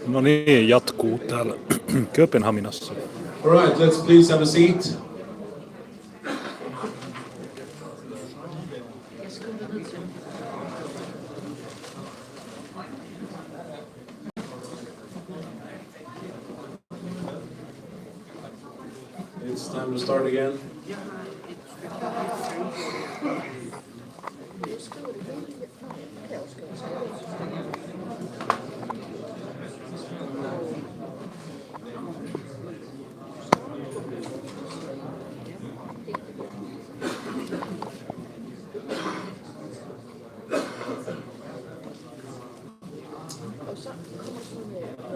No niin, jatkuu täällä Kööpenhaminassa. All right, let's please have a seat. It's time to start again.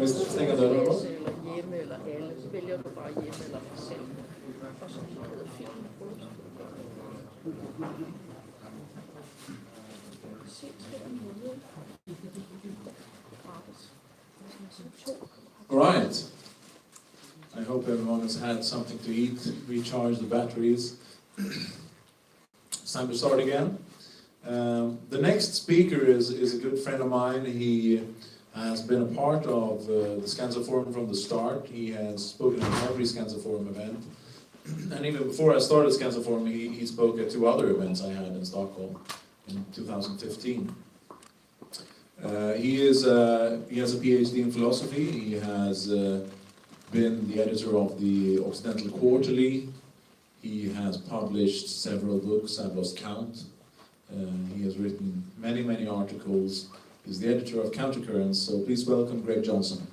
Stänga dörren då. All right. I hope everyone has had something to eat, recharge the batteries. It's time to start again. The next speaker is a good friend of mine. He has been a part of the Scandza Forum from the start. He has spoken at every Scandza Forum event. And even before I started Scandza Forum, he spoke at 2 other events I had in Stockholm in 2015. He has a PhD in philosophy. He has been the editor of the Occidental Quarterly. He has published several books, I've lost count. He has written many, many articles. He's the editor of Countercurrents, so please welcome Greg Johnson.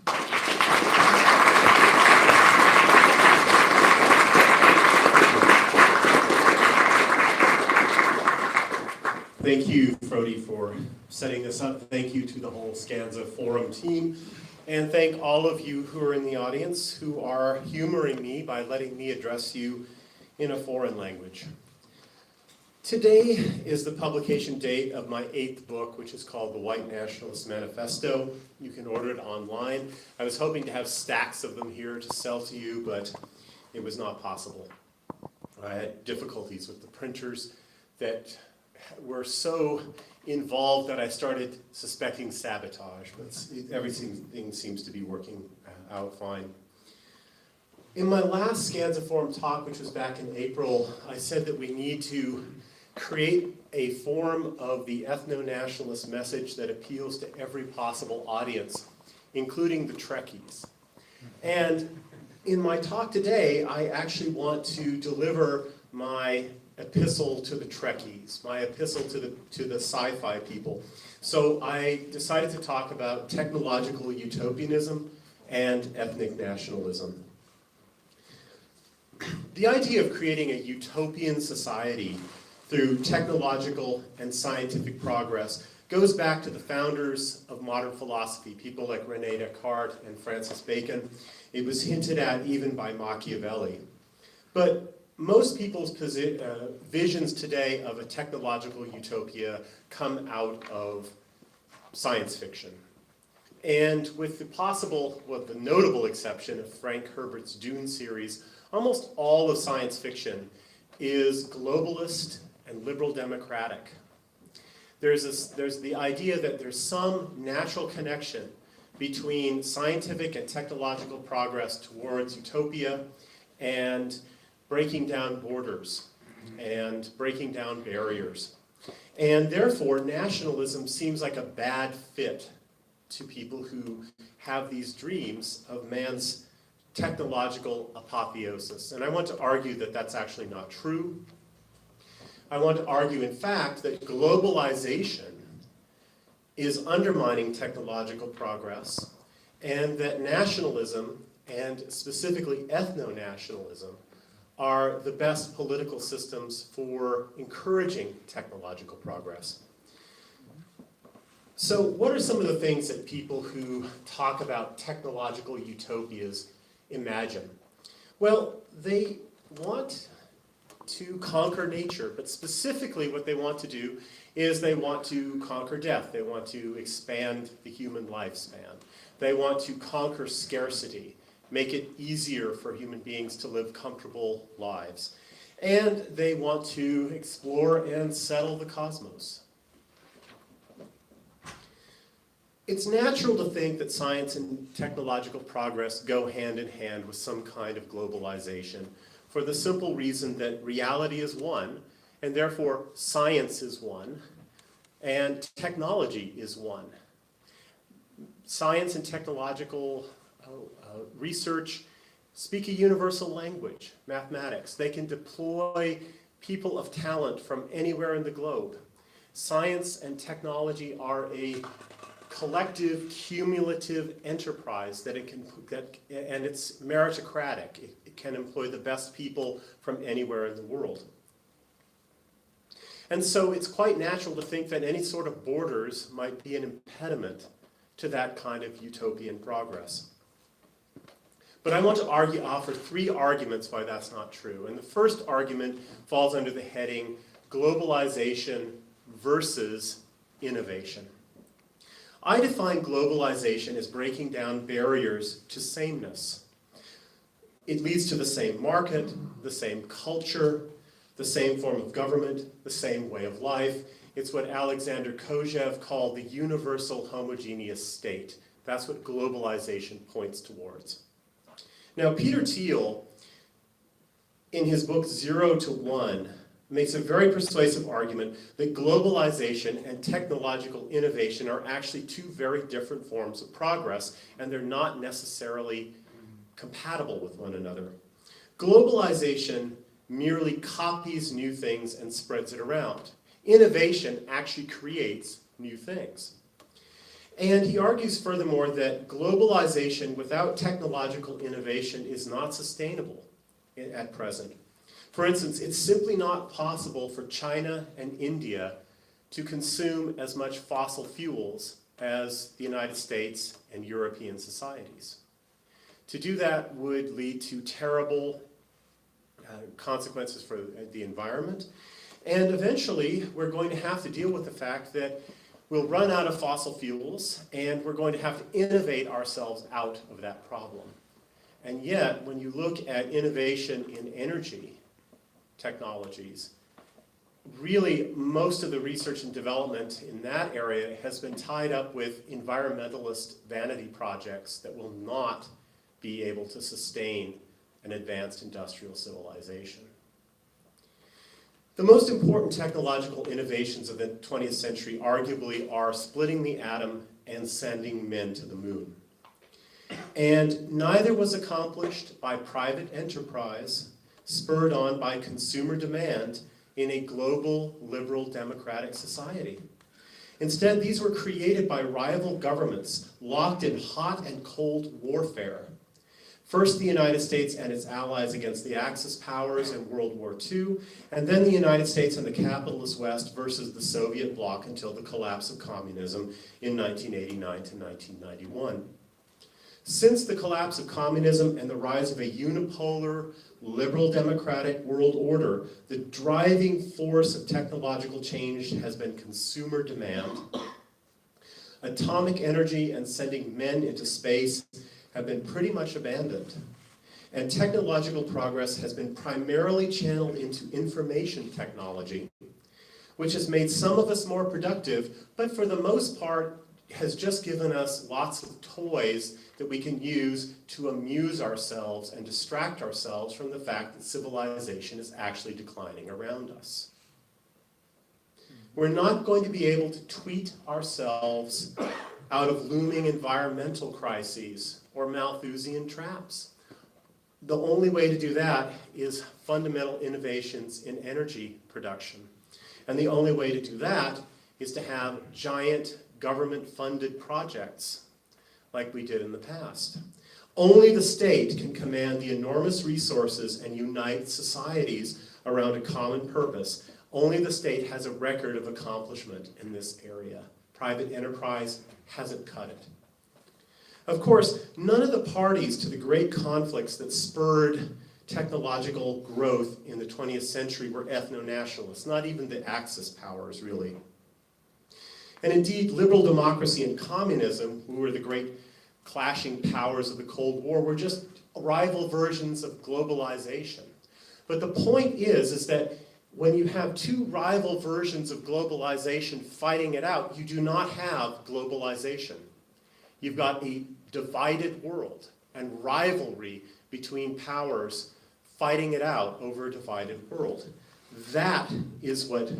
Thank you, Frody, for setting this up. Thank you to the whole Scandza Forum team. And thank all of you who are in the audience who are humoring me by letting me address you in a foreign language. Today is the publication date of my 8th book, which is called The White Nationalist Manifesto. You can order it online. I was hoping to have stacks of them here to sell to you, but it was not possible. I had difficulties with the printers that were so involved that I started suspecting sabotage, but everything seems to be working out fine. In my last Scandza Forum talk, which was back in April, I said that we need to create a form of the ethno-nationalist message that appeals to every possible audience, including the Trekkies. And in my talk today, I actually want to deliver my epistle to the Trekkies, my epistle to the sci-fi people. So I decided to talk about technological utopianism and ethnic nationalism. The idea of creating a utopian society through technological and scientific progress goes back to the founders of modern philosophy, people like René Descartes and Francis Bacon. It was hinted at even by Machiavelli. But most people's visions today of a technological utopia come out of science fiction. And with the notable exception of Frank Herbert's Dune series, almost all of science fiction is globalist and liberal democratic. There's the idea that there's some natural connection between scientific and technological progress towards utopia and breaking down borders and breaking down barriers. And therefore, nationalism seems like a bad fit to people who have these dreams of man's technological apotheosis. And I want to argue that that's actually not true. I want to argue, in fact, that globalization is undermining technological progress, and that nationalism, and specifically ethno-nationalism, are the best political systems for encouraging technological progress. So what are some of the things that people who talk about technological utopias imagine? Well, they want to conquer nature, but specifically what they want to do is they want to conquer death. They want to expand the human lifespan. They want to conquer scarcity, make it easier for human beings to live comfortable lives. And they want to explore and settle the cosmos. It's natural to think that science and technological progress go hand in hand with some kind of globalization, for the simple reason that reality is one, and therefore science is one, and technology is one. Science and technological research speak a universal language, mathematics. They can deploy people of talent from anywhere in the globe. Science and technology are a collective, cumulative enterprise and it's meritocratic. It can employ the best people from anywhere in the world. And so it's quite natural to think that any sort of borders might be an impediment to that kind of utopian progress. But I want to offer three arguments why that's not true. And the first argument falls under the heading globalization versus innovation. I define globalization as breaking down barriers to sameness. It leads to the same market, the same culture, the same form of government, the same way of life. It's what Alexander Kojève called the universal homogeneous state. That's what globalization points towards. Now, Peter Thiel, in his book 0 to 1, makes a very persuasive argument that globalization and technological innovation are actually two very different forms of progress, and they're not necessarily compatible with one another. Globalization merely copies new things and spreads it around. Innovation actually creates new things. And he argues furthermore that globalization without technological innovation is not sustainable at present. For instance, it's simply not possible for China and India to consume as much fossil fuels as the United States and European societies. To do that would lead to terrible consequences for the environment. And eventually, we're going to have to deal with the fact that we'll run out of fossil fuels, and we're going to have to innovate ourselves out of that problem. And yet, when you look at innovation in energy technologies, really most of the research and development in that area has been tied up with environmentalist vanity projects that will not be able to sustain an advanced industrial civilization. The most important technological innovations of the 20th century arguably are splitting the atom and sending men to the moon. And neither was accomplished by private enterprise, spurred on by consumer demand in a global, liberal, democratic society. Instead, these were created by rival governments locked in hot and cold warfare. First, the United States and its allies against the Axis powers in World War II, and then the United States and the capitalist West versus the Soviet bloc until the collapse of communism in 1989 to 1991. Since the collapse of communism and the rise of a unipolar, liberal democratic world order, the driving force of technological change has been consumer demand. Atomic energy and sending men into space have been pretty much abandoned. And technological progress has been primarily channeled into information technology, which has made some of us more productive, but for the most part has just given us lots of toys that we can use to amuse ourselves and distract ourselves from the fact that civilization is actually declining around us. We're not going to be able to tweet ourselves out of looming environmental crises or Malthusian traps. The only way to do that is fundamental innovations in energy production. And the only way to do that is to have giant government-funded projects like we did in the past. Only the state can command the enormous resources and unite societies around a common purpose. Only the state has a record of accomplishment in this area. Private enterprise hasn't cut it. Of course, none of the parties to the great conflicts that spurred technological growth in the 20th century were ethno-nationalists, not even the Axis powers, really. And indeed, liberal democracy and communism, who were the great clashing powers of the Cold War, were just rival versions of globalization. But the point is that when you have two rival versions of globalization fighting it out, you do not have globalization. You've got a divided world and rivalry between powers fighting it out over a divided world. That is what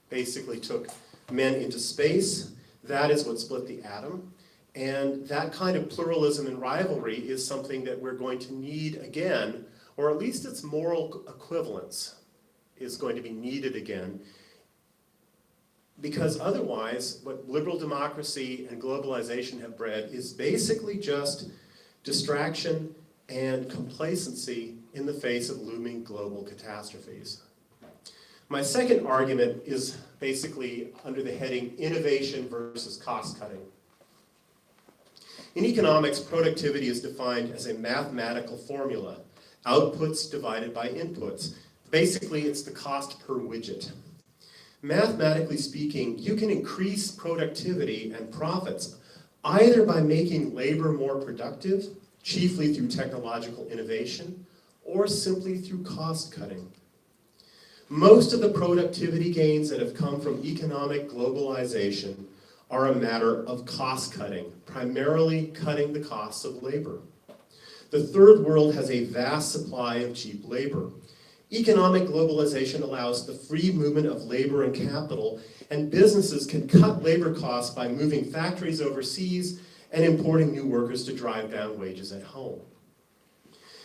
basically took men into space. That is what split the atom. And that kind of pluralism and rivalry is something that we're going to need again, or at least its moral equivalence is going to be needed again. Because otherwise, what liberal democracy and globalization have bred is basically just distraction and complacency in the face of looming global catastrophes. My second argument is basically under the heading innovation versus cost cutting. In economics, productivity is defined as a mathematical formula, outputs divided by inputs. Basically, it's the cost per widget. Mathematically speaking, you can increase productivity and profits either by making labor more productive, chiefly through technological innovation, or simply through cost cutting. Most of the productivity gains that have come from economic globalization are a matter of cost cutting, primarily cutting the costs of labor. The third world has a vast supply of cheap labor. Economic globalization allows the free movement of labor and capital, and businesses can cut labor costs by moving factories overseas and importing new workers to drive down wages at home.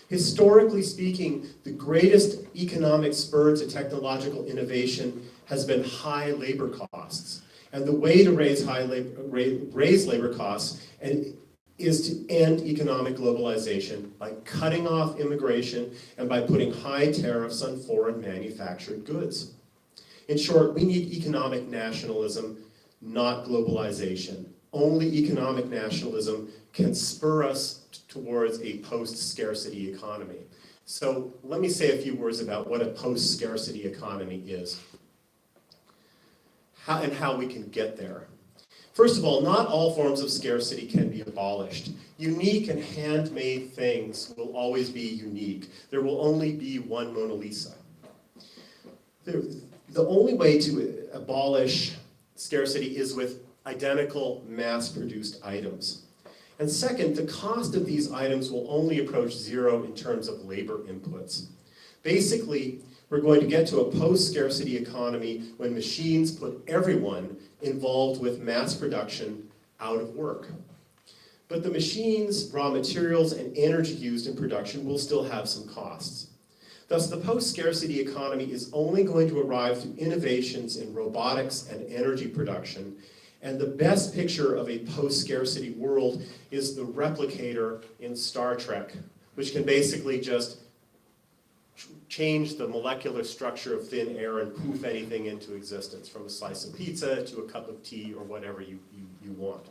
Historically speaking, the greatest economic spur to technological innovation has been high labor costs. And the way to raise labor costs is to end economic globalization by cutting off immigration and by putting high tariffs on foreign manufactured goods. In short, we need economic nationalism, not globalization. Only economic nationalism can spur us towards a post-scarcity economy. So let me say a few words about what a post-scarcity economy is and how we can get there. First of all, not all forms of scarcity can be abolished. Unique and handmade things will always be unique. There will only be one Mona Lisa. The only way to abolish scarcity is with identical mass-produced items. And second, the cost of these items will only approach zero in terms of labor inputs. Basically, we're going to get to a post-scarcity economy when machines put everyone involved with mass production out of work. But the machines, raw materials, and energy used in production will still have some costs. Thus, the post-scarcity economy is only going to arrive through innovations in robotics and energy production. And the best picture of a post-scarcity world is the replicator in Star Trek, which can basically just change the molecular structure of thin air and poof anything into existence, from a slice of pizza to a cup of tea or whatever you want.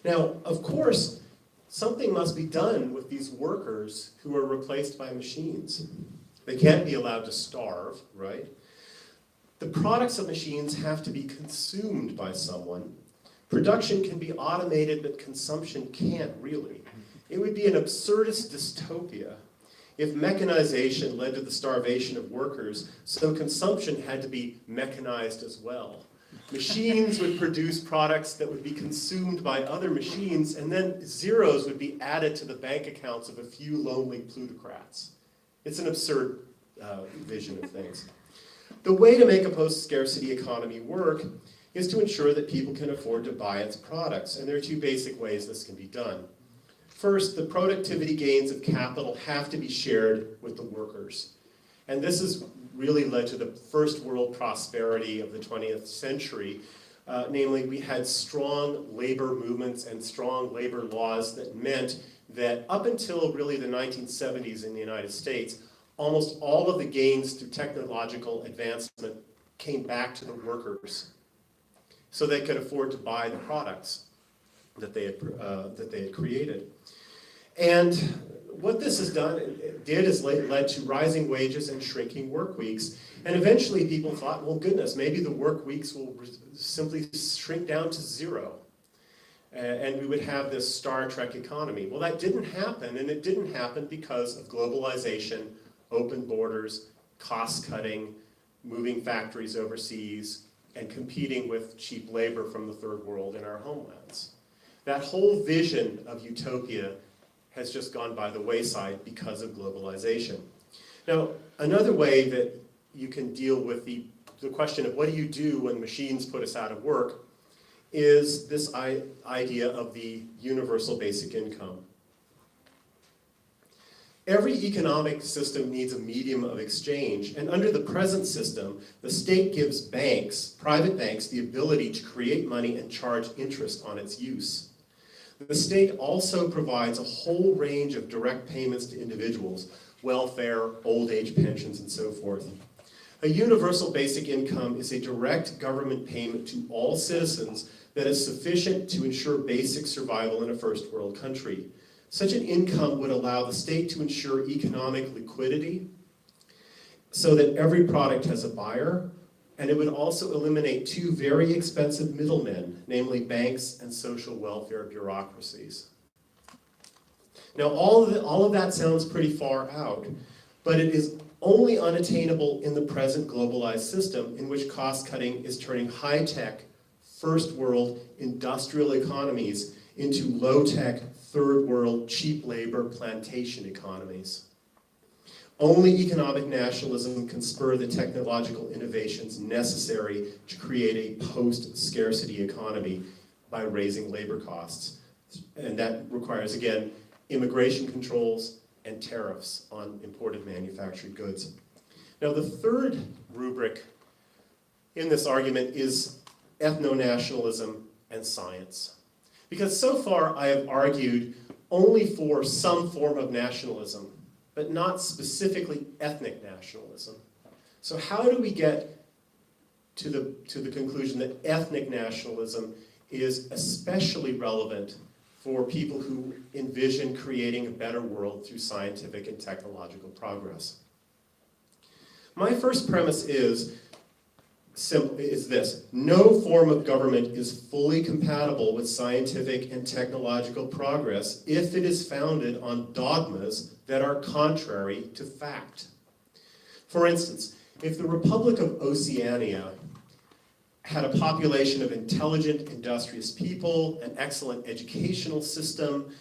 Now, of course, something must be done with these workers who are replaced by machines. They can't be allowed to starve, right? The products of machines have to be consumed by someone. Production can be automated, but consumption can't really. It would be an absurdist dystopia if mechanization led to the starvation of workers, so consumption had to be mechanized as well. Machines would produce products that would be consumed by other machines, and then zeros would be added to the bank accounts of a few lonely plutocrats. It's an absurd vision of things. The way to make a post-scarcity economy work is to ensure that people can afford to buy its products, and there are two basic ways this can be done. First, the productivity gains of capital have to be shared with the workers. And this has really led to the first world prosperity of the 20th century. Namely, we had strong labor movements and strong labor laws that meant that up until really the 1970s in the United States, almost all of the gains through technological advancement came back to the workers so they could afford to buy the products that they had created. And what this has is led to rising wages and shrinking work weeks. And eventually people thought, well, goodness, maybe the work weeks will simply shrink down to zero. And we would have this Star Trek economy. Well, that didn't happen, and it didn't happen because of globalization, open borders, cost cutting, moving factories overseas, and competing with cheap labor from the third world in our homelands. That whole vision of utopia has just gone by the wayside because of globalization. Now, another way that you can deal with the question of what do you do when machines put us out of work is this idea of the universal basic income. Every economic system needs a medium of exchange, and under the present system, the state gives banks, private banks, the ability to create money and charge interest on its use. The state also provides a whole range of direct payments to individuals, welfare, old age pensions, and so forth. A universal basic income is a direct government payment to all citizens that is sufficient to ensure basic survival in a first world country. Such an income would allow the state to ensure economic liquidity so that every product has a buyer, and it would also eliminate two very expensive middlemen, namely banks and social welfare bureaucracies. Now, all of that sounds pretty far out, but it is only unattainable in the present globalized system in which cost cutting is turning high-tech, first world industrial economies into low-tech, third world, cheap labor plantation economies. Only economic nationalism can spur the technological innovations necessary to create a post-scarcity economy by raising labor costs. And that requires, again, immigration controls and tariffs on imported manufactured goods. Now, the third rubric in this argument is ethno-nationalism and science. Because so far I have argued only for some form of nationalism, but not specifically ethnic nationalism. So how do we get to the conclusion that ethnic nationalism is especially relevant for people who envision creating a better world through scientific and technological progress? My first premise is this: no form of government is fully compatible with scientific and technological progress if it is founded on dogmas that are contrary to fact. For instance, if the Republic of Oceania had a population of intelligent, industrious people, an excellent educational system,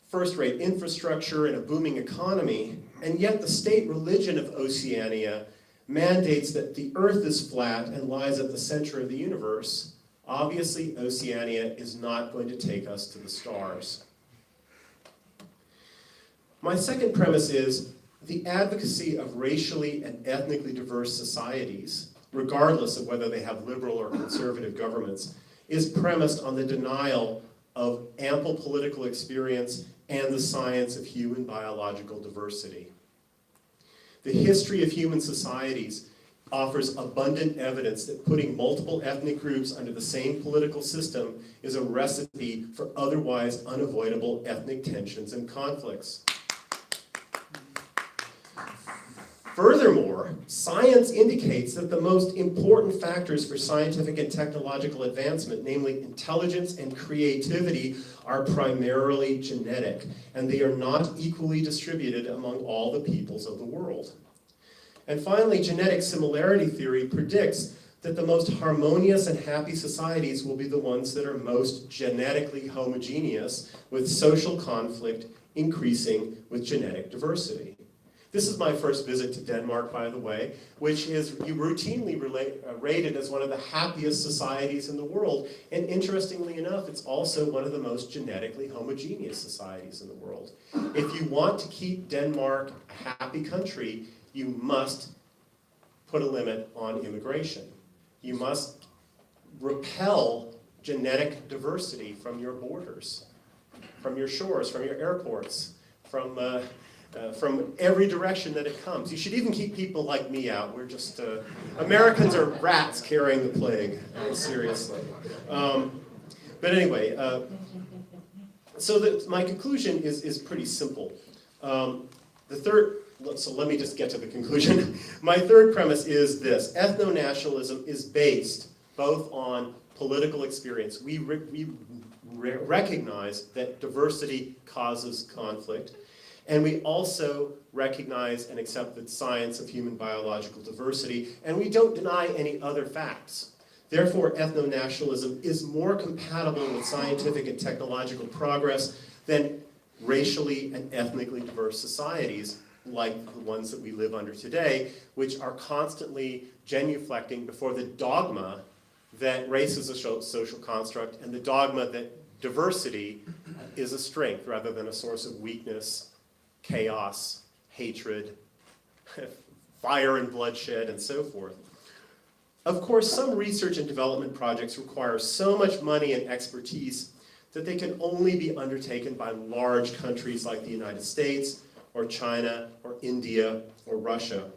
first-rate infrastructure, and a booming economy, and yet the state religion of Oceania mandates that the Earth is flat and lies at the center of the universe, obviously Oceania is not going to take us to the stars. My second premise is the advocacy of racially and ethnically diverse societies, regardless of whether they have liberal or conservative governments, is premised on the denial of ample political experience and the science of human biological diversity. The history of human societies offers abundant evidence that putting multiple ethnic groups under the same political system is a recipe for otherwise unavoidable ethnic tensions and conflicts. Furthermore, science indicates that the most important factors for scientific and technological advancement, namely intelligence and creativity, are primarily genetic, and they are not equally distributed among all the peoples of the world. And finally, genetic similarity theory predicts that the most harmonious and happy societies will be the ones that are most genetically homogeneous, with social conflict increasing with genetic diversity. This is my first visit to Denmark, by the way, which is routinely rated as one of the happiest societies in the world. And interestingly enough, it's also one of the most genetically homogeneous societies in the world. If you want to keep Denmark a happy country, you must put a limit on immigration. You must repel genetic diversity from your borders, from your shores, from your airports, from every direction that it comes. You should even keep people like me out. We're just, Americans are rats carrying the plague, seriously. But anyway, so my conclusion is pretty simple. So let me just get to the conclusion. My third premise is this: ethno-nationalism is based both on political experience. We recognize that diversity causes conflict, and we also recognize and accept the science of human biological diversity, and we don't deny any other facts. Therefore, ethno-nationalism is more compatible with scientific and technological progress than racially and ethnically diverse societies like the ones that we live under today, which are constantly genuflecting before the dogma that race is a social construct and the dogma that diversity is a strength rather than a source of weakness, chaos, hatred, fire and bloodshed, and so forth. Of course, some research and development projects require so much money and expertise that they can only be undertaken by large countries like the United States, or China, or India, or Russia.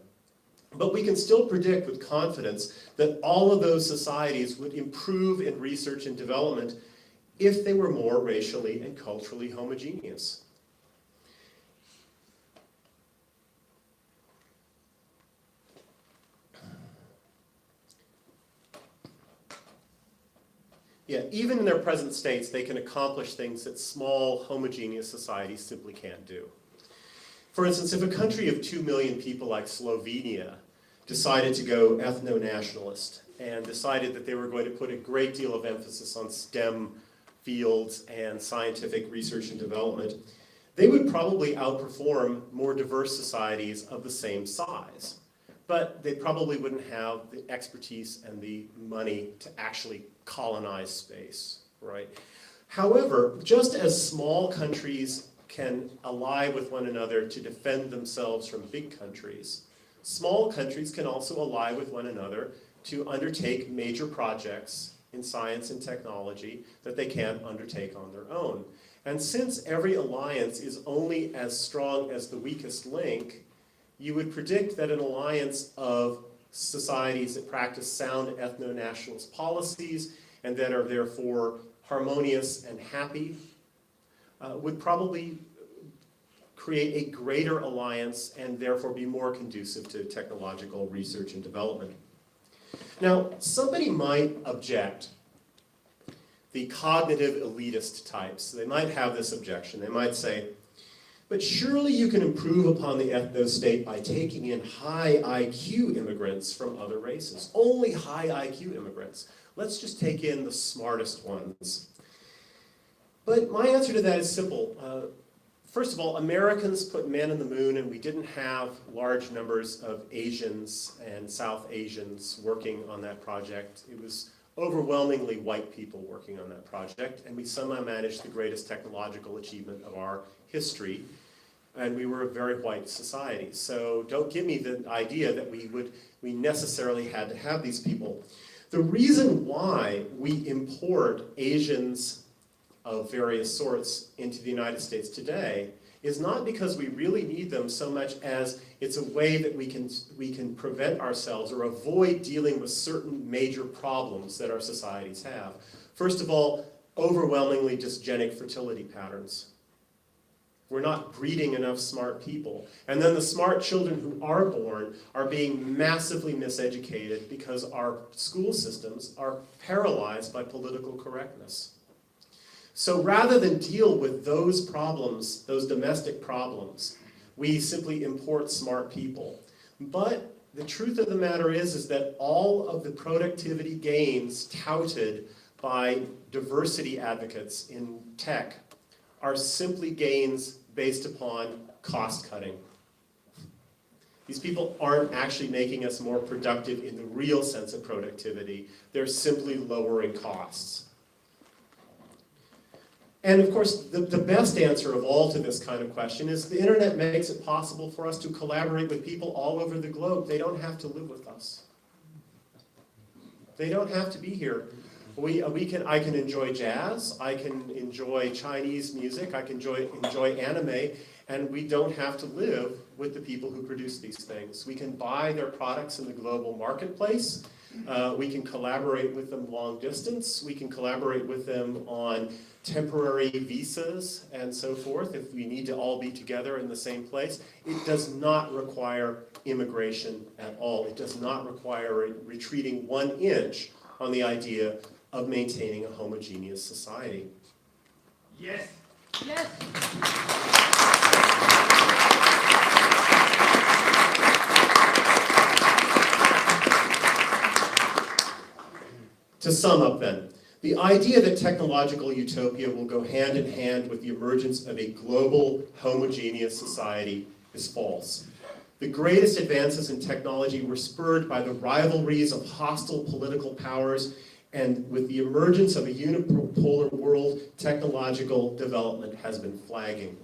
But we can still predict with confidence that all of those societies would improve in research and development if they were more racially and culturally homogeneous. Yeah, even in their present states, they can accomplish things that small, homogeneous societies simply can't do. For instance, if a country of 2 million people like Slovenia decided to go ethno-nationalist and decided that they were going to put a great deal of emphasis on STEM fields and scientific research and development, they would probably outperform more diverse societies of the same size. But they probably wouldn't have the expertise and the money to actually colonize space, right? However, just as small countries can ally with one another to defend themselves from big countries, small countries can also ally with one another to undertake major projects in science and technology that they can't undertake on their own. And since every alliance is only as strong as the weakest link, you would predict that an alliance of societies that practice sound ethno-nationalist policies and that are therefore harmonious and happy would probably create a greater alliance and therefore be more conducive to technological research and development. Now, somebody might object, the cognitive elitist types. They might have this objection. They might say, but surely you can improve upon the ethno-state by taking in high IQ immigrants from other races. Only high IQ immigrants. Let's just take in the smartest ones. But my answer to that is simple. First of all, Americans put men on the moon, and we didn't have large numbers of Asians and South Asians working on that project. It was overwhelmingly white people working on that project, and we somehow managed the greatest technological achievement of our history, and we were a very white society. So don't give me the idea that we necessarily had to have these people. The reason why we import Asians of various sorts into the United States today is not because we really need them so much as it's a way that we can prevent ourselves or avoid dealing with certain major problems that our societies have. First of all, overwhelmingly dysgenic fertility patterns. We're not breeding enough smart people. And then the smart children who are born are being massively miseducated because our school systems are paralyzed by political correctness. So rather than deal with those problems, those domestic problems, we simply import smart people. But the truth of the matter is that all of the productivity gains touted by diversity advocates in tech are simply gains based upon cost cutting. These people aren't actually making us more productive in the real sense of productivity. They're simply lowering costs. And of course, the best answer of all to this kind of question is the internet makes it possible for us to collaborate with people all over the globe. They don't have to live with us. They don't have to be here. I can enjoy jazz, I can enjoy Chinese music, I can enjoy anime, and we don't have to live with the people who produce these things. We can buy their products in the global marketplace. We can collaborate with them long distance. We can collaborate with them on temporary visas and so forth if we need to all be together in the same place. It does not require immigration at all. It does not require retreating 1 inch on the idea of maintaining a homogeneous society. Yes. Yes. sum up then, the idea that technological utopia will go hand in hand with the emergence of a global homogeneous society is false. The greatest advances in technology were spurred by the rivalries of hostile political powers, and with the emergence of a unipolar world, technological development has been flagging.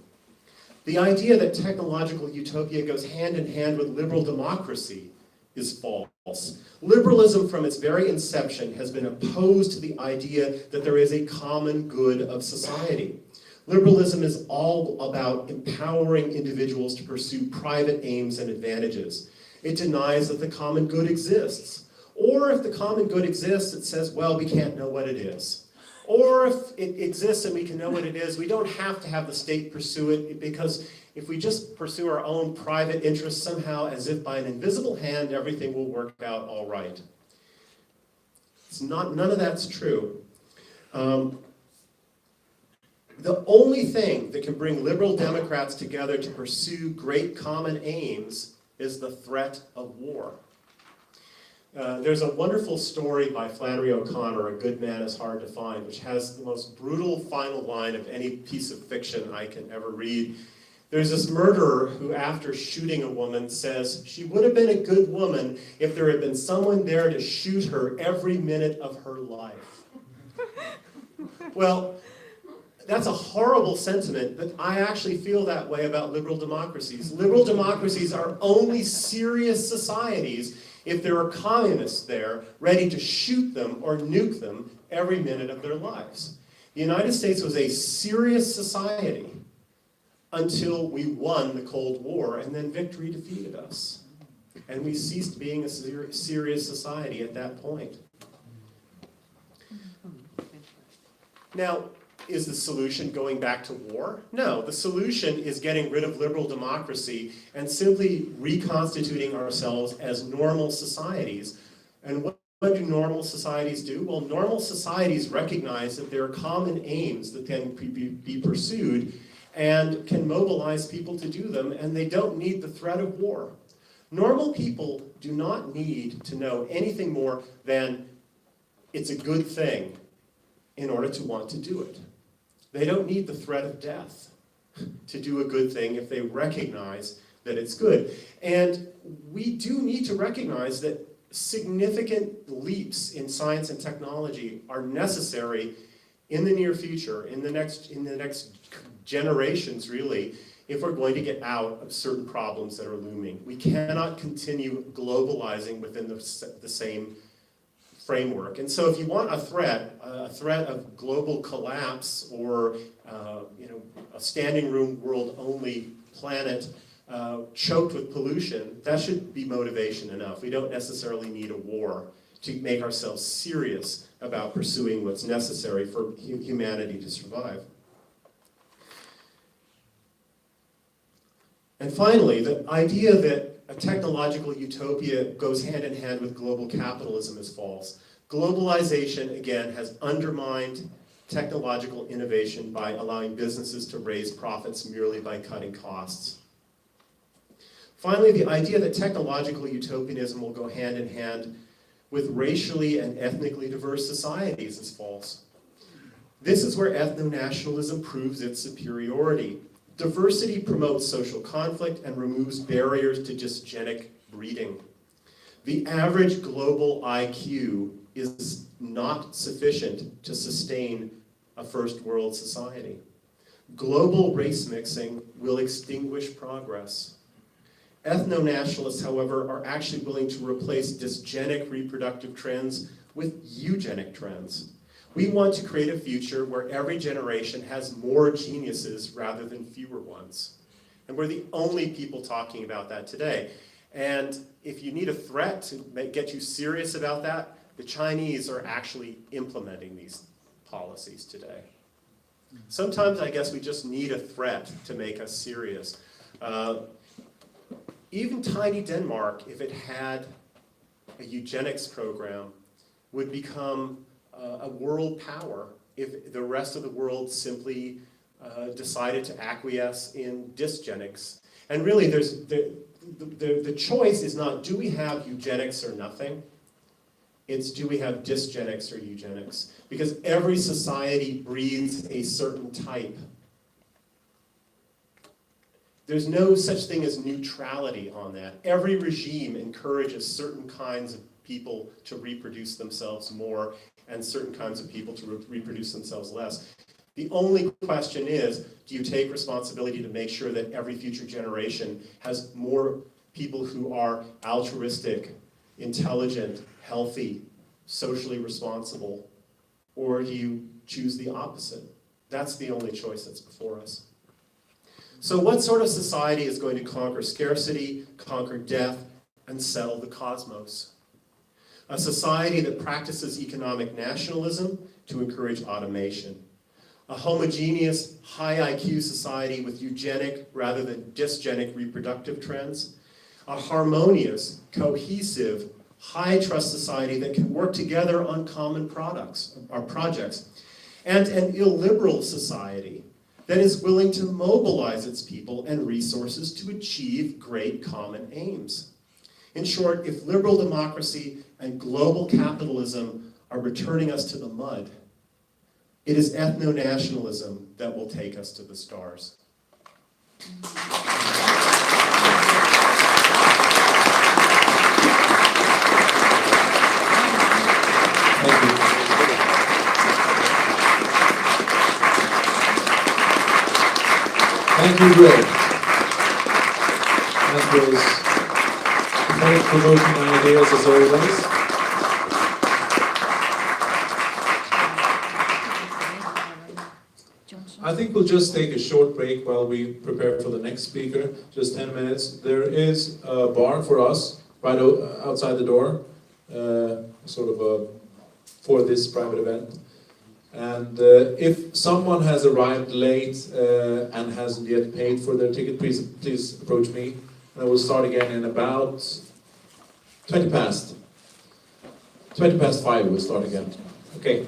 The idea that technological utopia goes hand in hand with liberal democracy is false. Liberalism from its very inception has been opposed to the idea that there is a common good of society. Liberalism is all about empowering individuals to pursue private aims and advantages. It denies that the common good exists. Or if the common good exists, it says, well, we can't know what it is. Or if it exists and we can know what it is, we don't have to have the state pursue it, because if we just pursue our own private interests somehow, as if by an invisible hand, everything will work out all right. None of that's true. The only thing that can bring liberal Democrats together to pursue great common aims is the threat of war. There's a wonderful story by Flannery O'Connor, A Good Man is Hard to Find, which has the most brutal final line of any piece of fiction I can ever read. There's this murderer who, after shooting a woman, says, she would have been a good woman if there had been someone there to shoot her every minute of her life. Well, that's a horrible sentiment, but I actually feel that way about liberal democracies. Liberal democracies are only serious societies if there are communists there ready to shoot them or nuke them every minute of their lives. The United States was a serious society until we won the Cold War, and then victory defeated us. And we ceased being a serious society at that point. Now, is the solution going back to war? No, the solution is getting rid of liberal democracy and simply reconstituting ourselves as normal societies. And what do normal societies do? Well, normal societies recognize that there are common aims that can be pursued and can mobilize people to do them, and they don't need the threat of war. Normal people do not need to know anything more than it's a good thing in order to want to do it. They don't need the threat of death to do a good thing if they recognize that it's good. And we do need to recognize that significant leaps in science and technology are necessary in the near future, in the next generations really, if we're going to get out of certain problems that are looming. We cannot continue globalizing within the same framework. And so if you want a threat of global collapse or a standing room world only planet choked with pollution, that should be motivation enough. We don't necessarily need a war to make ourselves serious about pursuing what's necessary for humanity to survive. And finally, the idea that a technological utopia goes hand in hand with global capitalism is false. Globalization, again, has undermined technological innovation by allowing businesses to raise profits merely by cutting costs. Finally, the idea that technological utopianism will go hand in hand with racially and ethnically diverse societies is false. This is where ethno-nationalism proves its superiority. Diversity promotes social conflict and removes barriers to dysgenic breeding. The average global IQ is not sufficient to sustain a first world society. Global race mixing will extinguish progress. Ethno-nationalists, however, are actually willing to replace dysgenic reproductive trends with eugenic trends. We want to create a future where every generation has more geniuses rather than fewer ones. And we're the only people talking about that today. And if you need a threat to get you serious about that, the Chinese are actually implementing these policies today. Sometimes I guess we just need a threat to make us serious. Even tiny Denmark, if it had a eugenics program, would become a world power if the rest of the world simply decided to acquiesce in dysgenics. And really, the choice is not, do we have eugenics or nothing? It's do we have dysgenics or eugenics? Because every society breeds a certain type. There's no such thing as neutrality on that. Every regime encourages certain kinds of people to reproduce themselves more and certain kinds of people to reproduce themselves less. The only question is, do you take responsibility to make sure that every future generation has more people who are altruistic, intelligent, healthy, socially responsible, or do you choose the opposite? That's the only choice that's before us. So what sort of society is going to conquer scarcity, conquer death, and settle the cosmos? A society that practices economic nationalism to encourage automation. A homogeneous, high IQ society with eugenic rather than dysgenic reproductive trends. A harmonious, cohesive, high-trust society that can work together on common projects. And an illiberal society that is willing to mobilize its people and resources to achieve great common aims. In short, if liberal democracy and global capitalism are returning us to the mud, it is ethno-nationalism that will take us to the stars. Thank you. Thank you, Greg. That was thought-provoking ideas as always. I think we'll just take a short break while we prepare for the next speaker, just 10 minutes. There is a bar for us right outside the door, for this private event. And if someone has arrived late and hasn't yet paid for their ticket, please approach me. And I will start again in about 20 past 5 we'll start again. Okay.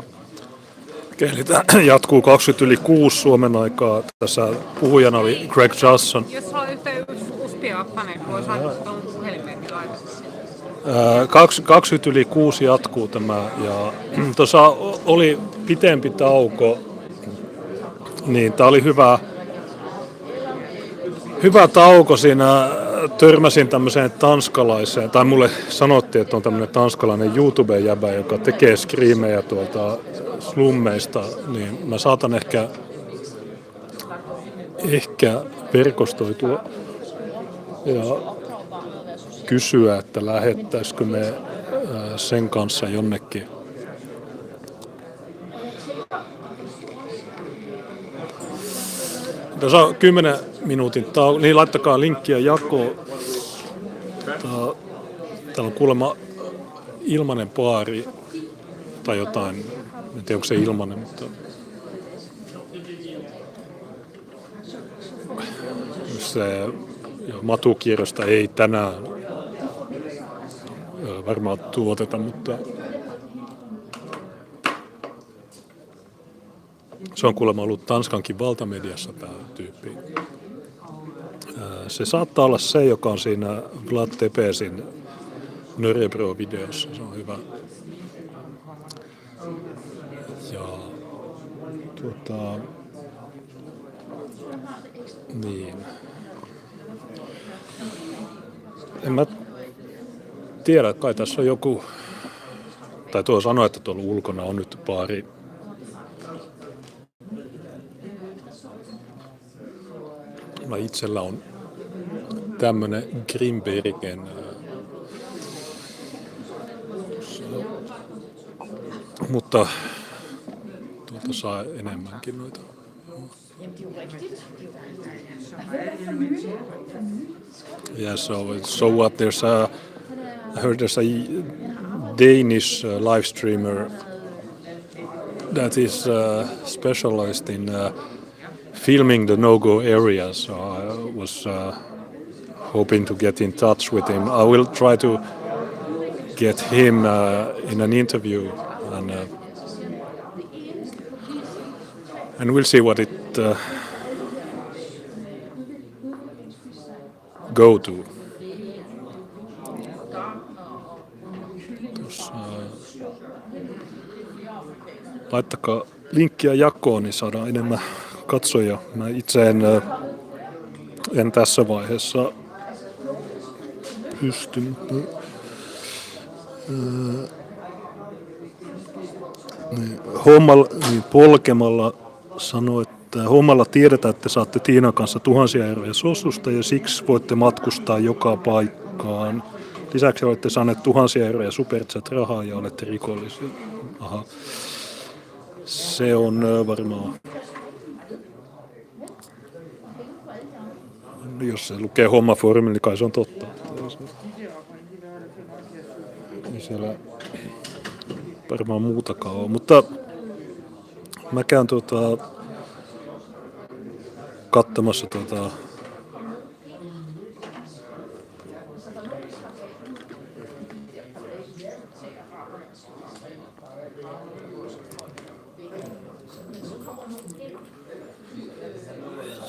Okei, eli tämä jatkuu 6 Suomen aikaa. Tässä puhujana oli Greg Johnson. Jos sulla on yhtä uusi piappane, kun olisi laittaa tuon puhelimeenkin laittaa. 6 jatkuu tämä. Ja tuossa oli pitempi tauko, niin tämä oli hyvä tauko. Siinä törmäsin tämmöiseen tanskalaiseen, tai mulle sanottiin, että on tämmöinen tanskalainen YouTube-jäbä, joka tekee skriimejä tuolta slummeista, niin mä saatan ehkä verkostoitua ja kysyä, että lähettäisikö me sen kanssa jonnekin. Tässä on 10 minuutin tauko, niin laittakaa linkkiä jakoon. Täällä on kuulemma ilmainen baari tai jotain, en tiedä onko se ilmainen, mutta se matukierrosta ei tänään varmaan tuoteta, mutta se on kuulemma ollut Tanskankin valtamediassa tämä tyyppi. Se saattaa olla se, joka on siinä Vlad Tepesin Nörebro-videossa. Se on hyvä. Ja niin. En mä tiedä, kai tässä on joku, tai tuo sanoi, että tuolla ulkona on nyt baari. Mulla itsellä on tämmönen Grimbergen mutta tuolta saa enemmänkin noita. Yeah, so what? I heard there's a Danish live streamer that is specialized in filming the no-go areas. So I was hoping to get in touch with him. I will try to get him in an interview, and we'll see what it go to. laittakaa linkkiä jakoon, niin saadaan enemmän katsojia. Mä itse en tässä vaiheessa pysty, mutta polkemalla sanoi, että hommalla tiedetään, että saatte Tiinan kanssa tuhansia euroja sosusta ja siksi voitte matkustaa joka paikkaan. Lisäksi olette saaneet tuhansia euroja superchat-rahaa ja olette rikollisia. Aha. Se on varmaan, jos se lukee hommafoorumilla, niin kai se on totta. Ei siellä varmaan muutakaan ole, mutta mä käyn katsomassa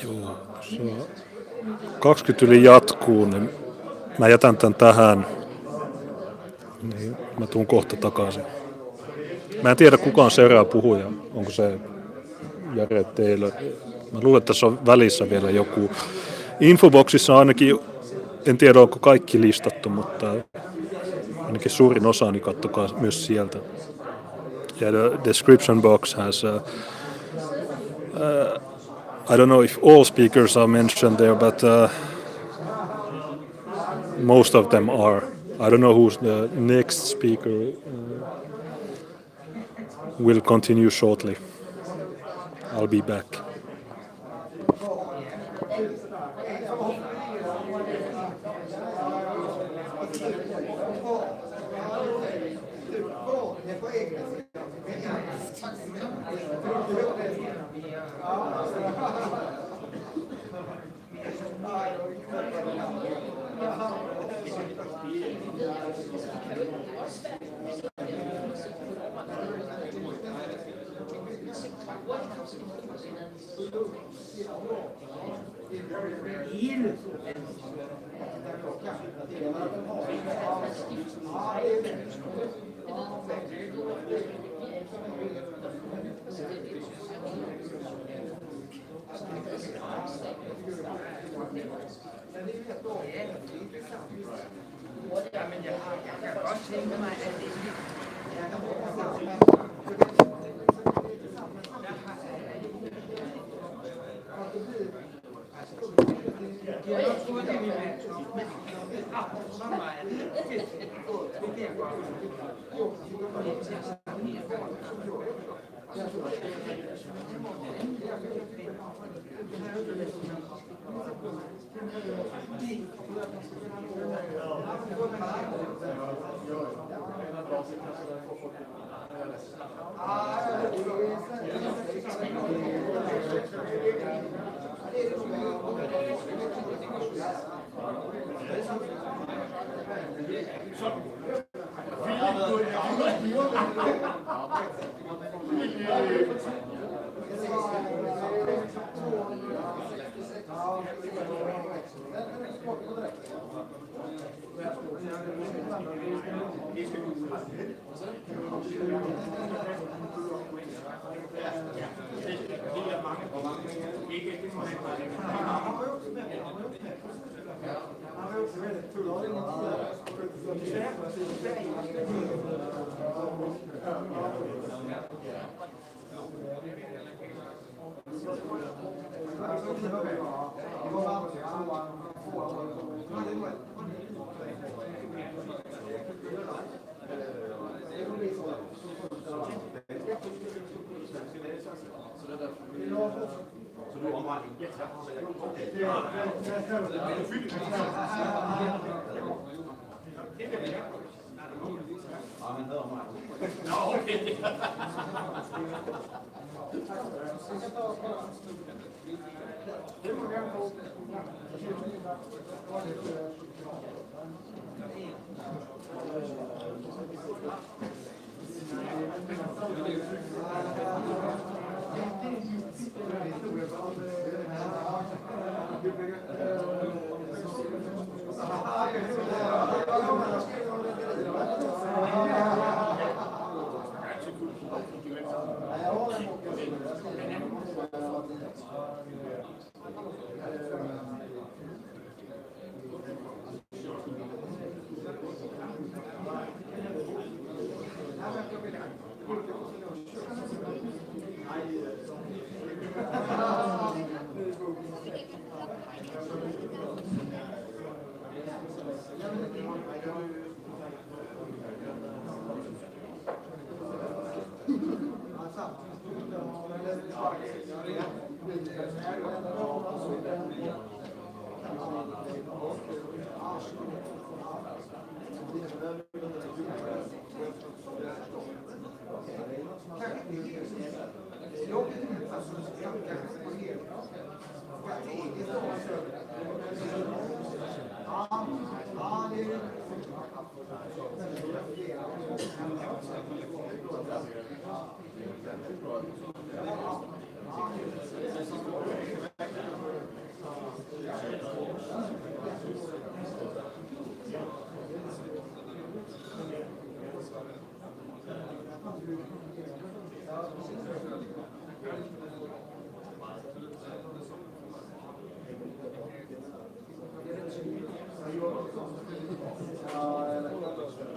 joo, se 20 yli jatkuu, niin mä jätän tän tähän. Niin, mä tuun kohta takaisin. Mä en tiedä kuka on seuraava puhuja. Onko se Jare Taylor? Mä luulen, että tässä on välissä vielä joku. Infoboxissa ainakin, en tiedä onko kaikki listattu, mutta ainakin suurin osa, niin katsokaa myös sieltä. Ja the description box has I don't know if all speakers are mentioned there, but most of them are. I don't know who's the next speaker. Will continue shortly. I'll be back.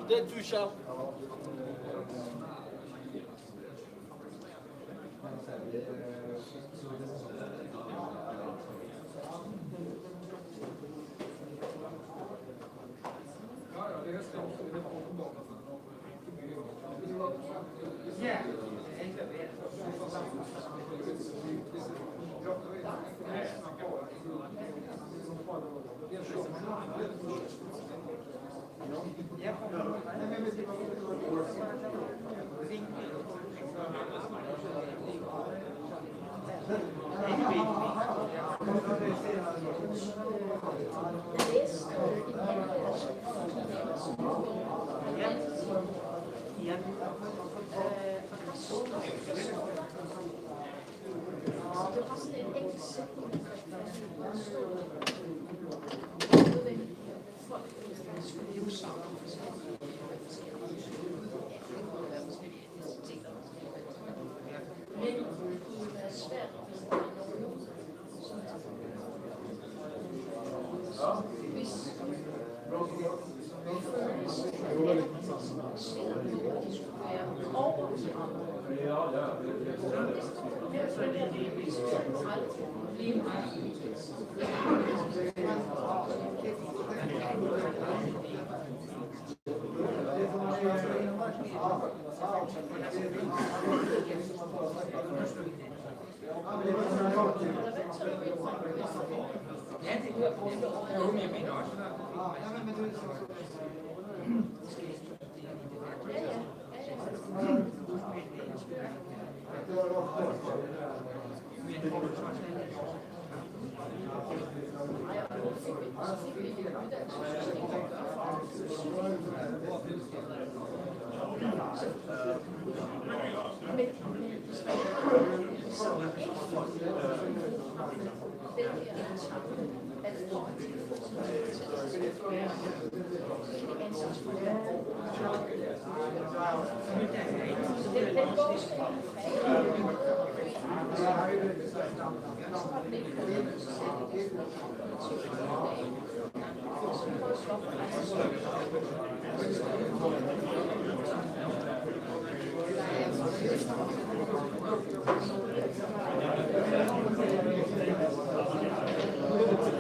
Det du shall.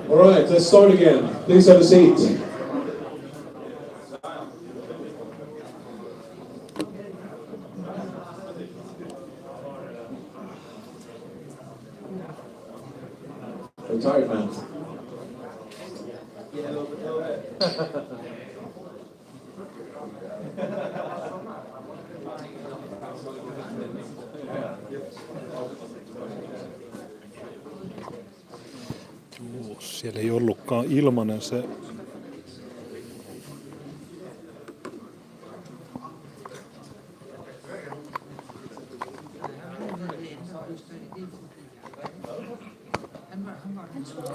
All right, let's start again. Please have a seat. I'm tired, man. Siellä ei ollutkaan ilmanen se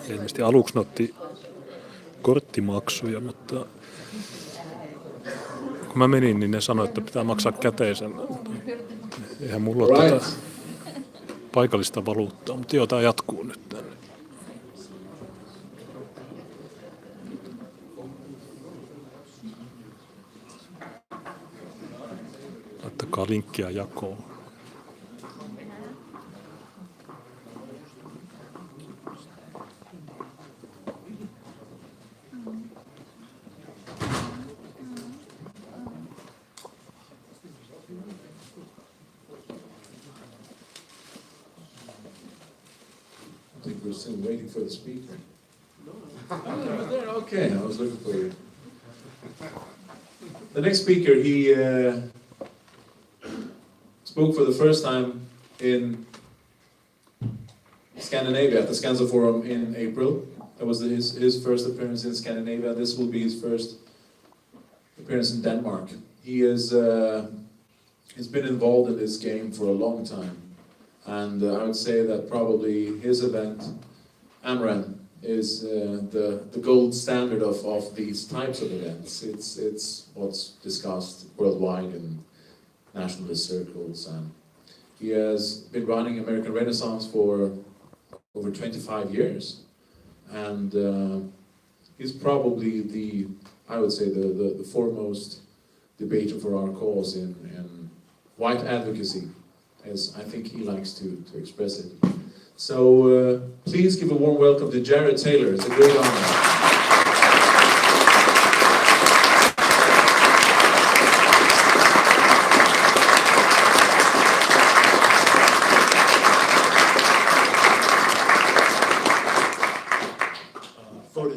ilmeisesti aluksi otti korttimaksuja, mutta kun mä menin, niin ne sanoi, että pitää maksaa käteisen. Eihän mulla ole tätä paikallista valuuttaa, mutta joo, tää jatkuu nyt tänne. Laittakaa linkkiä jakoon. presume, waiting for the speaker. Oh, there, okay, I was looking for you. The next speaker, he spoke for the first time in Scandinavia at the Scandza Forum in April. That was his first appearance in Scandinavia. This will be his first appearance in Denmark. He has been involved in this game for a long time, and I would say that probably his event, Amran, is the gold standard of these types of events. It's what's discussed worldwide in nationalist circles, and he has been running American Renaissance for over 25 years, and he's probably I would say the foremost debater for our cause in white advocacy, as I think he likes to express it. So please give a warm welcome to Jared Taylor. It's a great honor.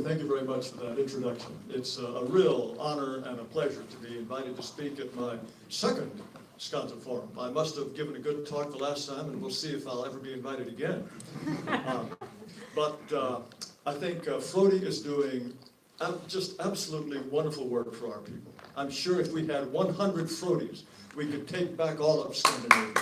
Thank you very much for that introduction. It's a real honor and a pleasure to be invited to speak at my second Scandza Forum. I must have given a good talk the last time, and we'll see if I'll ever be invited again. But I think Frode is doing just absolutely wonderful work for our people. I'm sure if we had 100 Frodes, we could take back all of Scandinavia.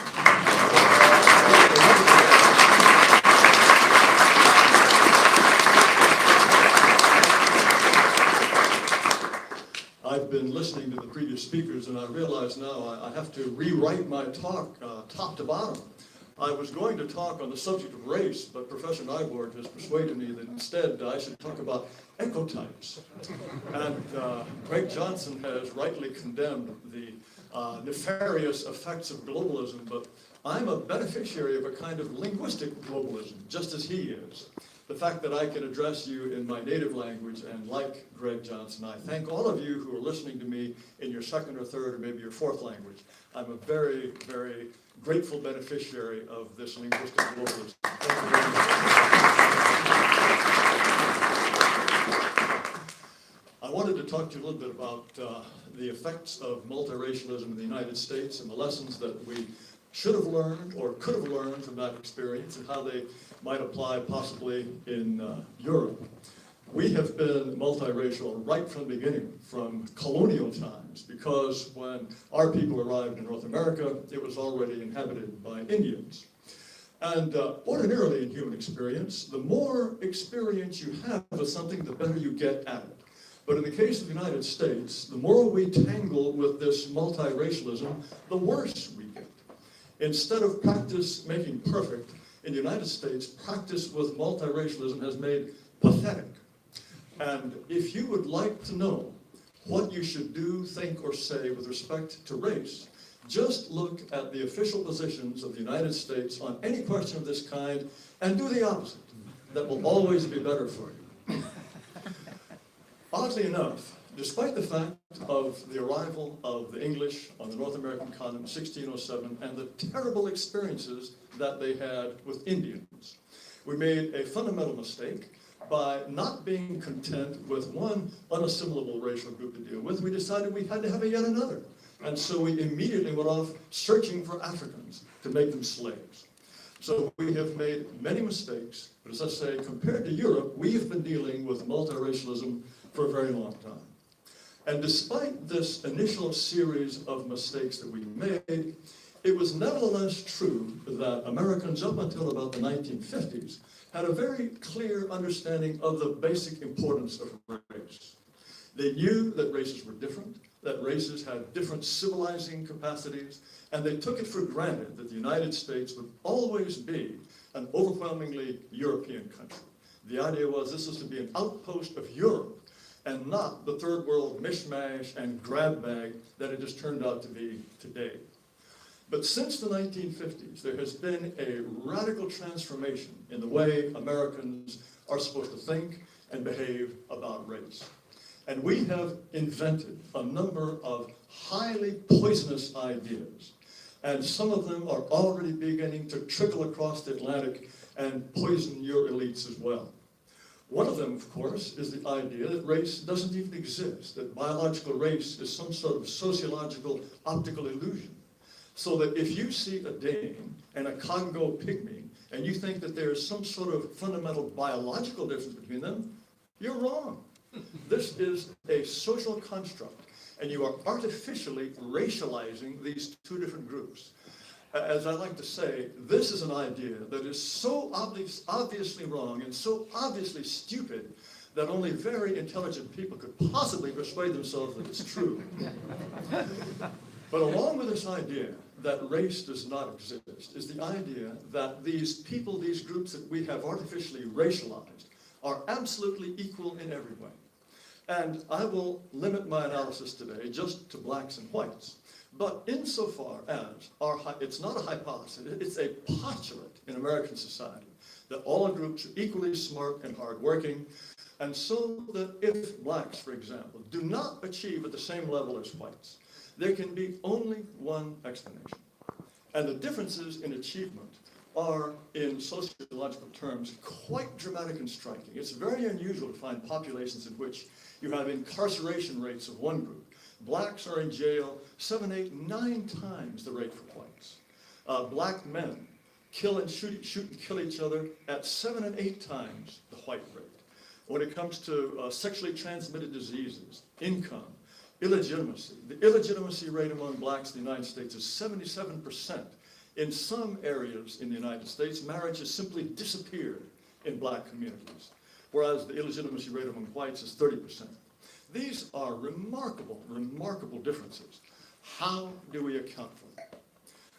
I've been listening to the previous speakers, and I realize now I have to rewrite my talk top to bottom. I was going to talk on the subject of race, but Professor Nyborg has persuaded me that instead I should talk about ecotypes. And Greg Johnson has rightly condemned the nefarious effects of globalism, but I'm a beneficiary of a kind of linguistic globalism, just as he is. The fact that I can address you in my native language, and like Greg Johnson, I thank all of you who are listening to me in your second or third or maybe your fourth language. I'm a very, very grateful beneficiary of this linguistic globalism. Thank you very much. I wanted to talk to you a little bit about the effects of multiracialism in the United States and the lessons that we should have learned or could have learned from that experience and how they might apply possibly in Europe. We have been multiracial right from the beginning, from colonial times, because when our people arrived in North America, it was already inhabited by Indians. And ordinarily in human experience, the more experience you have with something, the better you get at it. But in the case of the United States, the more we tangle with this multiracialism, the worse we get. Instead of practice making perfect, in the United States, practice with multiracialism has made pathetic. And if you would like to know what you should do, think, or say with respect to race, just look at the official positions of the United States on any question of this kind and do the opposite. That will always be better for you. Oddly enough, despite the fact of the arrival of the English on the North American continent in 1607 and the terrible experiences that they had with Indians, we made a fundamental mistake by not being content with one unassimilable racial group to deal with. We decided we had to have yet another. And so we immediately went off searching for Africans to make them slaves. So we have made many mistakes, but as I say, compared to Europe, we've been dealing with multiracialism for a very long time. And despite this initial series of mistakes that we made, it was nevertheless true that Americans up until about the 1950s had a very clear understanding of the basic importance of race. They knew that races were different, that races had different civilizing capacities, and they took it for granted that the United States would always be an overwhelmingly European country. The idea was this was to be an outpost of Europe and not the third world mishmash and grab bag that it has turned out to be today. But since the 1950s, there has been a radical transformation in the way Americans are supposed to think and behave about race. And we have invented a number of highly poisonous ideas. And some of them are already beginning to trickle across the Atlantic and poison your elites as well. One of them, of course, is the idea that race doesn't even exist, that biological race is some sort of sociological optical illusion. So that if you see a Dane and a Congo pygmy, and you think that there is some sort of fundamental biological difference between them, you're wrong. This is a social construct, and you are artificially racializing these two different groups. As I like to say, this is an idea that is so obviously wrong and so obviously stupid that only very intelligent people could possibly persuade themselves that it's true. But along with this idea that race does not exist is the idea that these people, these groups that we have artificially racialized, are absolutely equal in every way. And I will limit my analysis today just to blacks and whites. But insofar as it's not a hypothesis, it's a postulate in American society that all groups are equally smart and hardworking, and so that if blacks, for example, do not achieve at the same level as whites, there can be only one explanation. And the differences in achievement are, in sociological terms, quite dramatic and striking. It's very unusual to find populations in which you have incarceration rates of one group. Blacks are in jail 7, 8, 9 times the rate for whites. Black men kill and shoot and kill each other at 7 and 8 times the white rate. When it comes to sexually transmitted diseases, income, illegitimacy, the illegitimacy rate among blacks in the United States is 77%. In some areas in the United States, marriages simply disappeared in black communities, whereas the illegitimacy rate among whites is 30%. These are remarkable, remarkable differences. How do we account for them?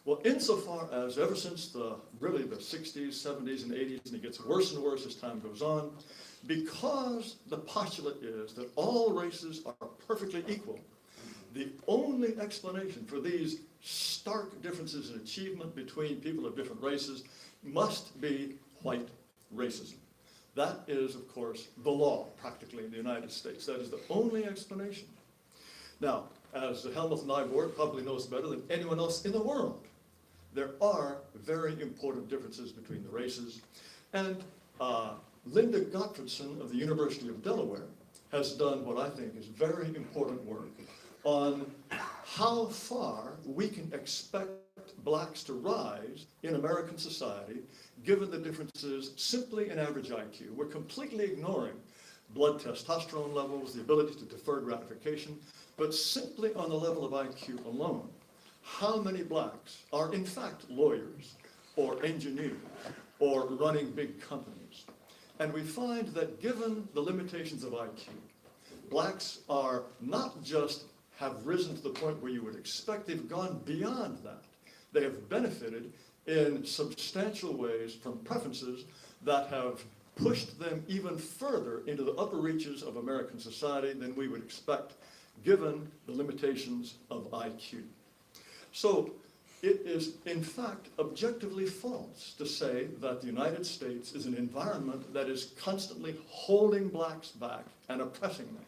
Well, insofar as ever since really the 60s, 70s, and 80s, and it gets worse and worse as time goes on, because the postulate is that all races are perfectly equal, the only explanation for these stark differences in achievement between people of different races must be white racism. That is, of course, the law, practically, in the United States. That is the only explanation. Now, as Helmuth and Nyborg probably knows better than anyone else in the world, there are very important differences between the races. And Linda Gottfredson of the University of Delaware has done what I think is very important work on how far we can expect blacks to rise in American society given the differences simply in average IQ. We're completely ignoring blood testosterone levels, the ability to defer gratification, but simply on the level of IQ alone. How many blacks are in fact lawyers or engineers or running big companies? And we find that given the limitations of IQ, blacks are not just have risen to the point where you would expect, they've gone beyond that. They have benefited in substantial ways from preferences that have pushed them even further into the upper reaches of American society than we would expect, given the limitations of IQ. So it is, in fact, objectively false to say that the United States is an environment that is constantly holding blacks back and oppressing them,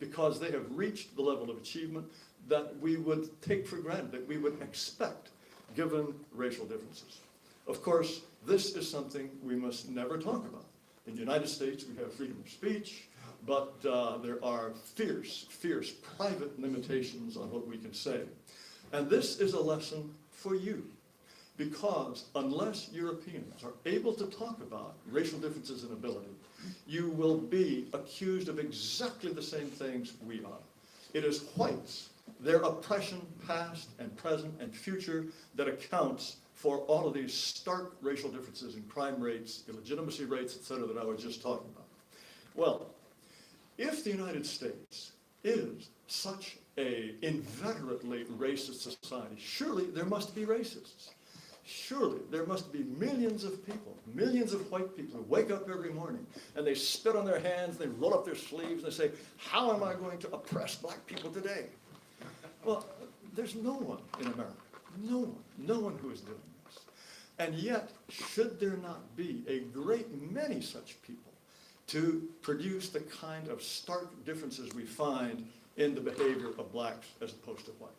because they have reached the level of achievement that we would take for granted, that we would expect, given racial differences. Of course, this is something we must never talk about. In the United States, we have freedom of speech, but there are fierce, fierce private limitations on what we can say. And this is a lesson for you, because unless Europeans are able to talk about racial differences in ability, you will be accused of exactly the same things we are. It is whites, their oppression, past and present and future, that accounts for all of these stark racial differences in crime rates, illegitimacy rates, etc., that I was just talking about. Well, if the United States is such an inveterately racist society, surely there must be racists. Surely there must be millions of people, millions of white people who wake up every morning and they spit on their hands, they roll up their sleeves, and they say, how am I going to oppress black people today? Well, there's no one in America, no one who is doing this. And yet, should there not be a great many such people to produce the kind of stark differences we find in the behavior of blacks as opposed to white?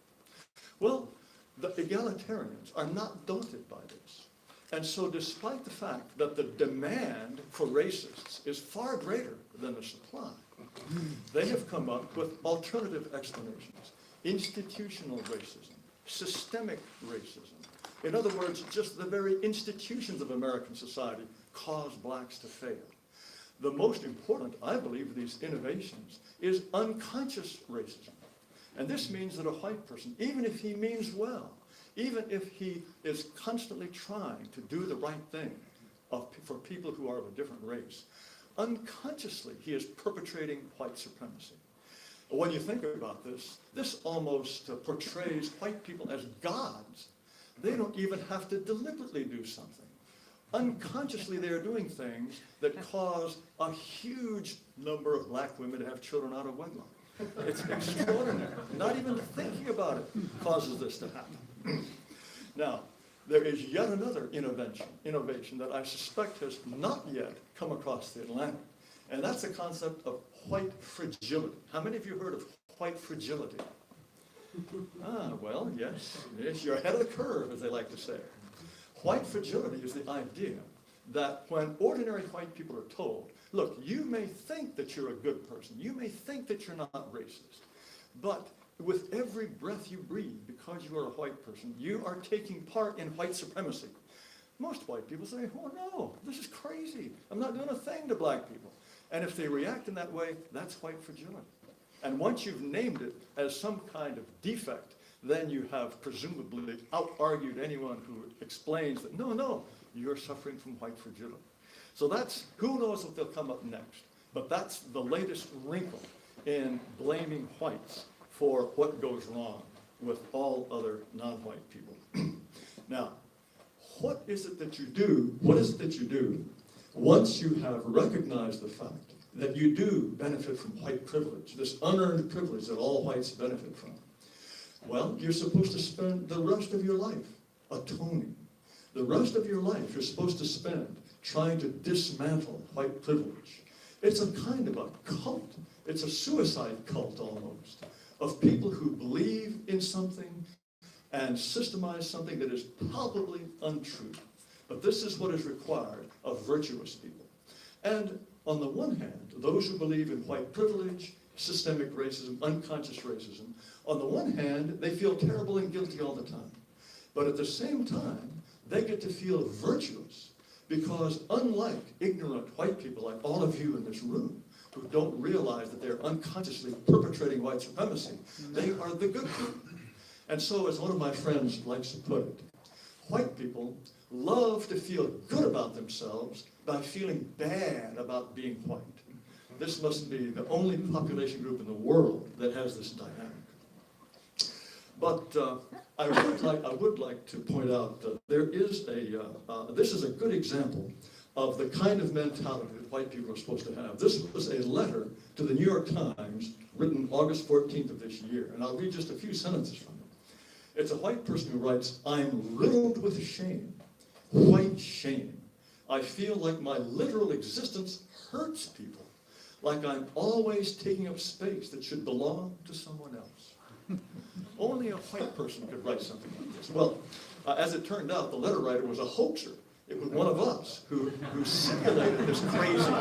Well, the egalitarians are not daunted by this. And so despite the fact that the demand for racists is far greater than the supply, they have come up with alternative explanations. Institutional racism, systemic racism. In other words, just the very institutions of American society cause blacks to fail. The most important, I believe, of these innovations is unconscious racism. And this means that a white person, even if he means well, even if he is constantly trying to do the right thing for people who are of a different race, unconsciously he is perpetrating white supremacy. When you think about this, this almost portrays white people as gods. They don't even have to deliberately do something. Unconsciously they are doing things that cause a huge number of black women to have children out of wedlock. It's extraordinary. Not even thinking about it causes this to happen. Now, there is yet another innovation that I suspect has not yet come across the Atlantic, and that's the concept of white fragility. How many of you heard of white fragility? Well, yes, you're ahead of the curve, as they like to say. White fragility is the idea that when ordinary white people are told, look, you may think that you're a good person, you may think that you're not racist, but with every breath you breathe, because you are a white person, you are taking part in white supremacy. Most white people say, oh no, this is crazy. I'm not doing a thing to black people. And if they react in that way, that's white fragility. And once you've named it as some kind of defect, then you have presumably out-argued anyone who explains that, no, you're suffering from white fragility. So that's, who knows what they'll come up next. But that's the latest wrinkle in blaming whites for what goes wrong with all other non-white people. Now, what is it that you do? What is it that you do once you have recognized the fact that you do benefit from white privilege, this unearned privilege that all whites benefit from? Well, you're supposed to spend the rest of your life atoning. The rest of your life you're supposed to spend trying to dismantle white privilege. It's a kind of a cult. It's a suicide cult almost, of people who believe in something and systemize something that is palpably untrue. But this is what is required of virtuous people. And on the one hand, those who believe in white privilege, systemic racism, unconscious racism, on the one hand, they feel terrible and guilty all the time. But at the same time, they get to feel virtuous because unlike ignorant white people like all of you in this room, who don't realize that they're unconsciously perpetrating white supremacy, they are the good people. And so, as one of my friends likes to put it, white people love to feel good about themselves by feeling bad about being white. This must be the only population group in the world that has this dynamic. But I would like to point out that there is this is a good example of the kind of mentality that white people are supposed to have. This was a letter to the New York Times written August 14th of this year, and I'll read just a few sentences from it. It's a white person who writes, "I'm riddled with shame, white shame. I feel like my literal existence hurts people, like I'm always taking up space that should belong to someone else." Only a white person could write something like this. Well, as it turned out, the letter writer was a hoaxer. It was one of us who simulated this crazy.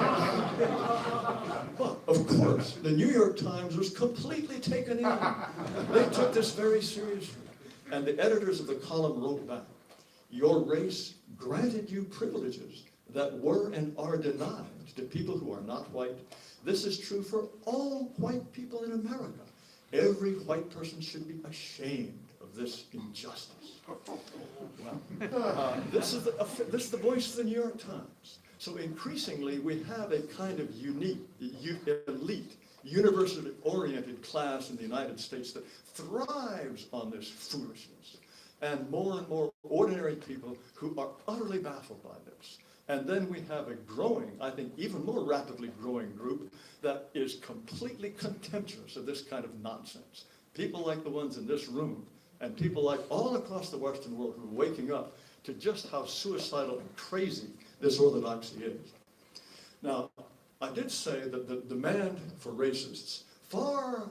But, of course, the New York Times was completely taken in. They took this very seriously. And the editors of the column wrote back, "Your race granted you privileges that were and are denied to people who are not white. This is true for all white people in America. Every white person should be ashamed of this injustice." Well, this is the voice of the New York Times. So increasingly, we have a kind of unique, elite, university-oriented class in the United States that thrives on this foolishness. And more ordinary people who are utterly baffled by this. And then we have a growing, I think even more rapidly growing group that is completely contemptuous of this kind of nonsense. People like the ones in this room, and people like all across the Western world who are waking up to just how suicidal and crazy this orthodoxy is. Now, I did say that the demand for racists far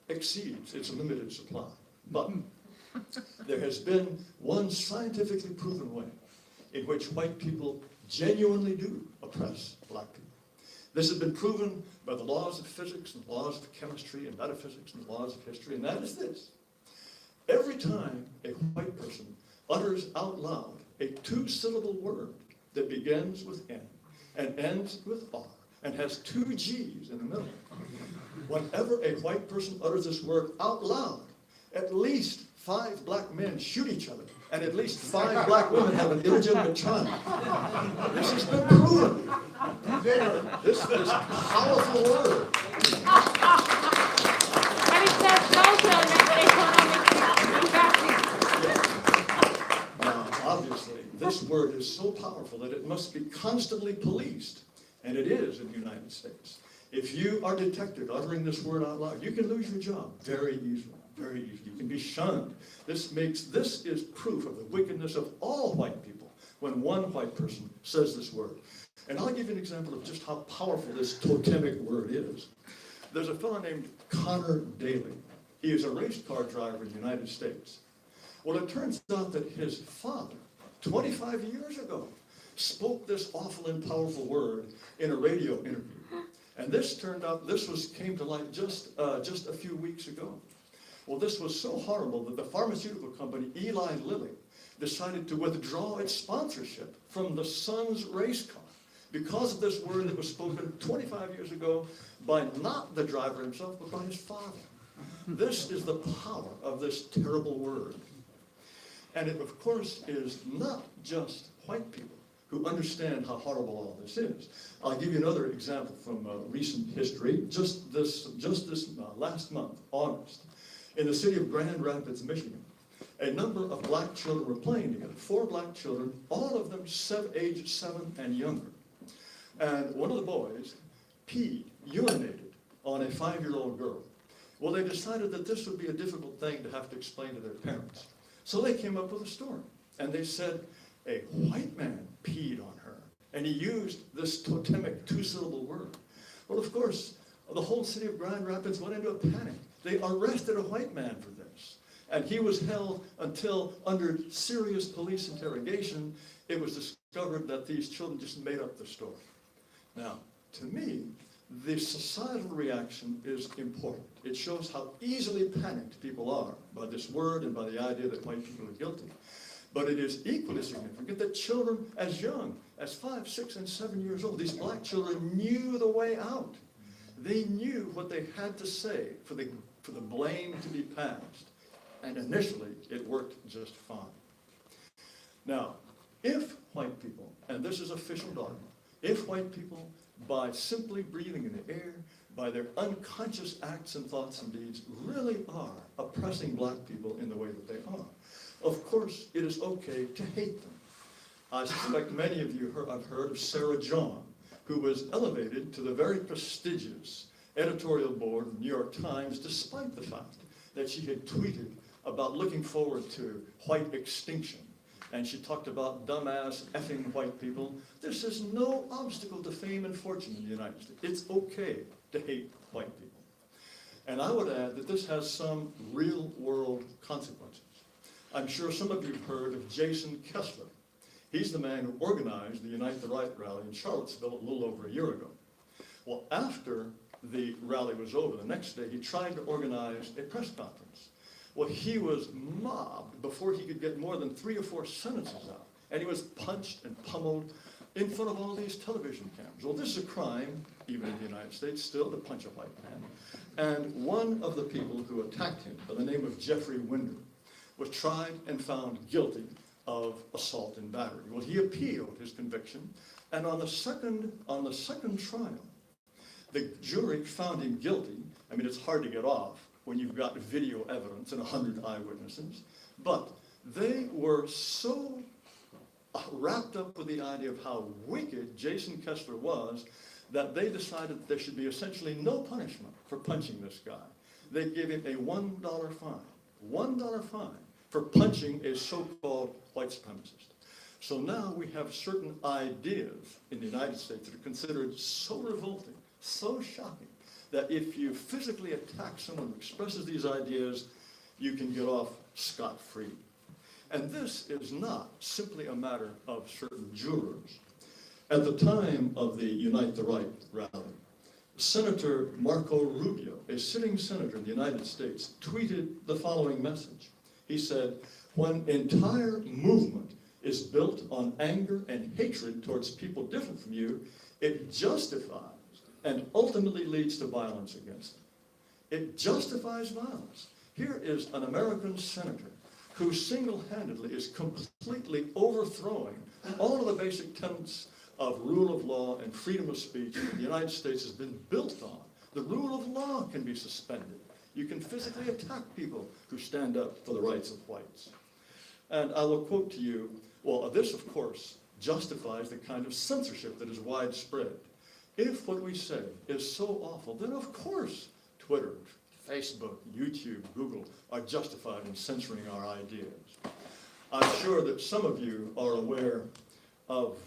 exceeds its limited supply. But there has been one scientifically proven way in which white people genuinely do oppress black people. This has been proven by the laws of physics and laws of chemistry and metaphysics and the laws of history, and that is this. Every time a white person utters out loud a two-syllable word that begins with N and ends with R and has two G's in the middle, whenever a white person utters this word out loud, at least 5 black men shoot each other, and at least 5 black women have an illegitimate child. This has been proven. This is a powerful word. And it says social and economic. Now, obviously, this word is so powerful that it must be constantly policed, and it is in the United States. If you are detected uttering this word out loud, you can lose your job very easily. Very easy. You can be shunned. This is proof of the wickedness of all white people when one white person says this word. And I'll give you an example of just how powerful this totemic word is. There's a fellow named Connor Daly. He is a race car driver in the United States. Well, it turns out that his father, 25 years ago, spoke this awful and powerful word in a radio interview. And this came to light just a few weeks ago. Well, this was so horrible that the pharmaceutical company Eli Lilly decided to withdraw its sponsorship from the son's race car because of this word that was spoken 25 years ago by not the driver himself, but by his father. This is the power of this terrible word. And it, of course, is not just white people who understand how horrible all this is. I'll give you another example from recent history. Just this last month, August, in the city of Grand Rapids, Michigan, a number of black children were playing together, 4 black children, all of them age 7 and younger. And one of the boys urinated on a 5-year-old girl. Well, they decided that this would be a difficult thing to have to explain to their parents. So they came up with a story. And they said, a white man peed on her. And he used this totemic 2-syllable word. Well, of course, the whole city of Grand Rapids went into a panic. They arrested a white man for this. And he was held until, under serious police interrogation, it was discovered that these children just made up the story. Now, to me, the societal reaction is important. It shows how easily panicked people are by this word and by the idea that white people are guilty. But it is equally significant that children as young as 5, 6, and 7 years old, these black children knew the way out. They knew what they had to say for the blame to be passed. And initially, it worked just fine. Now, if white people, and this is official dogma, if white people, by simply breathing in the air, by their unconscious acts and thoughts and deeds, really are oppressing black people in the way that they are, of course, it is okay to hate them. I suspect many of you have heard of Sarah John, who was elevated to the very prestigious editorial board of the New York Times, despite the fact that she had tweeted about looking forward to white extinction. And she talked about dumbass effing white people. This is no obstacle to fame and fortune in the United States. It's okay to hate white people. And I would add that this has some real world consequences. I'm sure some of you have heard of Jason Kessler. He's the man who organized the Unite the Right rally in Charlottesville a little over a year ago. Well, after the rally was over, the next day he tried to organize a press conference. Well, he was mobbed before he could get more than 3 or 4 sentences out. And he was punched and pummeled in front of all these television cameras. Well, this is a crime, even in the United States, still, to punch a white man. And one of the people who attacked him, by the name of Jeffrey Winder, was tried and found guilty of assault and battery. Well, he appealed his conviction, and on the second trial, the jury found him guilty. I mean, it's hard to get off when you've got video evidence and 100 eyewitnesses, but they were so wrapped up with the idea of how wicked Jason Kessler was that they decided that there should be essentially no punishment for punching this guy. They gave him a $1 fine. $1 fine for punching a so-called white supremacist. So now we have certain ideas in the United States that are considered so revolting, so shocking, that if you physically attack someone who expresses these ideas, you can get off scot-free. And this is not simply a matter of certain jurors. At the time of the Unite the Right rally, Senator Marco Rubio, a sitting senator in the United States, tweeted the following message. He said, "When entire movement is built on anger and hatred towards people different from you, it justifies and ultimately leads to violence against them." It justifies violence. Here is an American senator who single-handedly is completely overthrowing all of the basic tenets of rule of law and freedom of speech that the United States has been built on. The rule of law can be suspended. You can physically attack people who stand up for the rights of whites. And I will quote to you, well, this, of course, justifies the kind of censorship that is widespread. If what we say is so awful, then of course Twitter, Facebook, YouTube, Google are justified in censoring our ideas. I'm sure that some of you are aware of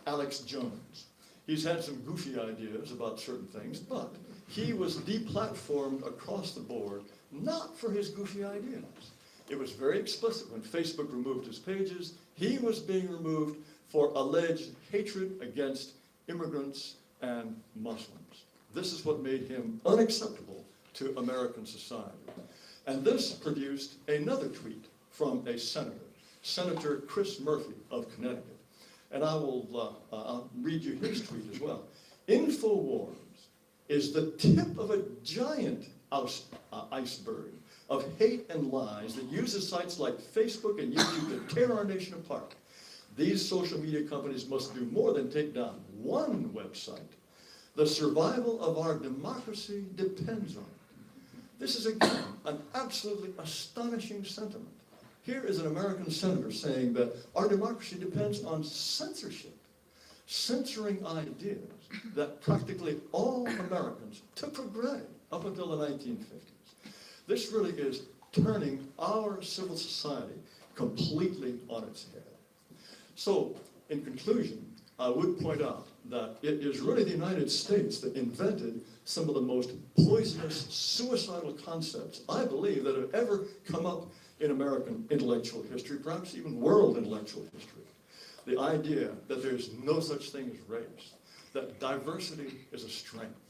Alex Jones. He's had some goofy ideas about certain things, but he was deplatformed across the board, not for his goofy ideas. It was very explicit when Facebook removed his pages. He was being removed for alleged hatred against immigrants and Muslims. This is what made him unacceptable to American society. And this produced another tweet from a senator, Senator Chris Murphy of Connecticut. And I'll read you his tweet as well. "InfoWars is the tip of a giant iceberg of hate and lies that uses sites like Facebook and YouTube to tear our nation apart. These social media companies must do more than take down one website. The survival of our democracy depends on it." This is, again, an absolutely astonishing sentiment. Here is an American senator saying that our democracy depends on censorship, censoring ideas that practically all Americans took for granted up until the 1950s. This really is turning our civil society completely on its head. So, in conclusion, I would point out that it is really the United States that invented some of the most poisonous, suicidal concepts, I believe, that have ever come up in American intellectual history, perhaps even world intellectual history. The idea that there's no such thing as race, that diversity is a strength,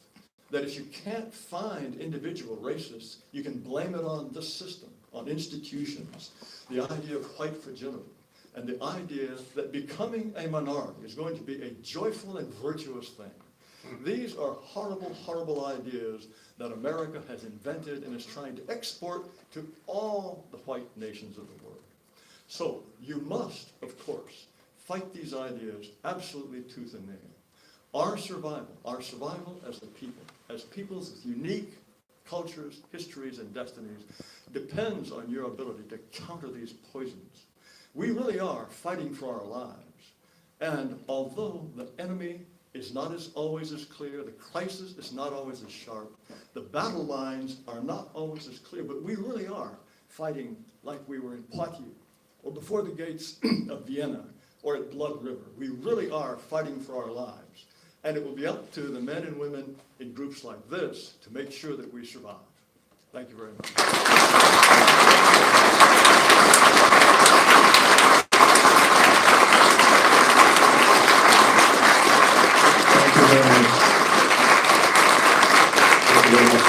that if you can't find individual racists, you can blame it on the system, on institutions, the idea of white fragility, and the idea that becoming a minority is going to be a joyful and virtuous thing. These are horrible, horrible ideas that America has invented and is trying to export to all the white nations of the world. So you must, of course, fight these ideas absolutely tooth and nail. Our survival as a people, as peoples with unique cultures, histories, and destinies, depends on your ability to counter these poisons. We really are fighting for our lives. And although the enemy is not always as clear, the crisis is not always as sharp, the battle lines are not always as clear, but we really are fighting like we were in Poitiers, or before the gates of Vienna, or at Blood River. We really are fighting for our lives. And it will be up to the men and women in groups like this to make sure that we survive. Thank you very much. Thank you very much. Thank you very much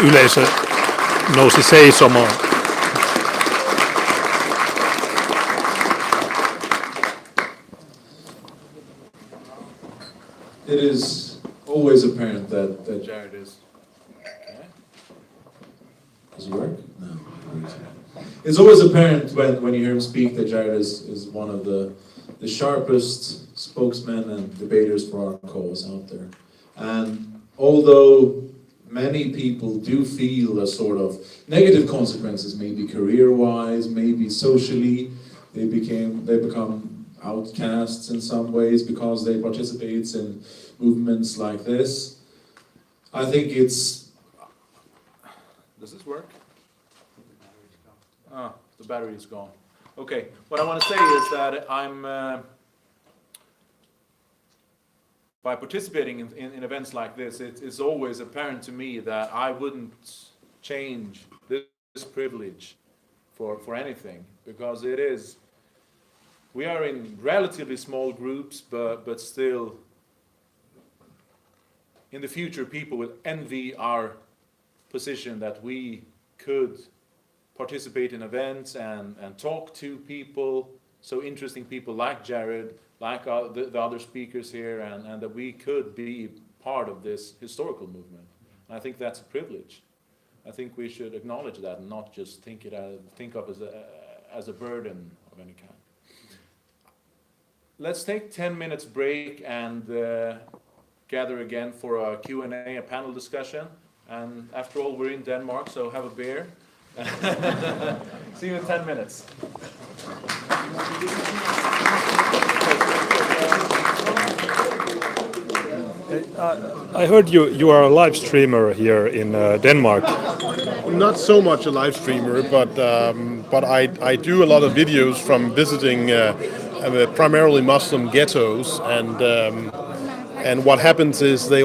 Yleisö nousi seisomaan. It is always apparent that Jared is... Okay. Does it work? No. It's always apparent when you hear him speak that Jared is one of the sharpest spokesmen and debaters for our cause out there. And although many people do feel a sort of negative consequences, maybe career-wise, maybe socially, they become outcasts in some ways because they participate in movements like this. I think it's... Does this work? Ah, the battery is gone. Okay, what I want to say is that by participating in events like this, it's always apparent to me that I wouldn't change this privilege for anything, because we are in relatively small groups, but still in the future people will envy our position that we could participate in events and talk to people, so interesting people like Jared, like the other speakers here, and that we could be part of this historical movement. And I think that's a privilege. I think we should acknowledge that and not just think of as a burden of any kind. Let's take 10 minutes break and gather again for a Q&A, a panel discussion. And after all, we're in Denmark, so have a beer. See you in 10 minutes. I heard you are a live streamer here in Denmark. Not so much a live streamer, but I do a lot of videos from visiting primarily Muslim ghettos, and what happens is they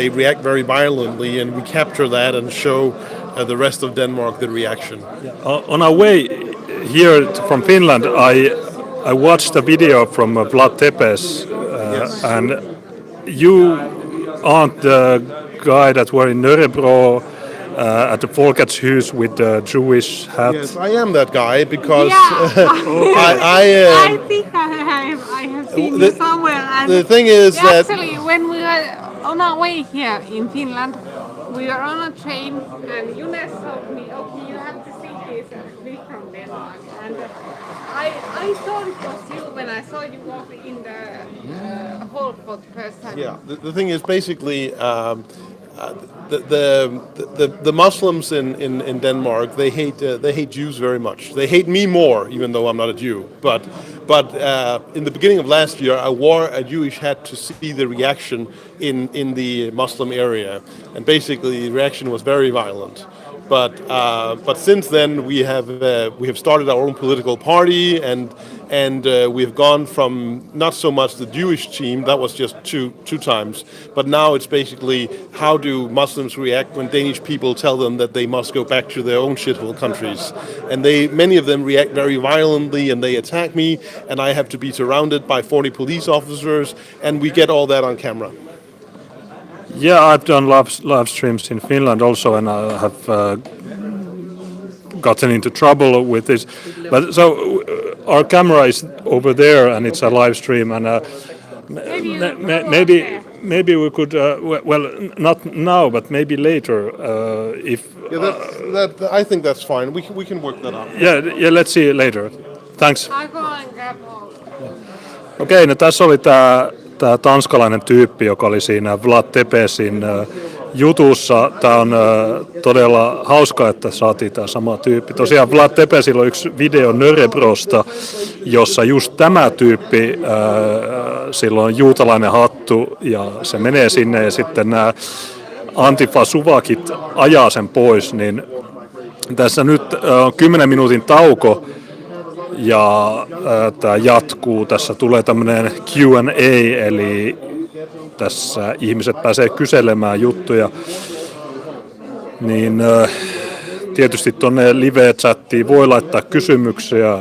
react very violently, and we capture that and show the rest of Denmark the reaction. On our way here from Finland, I watched a video from Vlad Tepes, Yes. and you aren't the guy that were in Nuremberg at the Folketshus with the Jewish hat. Yes, I am that guy because I think I have seen you somewhere. And the thing is that actually, when we were on our way here in Finland, we were on a train, and Younes told me, "Okay, you have to see this clip from Denmark." And I thought it was you when I saw you walk in the hall for the first time. yeah, the thing is basically the Muslims in Denmark, they hate Jews very much. They hate me more, even though I'm not a Jew. But in the beginning of last year, I wore a Jewish hat to see the reaction in the Muslim area, and basically the reaction was very violent. But since then we have started our own political party, and we have gone from not so much the Jewish team, that was just two times, but now it's basically how do Muslims react when Danish people tell them that they must go back to their own shithole countries, and many of them react very violently, and they attack me, and I have to be surrounded by 40 police officers, and we get all that on camera. Yeah, I've done live streams in Finland also, and I have gotten into trouble with this. But so our camera is over there, and it's a live stream, and maybe we could well, not now, but maybe later if. Yeah, I think that's fine. We can work that out. Yeah. Let's see later. Thanks. I go and grab all. Okei, no tässä oli tämä tanskalainen tyyppi, joka oli siinä Vlad Tepesin jutussa. Tämä on todella hauska, että saatiin tämä sama tyyppi. Tosiaan Vlad Tepesillä on yksi video Nörebrosta, jossa just tämä tyyppi, sillä on juutalainen hattu ja se menee sinne ja sitten nämä Antifa-suvakit ajaa sen pois. Niin tässä nyt on 10 minuutin tauko. Ja tämä jatkuu. Tässä tulee tämmöinen Q&A, eli tässä ihmiset pääsee kyselemään juttuja. Niin tietysti tuonne live-chattiin voi laittaa kysymyksiä,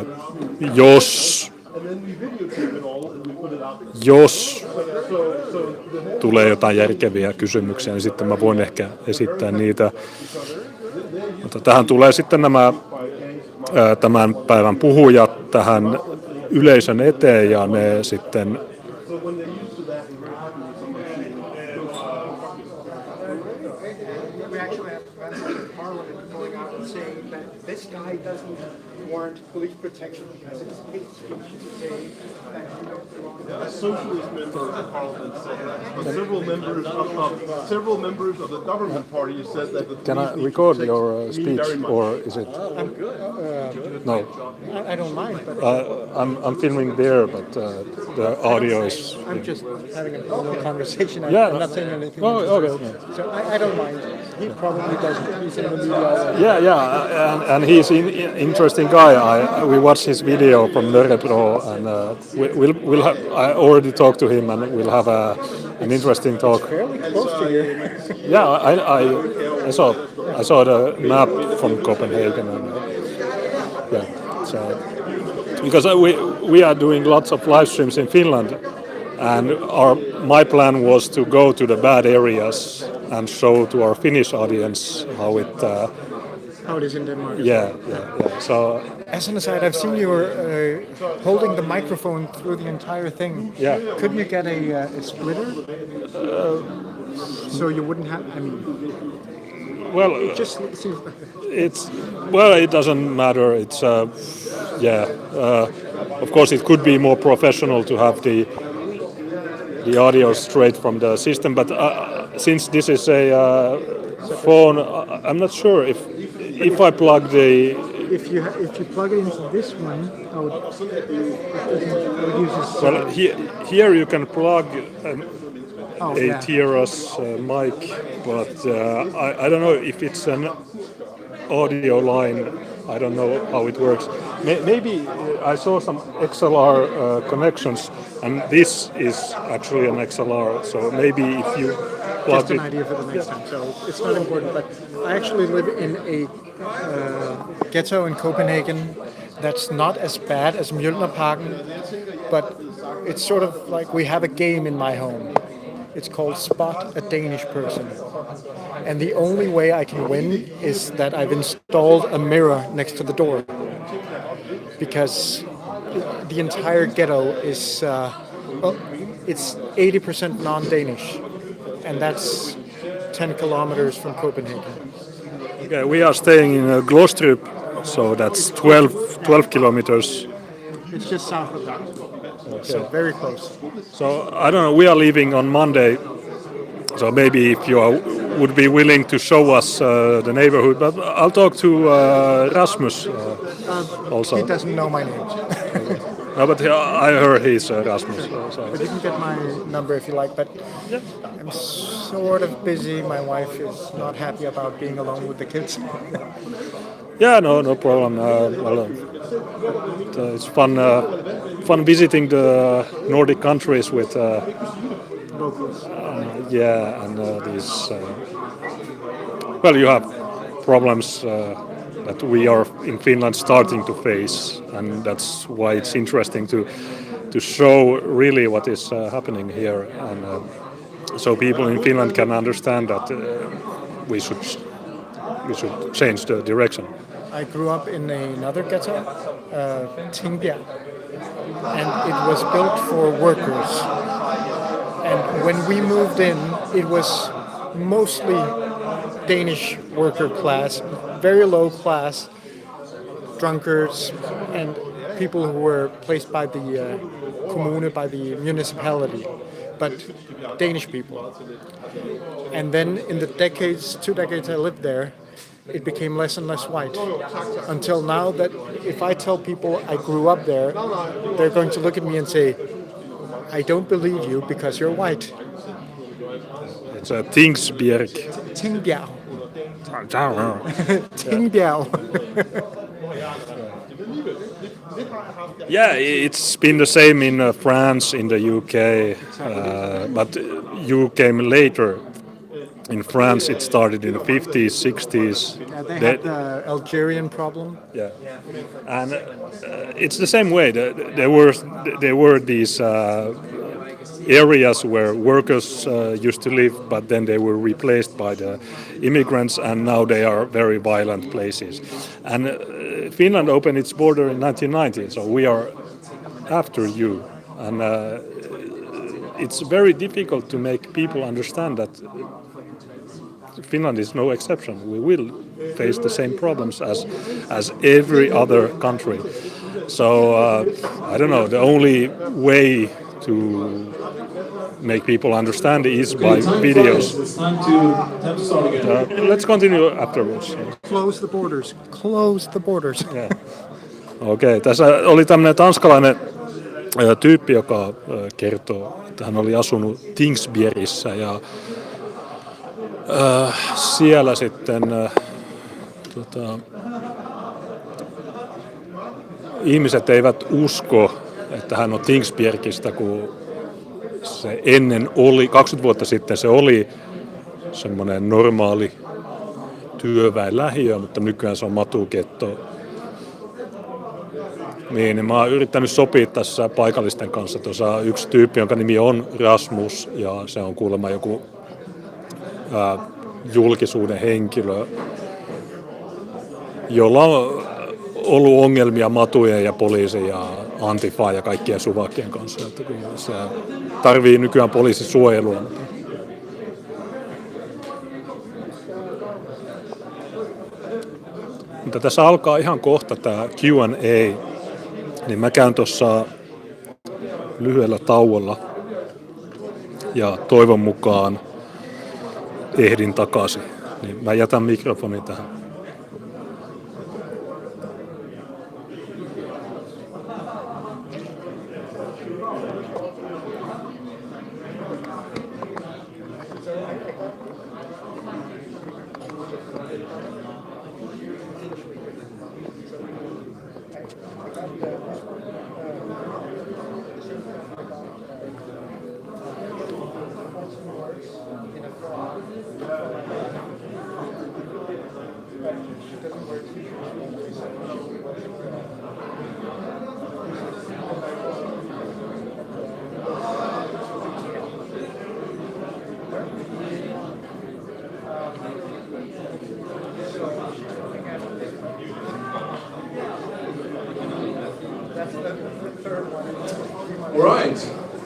jos tulee jotain järkeviä kysymyksiä, niin sitten mä voin ehkä esittää niitä. Mutta tähän tulee sitten nämä tämän päivän puhujat tähän yleisön eteen ja ne sitten police protection because it's hate speech to say that you don't A socialist member of the parliament said that, but several members of the government party said that the Can I police need to record protect your me speech, very much. or is it? No, I don't mind, but I'm filming there, but the audio is. I'm just having a little conversation. Yeah. I'm not saying anything. Oh, okay. So I don't mind. He probably doesn't. He's in the media. Yeah, Yeah, and he's an interesting guy. We watched his video from Nörrebro, and we'll have, I already talked to him, and we'll have an interesting talk. Fairly close to here. Yeah, I saw the map from Copenhagen, and yeah, so because we are doing lots of live streams in Finland, and my plan was to go to the bad areas and show to our Finnish audience how it. How it is in Denmark. Yeah. So As an aside, I've seen you holding the microphone through the entire thing. Yeah. Couldn't you get a splitter? So you wouldn't have. I mean, well, it just seems. it doesn't matter. It's of course it could be more professional to have the audio straight from the system, but since this is a phone, I'm not sure if I plug the. If you plug it into this one, I would use this. Well, here you can plug a TRS mic, but I don't know if it's an audio line. I don't know how it works. Maybe I saw some XLR connections, and this is actually an XLR. So maybe if you plug Just an idea for the next time. So it's not important. But I actually live in a ghetto in Copenhagen that's not as bad as Mjølnerparken, but it's sort of like we have a game in my home. It's called Spot a Danish Person. And the only way I can win is that I've installed a mirror next to the door. Because the entire ghetto is, it's 80% non-Danish. And that's 10 kilometers from Copenhagen. Okay, we are staying in Glostrup, so that's 12 kilometers. It's just south of that. So very close. So I don't know. We are leaving on Monday, so maybe if you would be willing to show us the neighborhood. But I'll talk to Rasmus also. He doesn't know my name. No, but I heard he's Rasmus. So. But you can get my number if you like. But I'm sort of busy. My wife is not happy about being alone with the kids. Yeah, no problem. It's fun visiting the Nordic countries with Locals. and these. Well, you have problems that we are in Finland starting to face, and that's why it's interesting to show really what is happening here, and so people in Finland can understand that we should change the direction. I grew up in another ghetto, Tingbjerg, and it was built for workers. And when we moved in, it was mostly Danish worker class, very low class, drunkards, and people who were placed by the commune, by the municipality, but Danish people. And then in the 2 decades I lived there, it became less and less white. Until now that if I tell people I grew up there, they're going to look at me and say, I don't believe you because you're white. It's a Tingsbjerg. Tingbjerg. Tingbjerg. Yeah, it's been the same in France, in the UK, but you came later. In France, it started in the 50s, 60s. They had the Algerian problem. Yeah, and it's the same way. There were these areas where workers used to live, but then they were replaced by the immigrants, and now they are very violent places. And Finland opened its border in 1990, so we are after you. And it's very difficult to make people understand that Finland is no exception. We will face the same problems as every other country. So I don't know. The only way to make people understand is by videos. It's time to start again. Let's continue afterwards. Close the borders. Close the borders. Yeah. Okei, tässä oli tämmöinen tanskalainen tyyppi, joka kertoo, että hän oli asunut Tingsbjergissä ja siellä sitten ihmiset eivät usko, että hän on Tingsbjergistä, kun se ennen oli, 20 vuotta sitten se oli semmoinen normaali työväenlähiö, mutta nykyään se on matuketto. Niin, mä oon yrittänyt sopia tässä paikallisten kanssa. Tuossa yksi tyyppi, jonka nimi on Rasmus, ja se on kuulemma joku julkisuuden henkilö, jolla on ollut ongelmia matujen ja poliisin ja antifaa ja kaikkien suvakkien kanssa. Että se tarvii nykyään poliisisuojelua. Mutta tässä alkaa ihan kohta tämä Q&A, niin mä käyn tuossa lyhyellä tauolla ja toivon mukaan ehdin takaisin. Niin mä jätän mikrofonin tähän.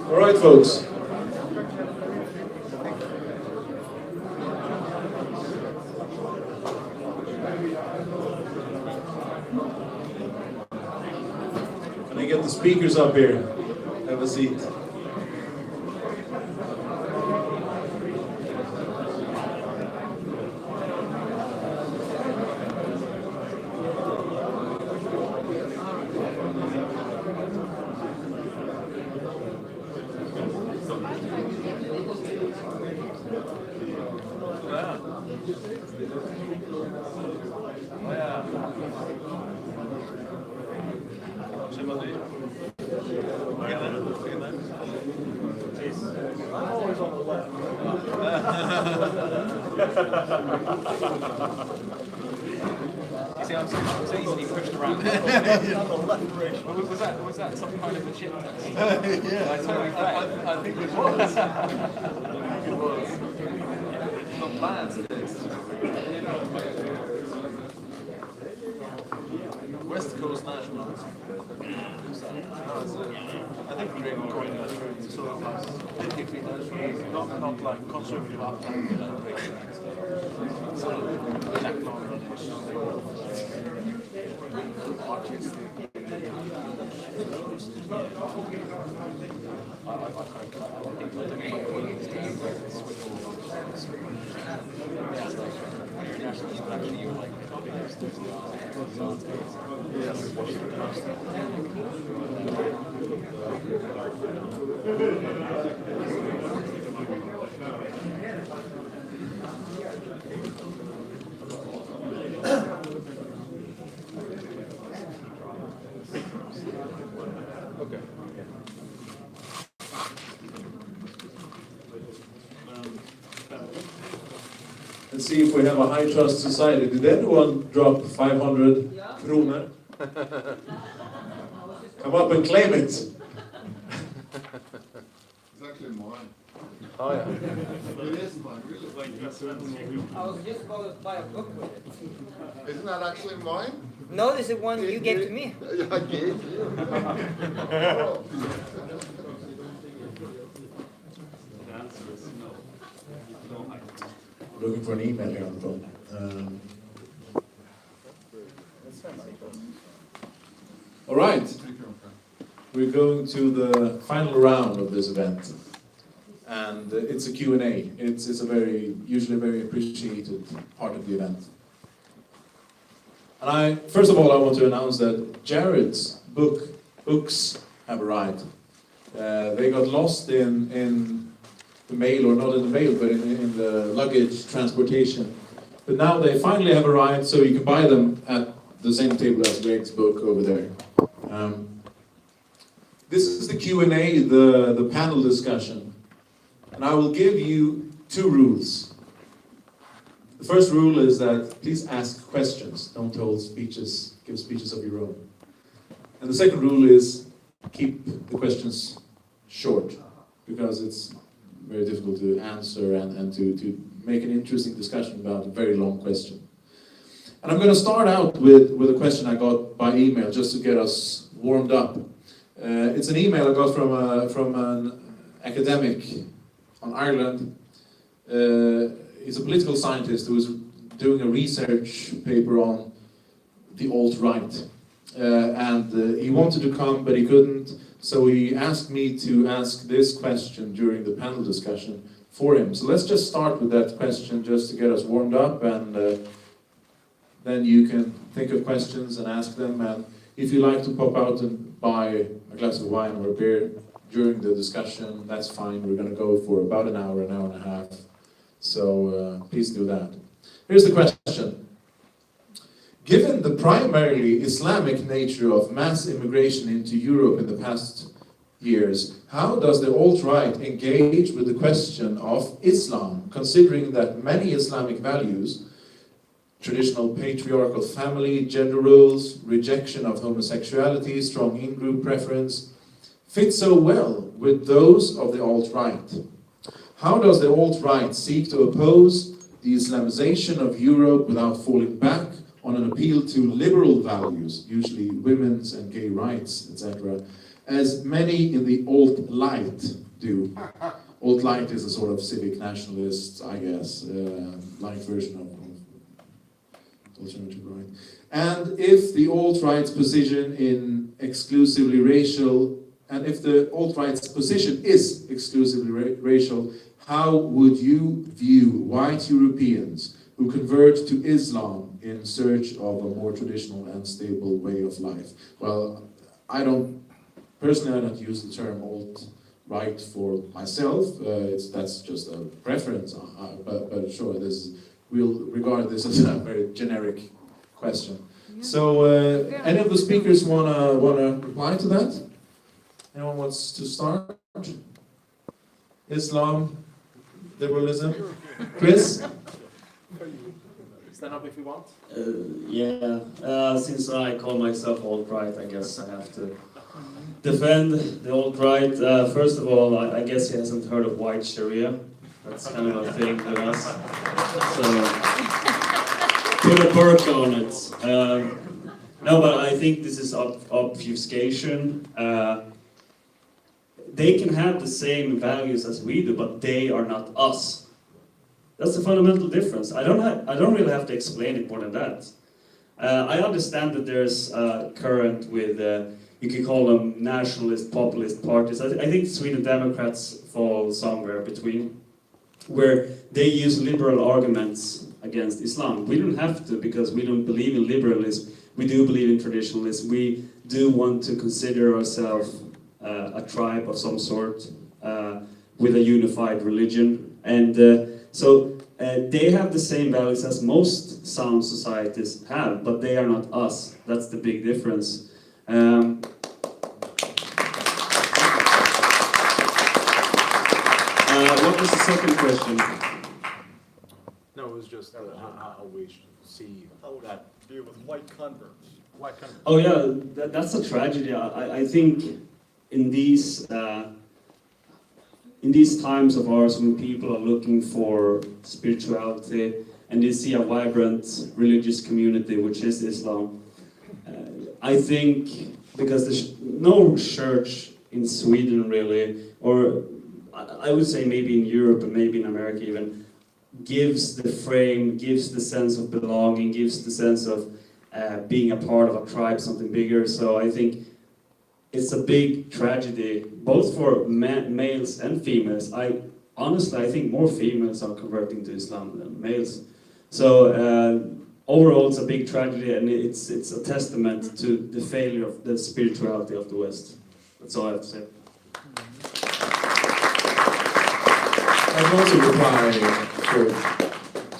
All right, folks. Can I get the speakers up here? Have a seat. See, I'm so easily pushed around. was that some kind of a chip test? Yeah, I think it was. It was. Not bad, it is. West Coast Nationalism. I think we're even calling that sort of politically nationalism, not like conservative upland. Sort of backlog Let's see if we have a high trust society. Did anyone drop 500 kronor? Come up and claim it. It's actually mine. Oh, yeah. It is mine, really. I was just about to buy a book with it. Isn't that actually mine? No, this is one you gave to me. I gave you. Oh. Looking for an email here on the phone. All right, we're going to the final round of this event, and it's a Q&A. It's a usually very appreciated part of the event. And first of all, I want to announce that Jared's books have arrived. They got lost in the mail, or not in the mail, but in the luggage transportation but now they finally have arrived, so you can buy them at the same table as Greg's book over there. This is the Q&A, the panel discussion. And I will give you 2 rules. The first rule is that please ask questions, don't hold speeches, give speeches of your own. And the second rule is keep the questions short, because it's very difficult to answer and to make an interesting discussion about a very long question. And I'm going to start out with a question I got by email, just to get us warmed up. It's an email I got from an academic on Ireland. He's a political scientist who is doing a research paper on the alt-right. He wanted to come, but he couldn't, so he asked me to ask this question during the panel discussion for him. So let's just start with that question, just to get us warmed up, and then you can think of questions and ask them. And if you like to pop out and buy a glass of wine or a beer during the discussion, that's fine. We're going to go for about an hour and a half. So please do that. Here's the question. Given the primarily Islamic nature of mass immigration into Europe in the past years, how does the alt-right engage with the question of Islam, considering that many Islamic values, traditional patriarchal family, gender roles, rejection of homosexuality, strong in-group preference, fit so well with those of the alt-right? How does the alt-right seek to oppose the Islamization of Europe without falling back on an appeal to liberal values, usually women's and gay rights, etc., as many in the alt-light do? Alt-light is a sort of civic nationalist, I guess, light version of alternative right. And if the alt-right's position in exclusively racial, and if the alt-right's position is exclusively racial, how would you view white Europeans who convert to Islam in search of a more traditional and stable way of life? Well, personally I don't use the term alt-right for myself. That's just a preference, but sure, we'll regard this as a very generic question. So, any of the speakers wanna reply to that? Anyone wants to start? Islam, liberalism, Chris? Stand up if you want. Since I call myself alt-right, I guess I have to defend the alt-right. First of all, I guess he hasn't heard of white Sharia. That's kind of a thing for us. So, put a perk on it. No, but I think this is obfuscation. They can have the same values as we do, but they are not us. That's the fundamental difference. I don't really have to explain it more than that. I understand that there's a current with, you can call them nationalist, populist parties. I think Sweden Democrats fall somewhere between, where they use liberal arguments against Islam. We don't have to, because we don't believe in liberalism. We do believe in traditionalism. We do want to consider ourselves a tribe of some sort with a unified religion. And so they have the same values as most sound societies have, but they are not us. That's the big difference. What was the second question? No, it was just how we should see that. Deal with white converts. White converts. Oh yeah, that's a tragedy. I think in these times of ours, when people are looking for spirituality and they see a vibrant religious community, which is Islam, I think because there's no church in Sweden really, or I would say maybe in Europe and maybe in America even, gives the frame, gives the sense of belonging, gives the sense of being a part of a tribe, something bigger. So I think it's a big tragedy, both for males and females. Honestly, I think more females are converting to Islam than males. So overall, it's a big tragedy, and it's a testament to the failure of the spirituality of the West. That's all I have to say. I can also reply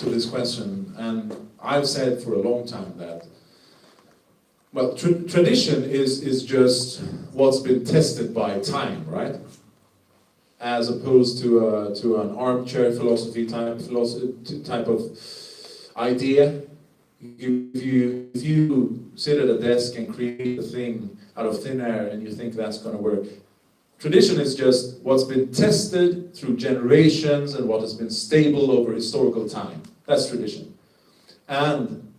to this question, and I've said for a long time that, well, tradition is just what's been tested by time, right? As opposed to an armchair philosophy type of idea. If you sit at a desk and create a thing out of thin air and you think that's going to work, tradition is just what's been tested through generations and what has been stable over historical time. That's tradition. And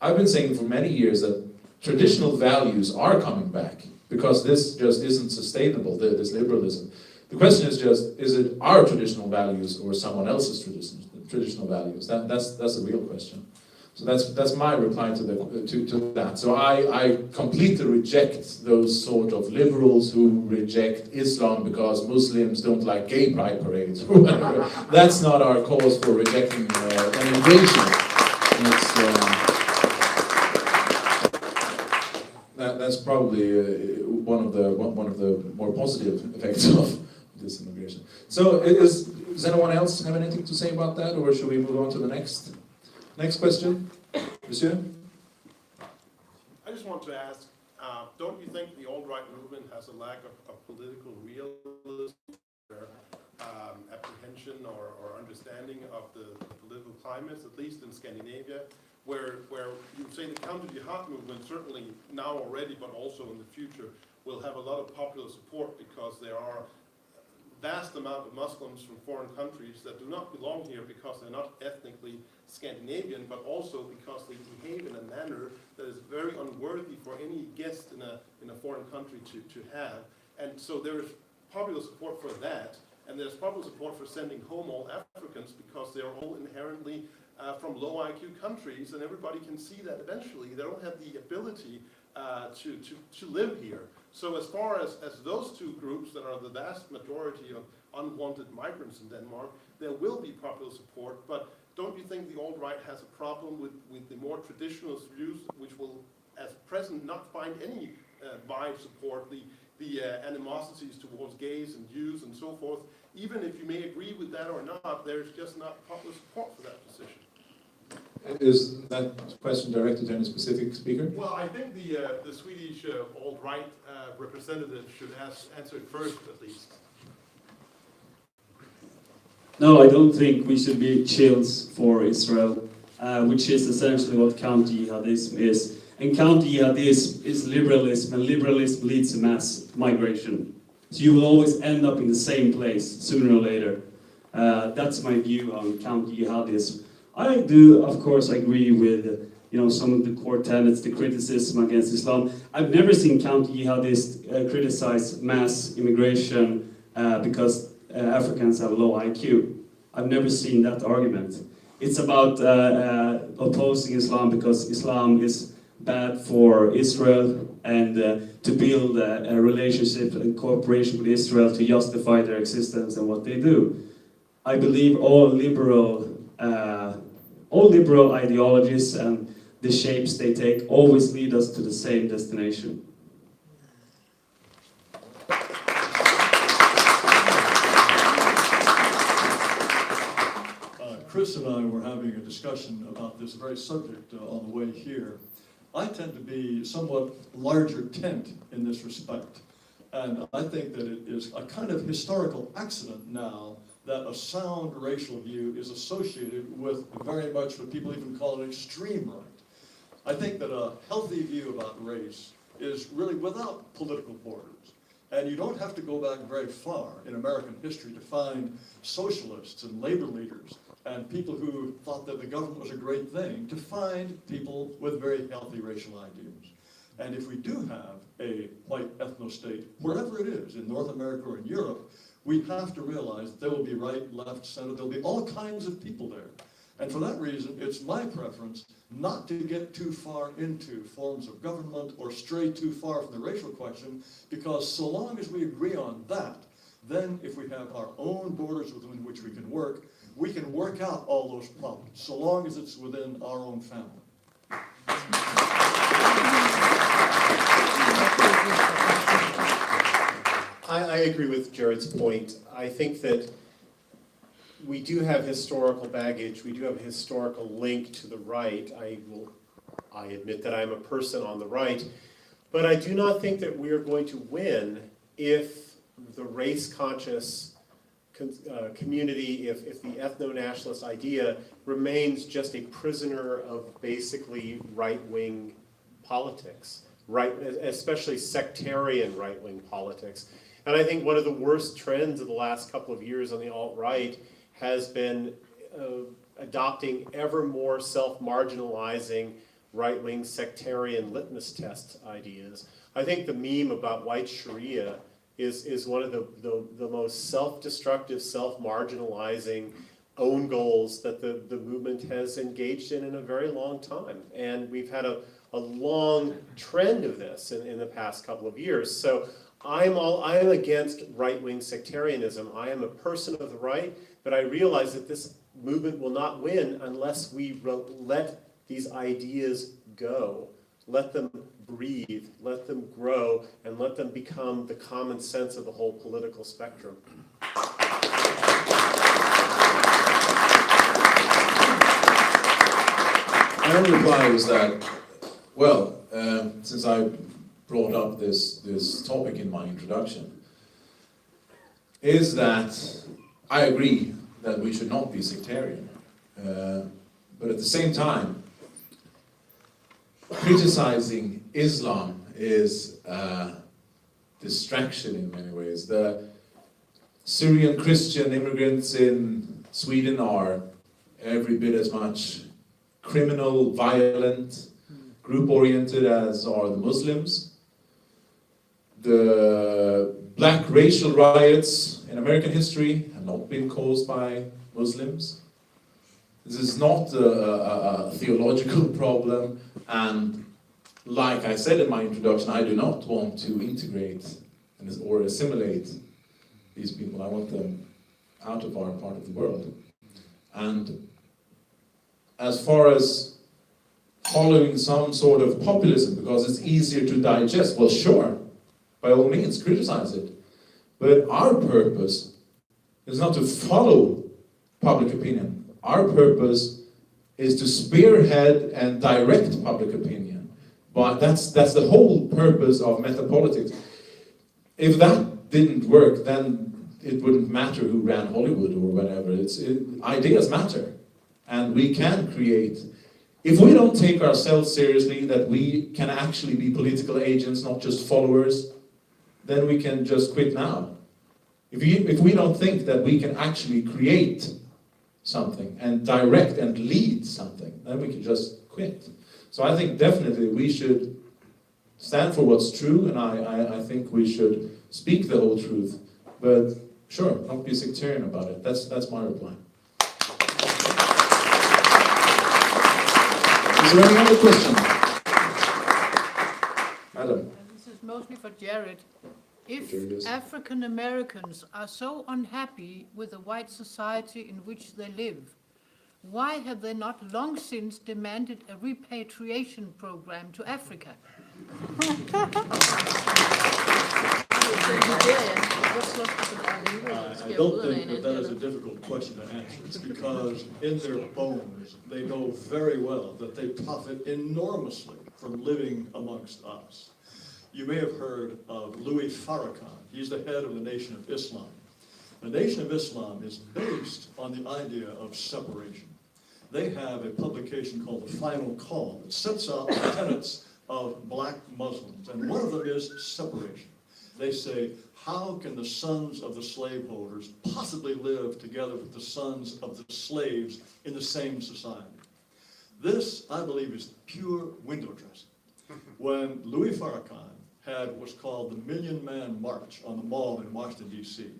I've been saying for many years that traditional values are coming back because this just isn't sustainable, this liberalism. The question is just, is it our traditional values or someone else's traditional values? That's the real question. So that's my reply to that. So I completely reject those sort of liberals who reject Islam because Muslims don't like gay pride parades or whatever. That's not our cause for rejecting an invasion. That's probably one of the more positive effects of this immigration. So does anyone else have anything to say about that, or should we move on to the next question? Monsieur? I just want to ask, don't you think the alt-right movement has a lack of political realism, apprehension or understanding of the political climates, at least in Scandinavia, where you say the counter-jihad movement, certainly now already, but also in the future, will have a lot of popular support because there are vast amount of Muslims from foreign countries that do not belong here because they're not ethnically Scandinavian, but also because they behave in a manner that is very unworthy for any guest in a foreign country to have. And so there's popular support for that, and there's popular support for sending home all Africans because they're all inherently from low IQ countries, and everybody can see that eventually they don't have the ability to live here. So as far as those two groups that are the vast majority of unwanted migrants in Denmark, there will be popular support, but don't you think the alt-right has a problem with the more traditional views, which will, at present, not find any wide support, the animosities towards gays and Jews and so forth? Even if you may agree with that or not, there's just not popular support for that position. Is that question directed to any specific speaker? Well, I think the Swedish alt-right representative should answer it first, at least. No, I don't think we should be chills for Israel, which is essentially what counter-jihadism is. And counter-jihadism is liberalism, and liberalism leads to mass migration. So you will always end up in the same place sooner or later. That's my view on counter-jihadism. I do, of course, agree with some of the core tenets, the criticism against Islam. I've never seen counter-jihadists criticize mass immigration because Africans have low IQ. I've never seen that argument. It's about opposing Islam because Islam is bad for Israel and to build a relationship and cooperation with Israel to justify their existence and what they do. I believe all liberal ideologies and the shapes they take always lead us to the same destination. Chris and I were having a discussion about this very subject on the way here. I tend to be somewhat larger tent in this respect. And I think that it is a kind of historical accident now that a sound racial view is associated with very much what people even call an extreme right. I think that a healthy view about race is really without political borders. And you don't have to go back very far in American history to find socialists and labor leaders and people who thought that the government was a great thing, to find people with very healthy racial ideas. And if we do have a white ethno-state, wherever it is, in North America or in Europe, we have to realize that there will be right, left, center, there'll be all kinds of people there. And for that reason, it's my preference not to get too far into forms of government or stray too far from the racial question, because so long as we agree on that, then if we have our own borders within which we can work out all those problems, so long as it's within our own family. I agree with Jared's point. I think that we do have historical baggage, we do have a historical link to the right. I admit that I'm a person on the right, but I do not think that we are going to win if the race-conscious community, if the ethno-nationalist idea remains just a prisoner of basically right-wing politics, especially sectarian right-wing politics. And I think one of the worst trends of the last couple of years on the alt-right has been adopting ever more self-marginalizing right-wing sectarian litmus test ideas. I think the meme about white Sharia is one of the most self-destructive, self-marginalizing own goals that the movement has engaged in a very long time. And we've had a long trend of this in the past couple of years. So I am against right-wing sectarianism. I am a person of the right, but I realize that this movement will not win unless we let these ideas go. Let them breathe, let them grow, and let them become the common sense of the whole political spectrum. My own reply is that, well, since I brought up this topic in my introduction, is that I agree that we should not be sectarian. But at the same time, criticizing Islam is a distraction in many ways. The Syrian Christian immigrants in Sweden are every bit as much criminal, violent, group-oriented as are the Muslims. The black racial riots in American history have not been caused by Muslims. This is not a theological problem, and like I said in my introduction, I do not want to integrate or assimilate these people. I want them out of our part of the world. And as far as following some sort of populism, because it's easier to digest, well, sure, by all means, criticize it. But our purpose is not to follow public opinion. Our purpose is to spearhead and direct public opinion. But that's the whole purpose of metapolitics. If that didn't work, then it wouldn't matter who ran Hollywood or whatever. Ideas matter. And we can create. If we don't take ourselves seriously, that we can actually be political agents, not just followers, then we can just quit now. If we don't think that we can actually create something and direct and lead something, then we can just quit. So I think definitely we should stand for what's true, and I think we should speak the whole truth. But sure, don't be sectarian about it. That's my reply. Is there any other question? Madam. This is mostly for Jared. If African Americans are so unhappy with the white society in which they live, why have they not long since demanded a repatriation program to Africa? I don't think that is a difficult question to answer. It's because in their bones, they know very well that they profit enormously from living amongst us. You may have heard of Louis Farrakhan. He's the head of the Nation of Islam. The Nation of Islam is based on the idea of separation. They have a publication called The Final Call that sets out the tenets of black Muslims, and one of them is separation. They say, how can the sons of the slaveholders possibly live together with the sons of the slaves in the same society? This, I believe, is pure window dressing. When Louis Farrakhan had what's called the Million Man March on the Mall in Washington, D.C.,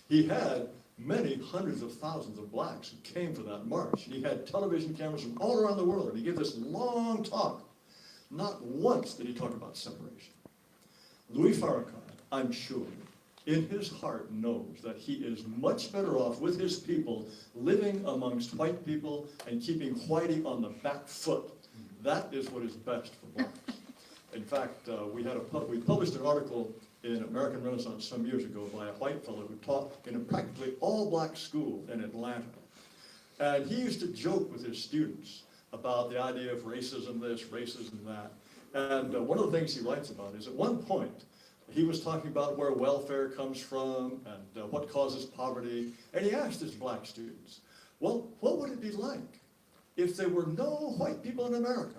he had many hundreds of thousands of blacks who came for that march. He had television cameras from all around the world, and he gave this long talk. Not once did he talk about separation. Louis Farrakhan, I'm sure, in his heart knows that he is much better off with his people living amongst white people and keeping whitey on the back foot. That is what is best for blacks. In fact, we published an article in American Renaissance some years ago by a white fellow who taught in a practically all-black school in Atlanta. And he used to joke with his students about the idea of racism this, racism that. And one of the things he writes about is at one point, he was talking about where welfare comes from and what causes poverty. And he asked his black students, well, what would it be like if there were no white people in America?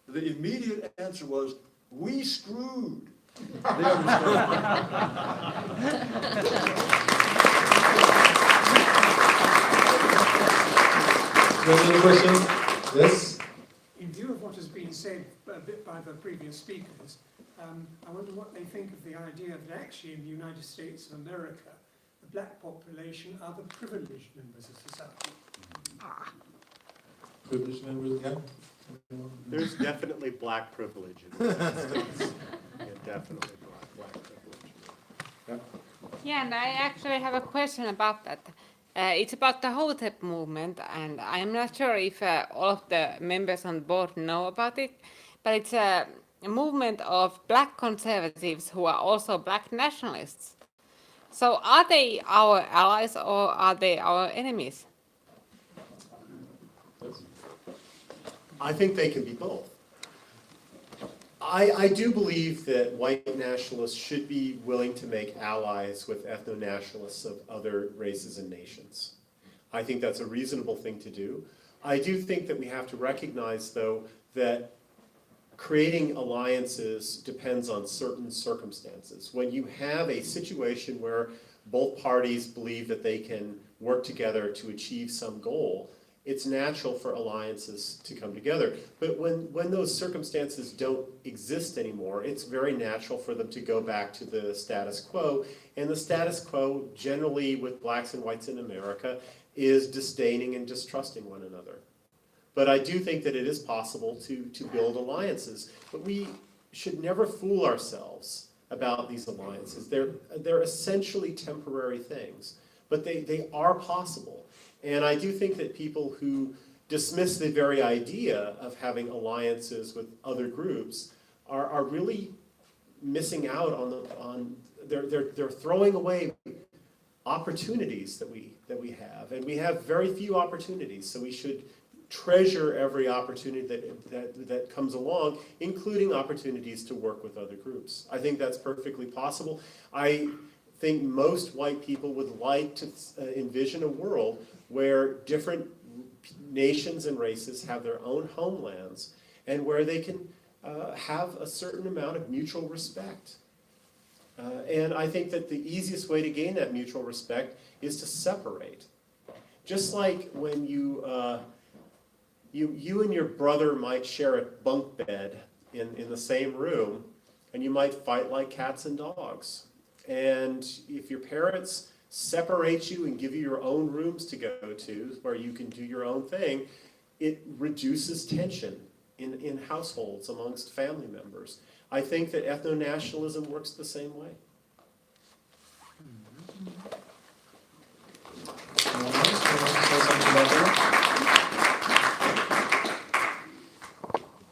The immediate answer was, we screwed. They understand. Any questions? Yes? In view of what has been said a bit by the previous speakers, I wonder what they think of the idea that actually in the United States of America, the black population are the privileged members of society. Privileged members, yeah? There's definitely black privilege in the United States. Yeah, definitely black privilege. Yeah. Yeah, and I actually have a question about that. It's about the Hotep movement, and I'm not sure if all of the members on board know about it, but it's a movement of black conservatives who are also black nationalists. So are they our allies or are they our enemies? I think they can be both. I do believe that white nationalists should be willing to make allies with ethno-nationalists of other races and nations. I think that's a reasonable thing to do. I do think that we have to recognize, though, that creating alliances depends on certain circumstances. When you have a situation where both parties believe that they can work together to achieve some goal, it's natural for alliances to come together. But when those circumstances don't exist anymore, it's very natural for them to go back to the status quo. And the status quo, generally with blacks and whites in America, is disdaining and distrusting one another. But I do think that it is possible to build alliances. But we should never fool ourselves about these alliances. They're essentially temporary things, but they are possible. And I do think that people who dismiss the very idea of having alliances with other groups are really missing out on they're throwing away opportunities that we have, and we have very few opportunities. So we should treasure every opportunity that comes along, including opportunities to work with other groups. I think that's perfectly possible. I think most white people would like to envision a world where different nations and races have their own homelands and where they can have a certain amount of mutual respect. And I think that the easiest way to gain that mutual respect is to separate. Just like when you and your brother might share a bunk bed in the same room, and you might fight like cats and dogs. And if your parents separate you and give you your own rooms to go to where you can do your own thing, it reduces tension in households amongst family members. I think that ethno-nationalism works the same way.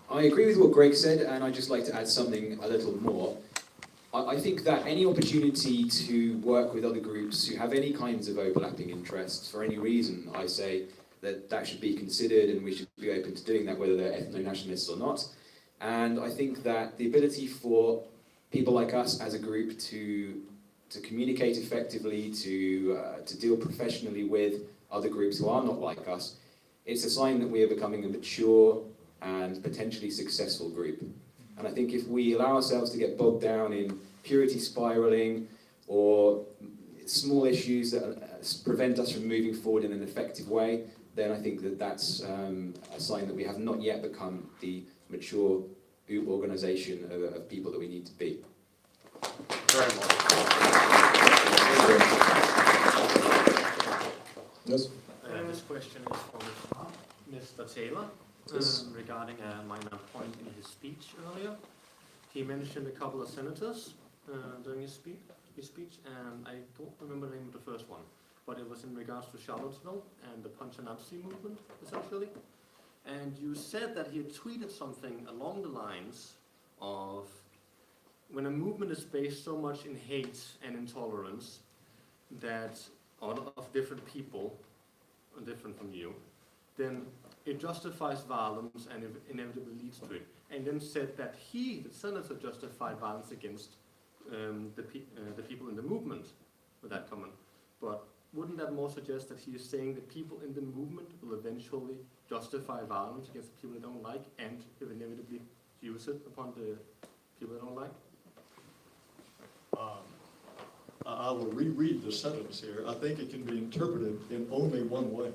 I agree with what Greg said, and I'd just like to add something a little more. I think that any opportunity to work with other groups who have any kinds of overlapping interests, for any reason, I say that should be considered and we should be open to doing that, whether they're ethno-nationalists or not. And I think that the ability for people like us as a group to communicate effectively, to deal professionally with other groups who are not like us, it's a sign that we are becoming a mature and potentially successful group. And I think if we allow ourselves to get bogged down in purity spiraling or small issues that prevent us from moving forward in an effective way, then I think that that's a sign that we have not yet become the mature organisation of people that we need to be. Very much. Yes? This question is from Mr. Taylor. Regarding a minor point in his speech earlier. He mentioned a couple of senators during his speech, and I don't remember the name of the first one, but it was in regards to Charlottesville and the Punch-a-Nazi movement, essentially. And you said that he had tweeted something along the lines of when a movement is based so much in hate and intolerance that of different people, different from you, then it justifies violence and it inevitably leads to it. And then said that the senator, justified violence against the people in the movement with that comment. But wouldn't that more suggest that he is saying that people in the movement will eventually justify violence against the people they don't like and inevitably use it upon the people they don't like? I will reread the sentence here. I think it can be interpreted in only one way.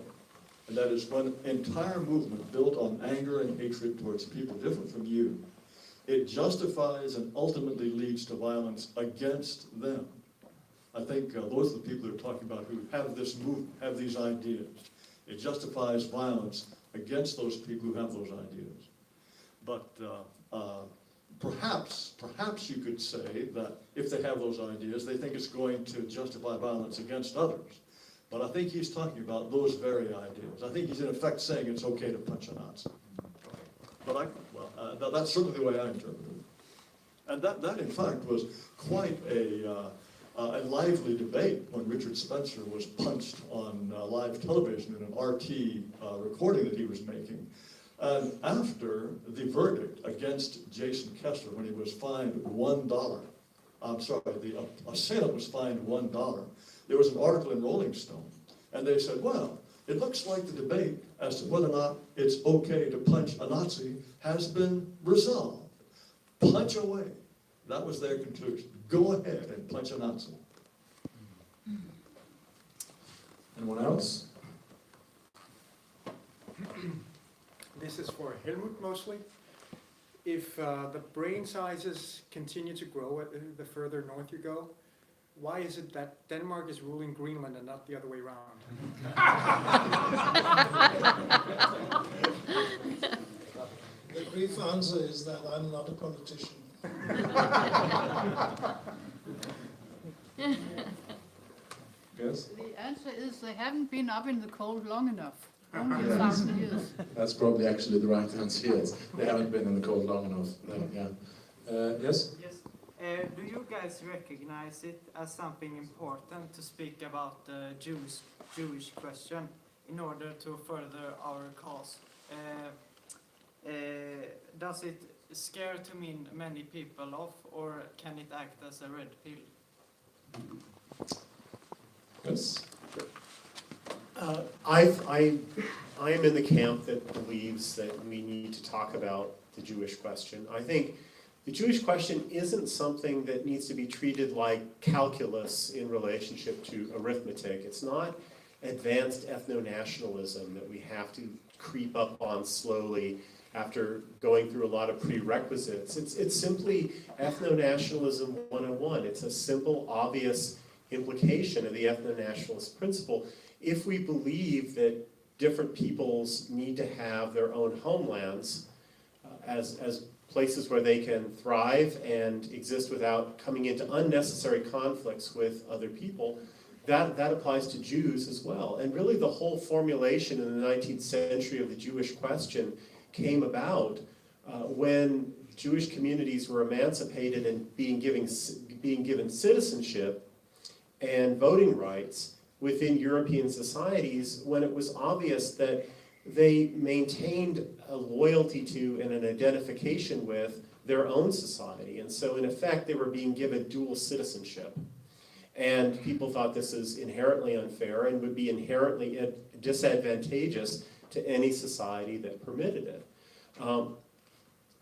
And that is when entire movement built on anger and hatred towards people different from you, it justifies and ultimately leads to violence against them. I think those are the people that are talking about who have this movement, have these ideas. It justifies violence against those people who have those ideas. But perhaps you could say that if they have those ideas, they think it's going to justify violence against others. But I think he's talking about those very ideas. I think he's in effect saying it's okay to punch a Nazi. But that's certainly the way I interpret it. And that in fact was quite a lively debate when Richard Spencer was punched on live television in an RT recording that he was making. And after the verdict against Jason Kessler, when he was fined $1, I'm sorry, the assailant was fined $1, there was an article in Rolling Stone, and they said, well, it looks like the debate as to whether or not it's okay to punch a Nazi has been resolved. Punch away. That was their conclusion. Go ahead and punch a Nazi. Anyone else? This is for Helmuth mostly. If the brain sizes continue to grow the further north you go, why is it that Denmark is ruling Greenland and not the other way around? The brief answer is that I'm not a politician. Yes? The answer is they haven't been up in the cold long enough. Only 1,000 years. That's probably actually the right answer, yes. They haven't been in the cold long enough. Yeah. Yes? Yes. Do you guys recognize it as something important to speak about the Jewish question in order to further our cause? Does it scare to mean many people off, or can it act as a red pill? Yes. I am in the camp that believes that we need to talk about the Jewish question. I think the Jewish question isn't something that needs to be treated like calculus in relationship to arithmetic. It's not advanced ethno-nationalism that we have to creep up on slowly after going through a lot of prerequisites. It's simply ethno-nationalism 101. It's a simple, obvious implication of the ethno-nationalist principle. If we believe that different peoples need to have their own homelands as places where they can thrive and exist without coming into unnecessary conflicts with other people, that applies to Jews as well. And really the whole formulation in the 19th century of the Jewish question came about when Jewish communities were emancipated and being given citizenship and voting rights within European societies, when it was obvious that they maintained a loyalty to and an identification with their own society. And so in effect, they were being given dual citizenship. And people thought this is inherently unfair and would be inherently disadvantageous to any society that permitted it.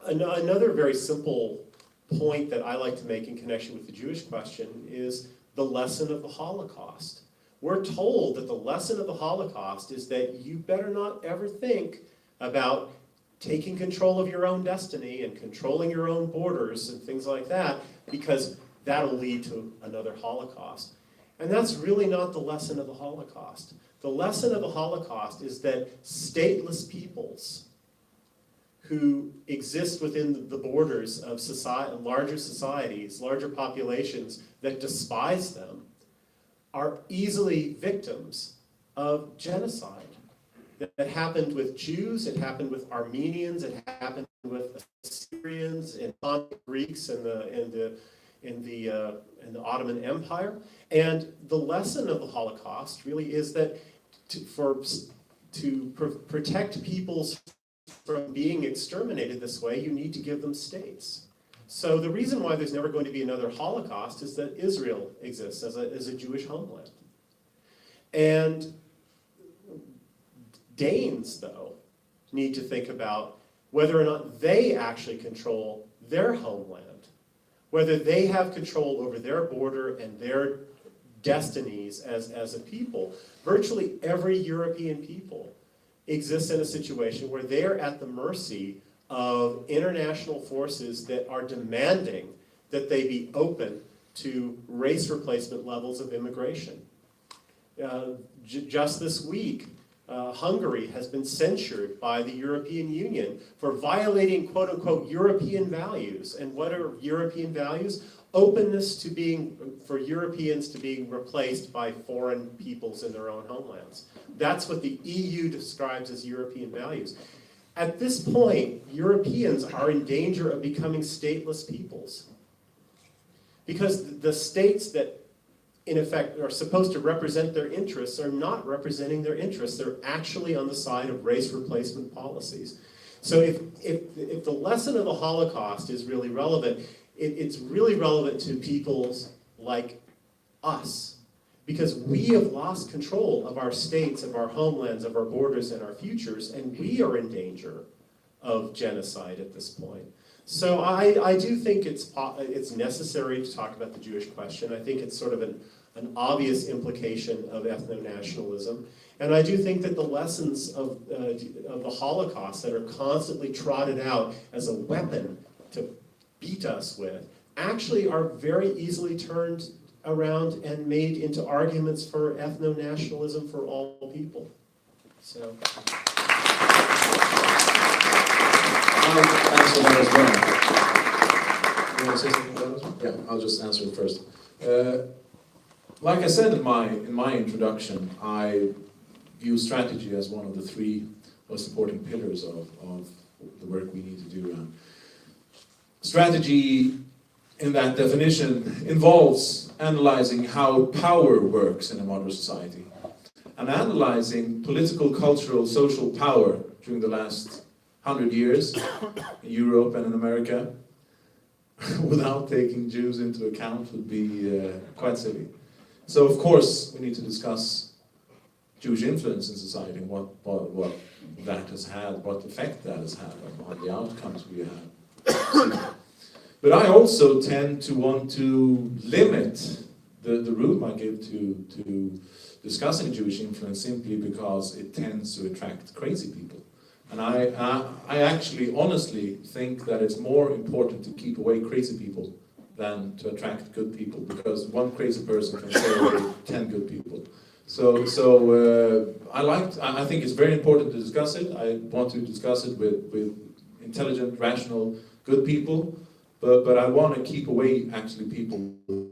Another very simple point that I like to make in connection with the Jewish question is the lesson of the Holocaust. We're told that the lesson of the Holocaust is that you better not ever think about taking control of your own destiny and controlling your own borders and things like that, because that'll lead to another Holocaust. And that's really not the lesson of the Holocaust. The lesson of the Holocaust is that stateless peoples who exist within the borders of larger societies, larger populations that despise them, are easily victims of genocide. That happened with Jews, it happened with Armenians, it happened with Assyrians and Greeks in the Ottoman Empire. And the lesson of the Holocaust really is that to protect peoples from being exterminated this way, you need to give them states. So the reason why there's never going to be another Holocaust is that Israel exists as a Jewish homeland. And Danes, though, need to think about whether or not they actually control their homeland, whether they have control over their border and their destinies as a people. Virtually every European people exists in a situation where they are at the mercy of international forces that are demanding that they be open to race replacement levels of immigration. Just this week, Hungary has been censured by the European Union for violating quote-unquote European values. And what are European values? Openness to for Europeans to being replaced by foreign peoples in their own homelands. That's what the EU describes as European values. At this point, Europeans are in danger of becoming stateless peoples. Because the states that, in effect, are supposed to represent their interests are not representing their interests. They're actually on the side of race replacement policies. So if the lesson of the Holocaust is really relevant, it's really relevant to peoples like us. Because we have lost control of our states, of our homelands, of our borders, and our futures, and we are in danger of genocide at this point. So I do think it's necessary to talk about the Jewish question. I think it's sort of an obvious implication of ethno-nationalism. And I do think that the lessons of the Holocaust that are constantly trotted out as a weapon to beat us with actually are very easily turned around and made into arguments for ethno-nationalism for all people. So. I'll answer that as well. You want to say something about it? Yeah, I'll just answer it first. Like I said in my introduction, I view strategy as one of the three most important pillars of the work we need to do. Strategy, in that definition, involves analyzing how power works in a modern society, and analyzing political, cultural, social power during the last 100 years in Europe and in America without taking Jews into account would be quite silly. So of course we need to discuss Jewish influence in society and what that has had, what effect that has had on the outcomes we have. But I also tend to want to limit the room I give to discussing Jewish influence simply because it tends to attract crazy people. And I actually honestly think that it's more important to keep away crazy people than to attract good people, because one crazy person can stay away 10 good people. So I think it's very important to discuss it. I want to discuss it with intelligent, rational, good people, but I want to keep away actually people who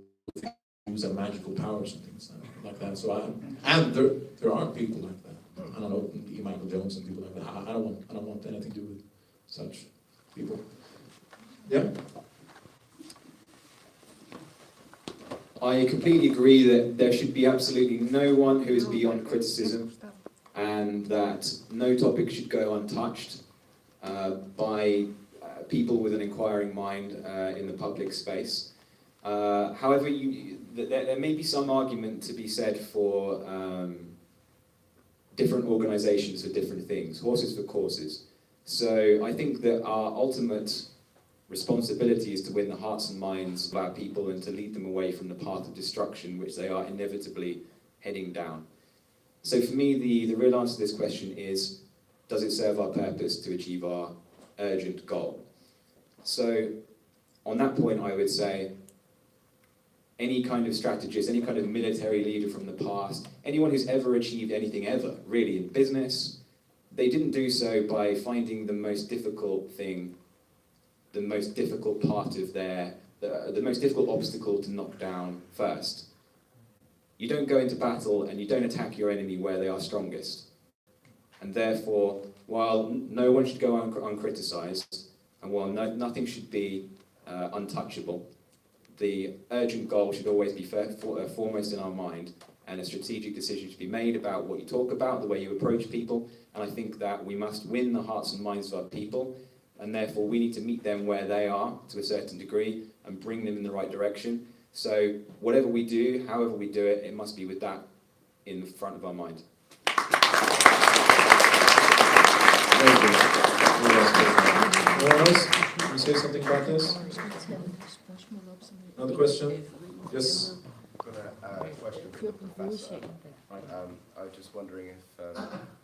use their magical powers and things like that. So and there are people like that. I don't know, E. Michael Jones and people like that. I don't want anything to do with such people. Yeah. I completely agree that there should be absolutely no one who is beyond criticism, and that no topic should go untouched by people with an inquiring mind in the public space. However, there may be some argument to be said for different organisations for different things, horses for courses. So I think that our ultimate responsibility is to win the hearts and minds of our people and to lead them away from the path of destruction which they are inevitably heading down. So for me, the real answer to this question is, does it serve our purpose to achieve our urgent goal? So on that point, I would say any kind of strategist, any kind of military leader from the past, anyone who's ever achieved anything ever, really, in business, they didn't do so by finding the most difficult thing, the most difficult part of the most difficult obstacle to knock down first. You don't go into battle and you don't attack your enemy where they are strongest. And therefore, while no one should go uncriticized, And while nothing should be untouchable, the urgent goal should always be foremost in our mind, and a strategic decision should be made about what you talk about, the way you approach people, and I think that we must win the hearts and minds of our people, and therefore we need to meet them where they are to a certain degree and bring them in the right direction. So whatever we do, however we do it, it must be with that in the front of our mind. Anyone else? Can you say something about this? Another question? Yes? I've got a question for the professor. I was just wondering if,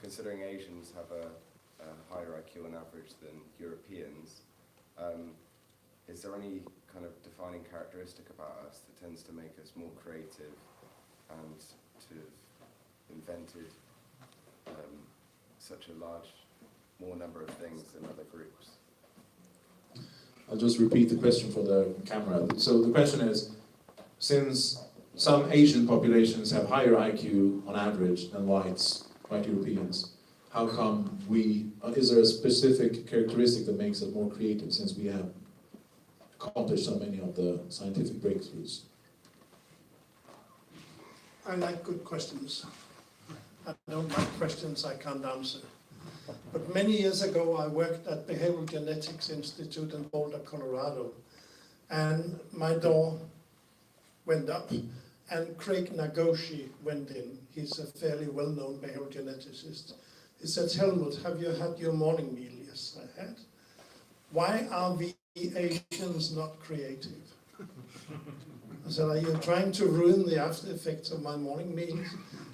considering Asians have a higher IQ on average than Europeans, is there any kind of defining characteristic about us that tends to make us more creative and to have invented such a large, more number of things than other groups? I'll just repeat the question for the camera. So the question is, since some Asian populations have higher IQ on average than white Europeans, how come is there a specific characteristic that makes us more creative since we have accomplished so many of the scientific breakthroughs? I like good questions. I don't like questions I can't answer. But many years ago, I worked at Behavioral Genetics Institute in Boulder, Colorado, and my door went up, and Craig Nagoshi went in. He's a fairly well-known behavioral geneticist. He said, "Helmuth, have you had your morning meal?" Yes, I had. "Why are we Asians not creative?" I said, "Are you trying to ruin the after effects of my morning meals?"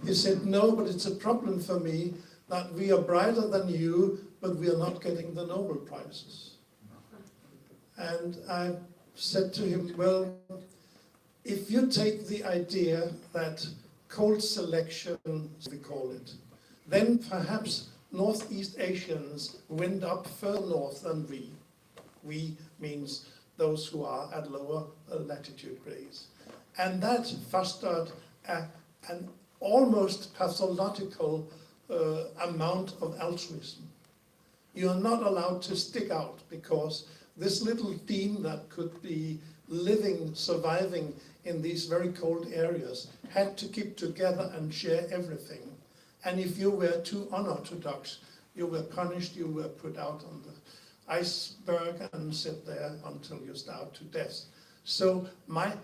He said, "No, but it's a problem for me that we are brighter than you, but we are not getting the Nobel Prizes." And I said to him, "Well, if you take the idea that cold selection, as we call it, then perhaps Northeast Asians went up further north than we. We means those who are at lower latitude grades. And that fostered an almost pathological amount of altruism. You are not allowed to stick out because this little team that could be surviving in these very cold areas had to keep together and share everything. And if you were too unorthodox, you were punished, you were put out on the iceberg and sit there until you starved to death." So my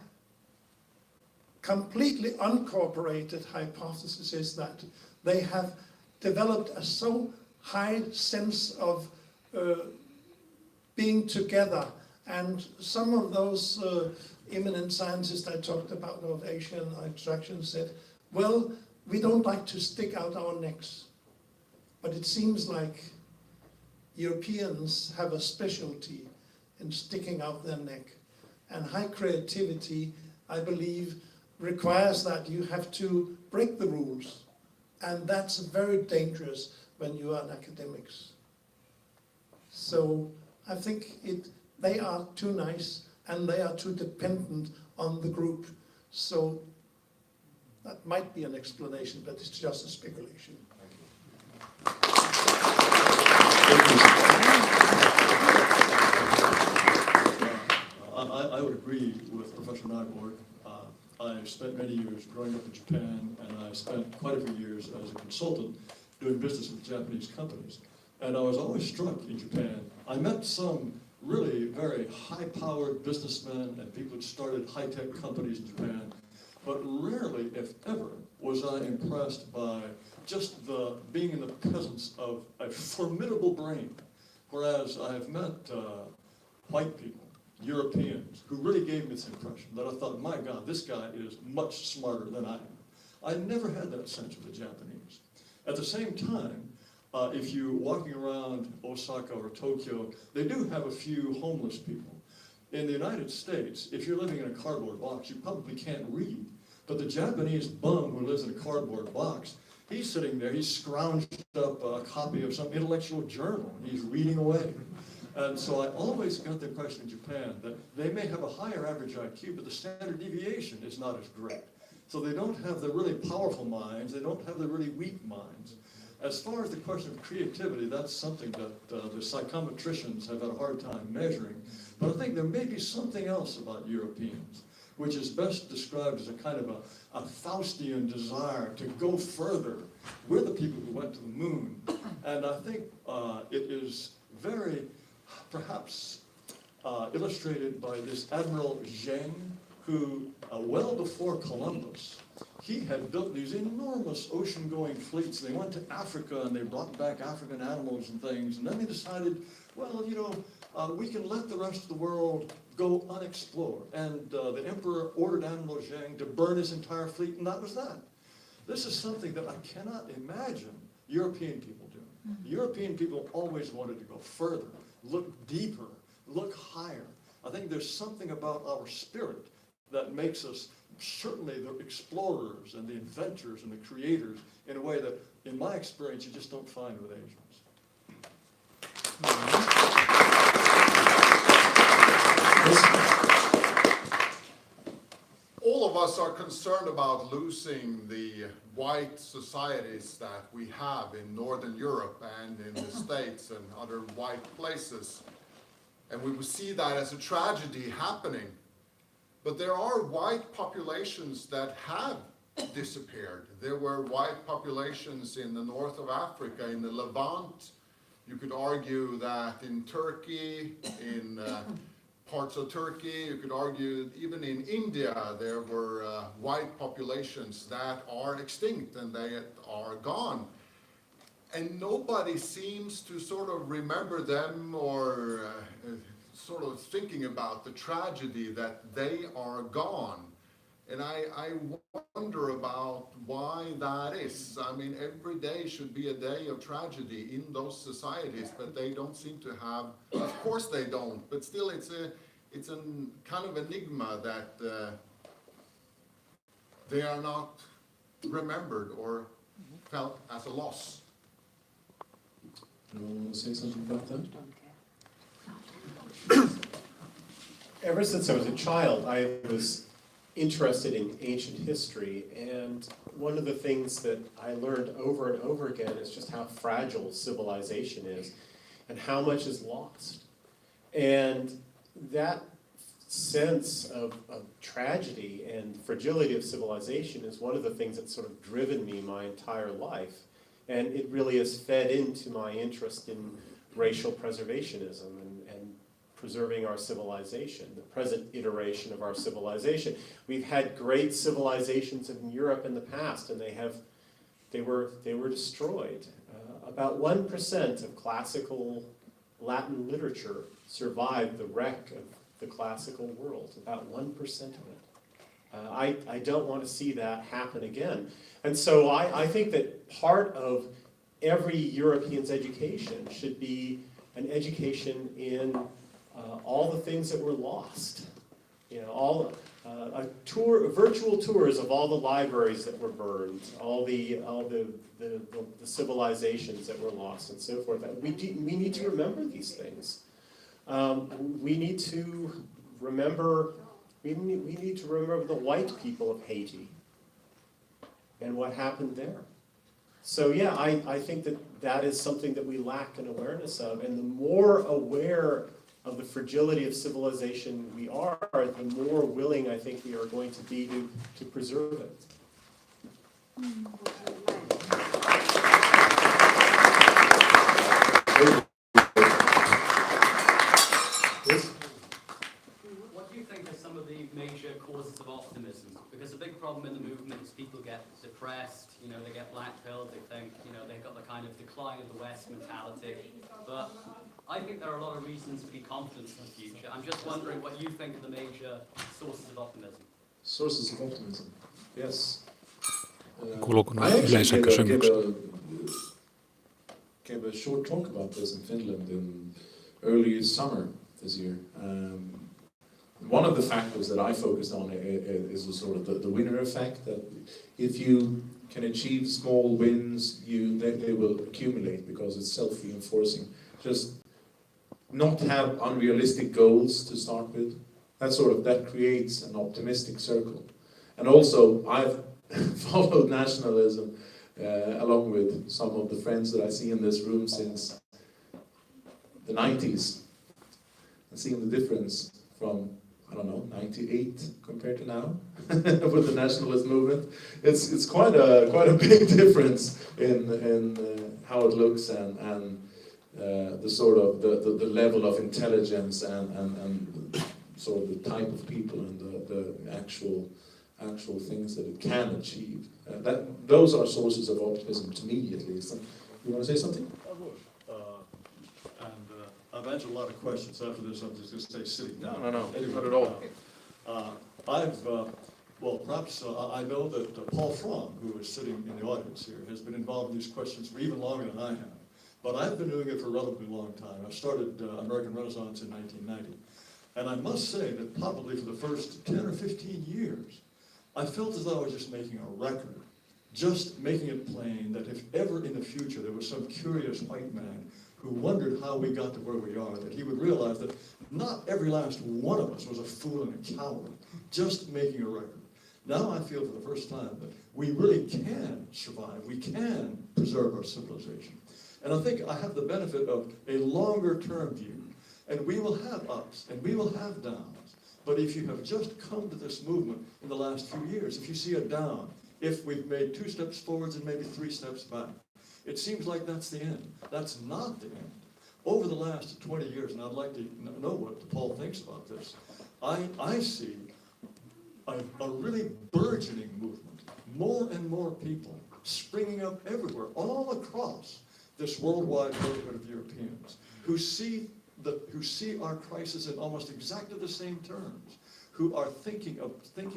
completely uncorroborated hypothesis is that they have developed a so high sense of being together. And some of those eminent scientists I talked about of Asian extraction said, "Well, we don't like to stick out our necks." But it seems like Europeans have a specialty in sticking out their neck. And high creativity, I believe, requires that you have to break the rules. And that's very dangerous when you are an academics. So I think they are too nice and they are too dependent on the group. So that might be an explanation, but it's just a speculation. I would agree with Professor Nyborg. I spent many years growing up in Japan, and I spent quite a few years as a consultant doing business with Japanese companies. And I was always struck in Japan. I met some really very high-powered businessmen and people who started high-tech companies in Japan, but rarely, if ever, was I impressed by just being in the presence of a formidable brain. Whereas I have met white people, Europeans, who really gave me this impression that I thought, my God, this guy is much smarter than I am. I never had that sense with the Japanese. At the same time, if you're walking around Osaka or Tokyo, they do have a few homeless people. In the United States, if you're living in a cardboard box, you probably can't read. But the Japanese bum who lives in a cardboard box, he's sitting there, he's scrounged up a copy of some intellectual journal, and he's reading away. And so I always got the impression in Japan that they may have a higher average IQ, but the standard deviation is not as great. So they don't have the really powerful minds, they don't have the really weak minds. as far as the question of creativity, that's something that the psychometricians have had a hard time measuring. But I think there may be something else about Europeans, which is best described as a kind of a Faustian desire to go further. We're the people who went to the moon. And I think it is very, perhaps, illustrated by this Admiral Zheng, who, well before Columbus, he had built these enormous ocean-going fleets. They went to Africa and they brought back African animals and things. And then they decided, well, you know, we can let the rest of the world go unexplored. And the emperor ordered Admiral Zheng to burn his entire fleet, and that was that. This is something that I cannot imagine European people doing. European people always wanted to go further, look deeper, look higher. I think there's something about our spirit that makes us certainly the explorers and the inventors and the creators in a way that, in my experience, you just don't find with Asians. All of us are concerned about losing the white societies that we have in Northern Europe and in the States and other white places. And we will see that as a tragedy happening. But there are white populations that have disappeared. There were white populations in the north of Africa, in the Levant. You could argue that in Turkey, in parts of Turkey, you could argue even in India, there were white populations that are extinct and they are gone. And nobody seems to sort of remember them or sort of thinking about the tragedy that they are gone. And I wonder about why that is. I mean, every day should be a day of tragedy in those societies, but they don't seem to have, of course they don't, but still it's a kind of enigma that they are not remembered or felt as a loss. Anyone want to say something about that? Ever since I was a child, I was interested in ancient history, and one of the things that I learned over and over again is just how fragile civilization is and how much is lost. And that sense of tragedy and fragility of civilization is one of the things that's sort of driven me my entire life. And it really has fed into my interest in racial preservationism and preserving our civilization, the present iteration of our civilization. We've had great civilizations in Europe in the past, and they were destroyed. About 1% of classical Latin literature survived the wreck of the classical world, about 1% of it. I don't want to see that happen again. And so I think that part of every European's education should be an education in all the things that were lost. You know, virtual tours of all the libraries that were burned, all the civilizations that were lost, and so forth. We need to remember these things. We need to remember. We need to remember the white people of Haiti and what happened there. So yeah, I think that is something that we lack an awareness of, and the more aware of the fragility of civilization we are, the more willing I think we are going to be to preserve it. What do you think are some of the major causes of optimism? Because a big problem in the movement is people get depressed, you know, they get black-pilled, they think, you know, they've got the kind of decline of the West mentality. But I think there are a lot of reasons to be confident in the future. I'm just wondering what you think are the major sources of optimism. Sources of optimism, yes. Kuuluuko I noin actually yleisökysymykset? gave a short talk about this in Finland in early summer this year. One of the factors that I focused on is the sort of the winner effect, that if you can achieve small wins, they will accumulate because it's self-reinforcing. Just not have unrealistic goals to start with. That creates an optimistic circle. And also, I've followed nationalism along with some of the friends that I see in this room since the 90s, and seeing the difference from, I don't know, 98 compared to now with the nationalist movement. It's quite a big difference in how it looks and the sort of the level of intelligence and sort of the type of people and the actual things that it can achieve. Those are sources of optimism to me, at least. You want to say something? I would. I've answered a lot of questions. After this, I'm just going to stay sitting down. No, Anyway, not at all. Well, perhaps I know that Paul Fromm, who is sitting in the audience here, has been involved in these questions for even longer than I have. But I've been doing it for a relatively long time. I started American Renaissance in 1990. And I must say that probably for the first 10 or 15 years, I felt as though I was just making a record, just making it plain that if ever in the future there was some curious white man who wondered how we got to where we are, that he would realize that not every last one of us was a fool and a coward, just making a record. Now I feel for the first time that we really can survive, we can preserve our civilization. And I think I have the benefit of a longer term view, and we will have ups and we will have downs. But if you have just come to this movement in the last few years, if you see a down, if we've made 2 steps forwards and maybe 3 steps back, it seems like that's the end. That's not the end. Over the last 20 years, and I'd like to know what Paul thinks about this, I see a really burgeoning movement, more and more people springing up everywhere, all across this worldwide neighborhood of Europeans, who see our crisis in almost exactly the same terms, who are thinking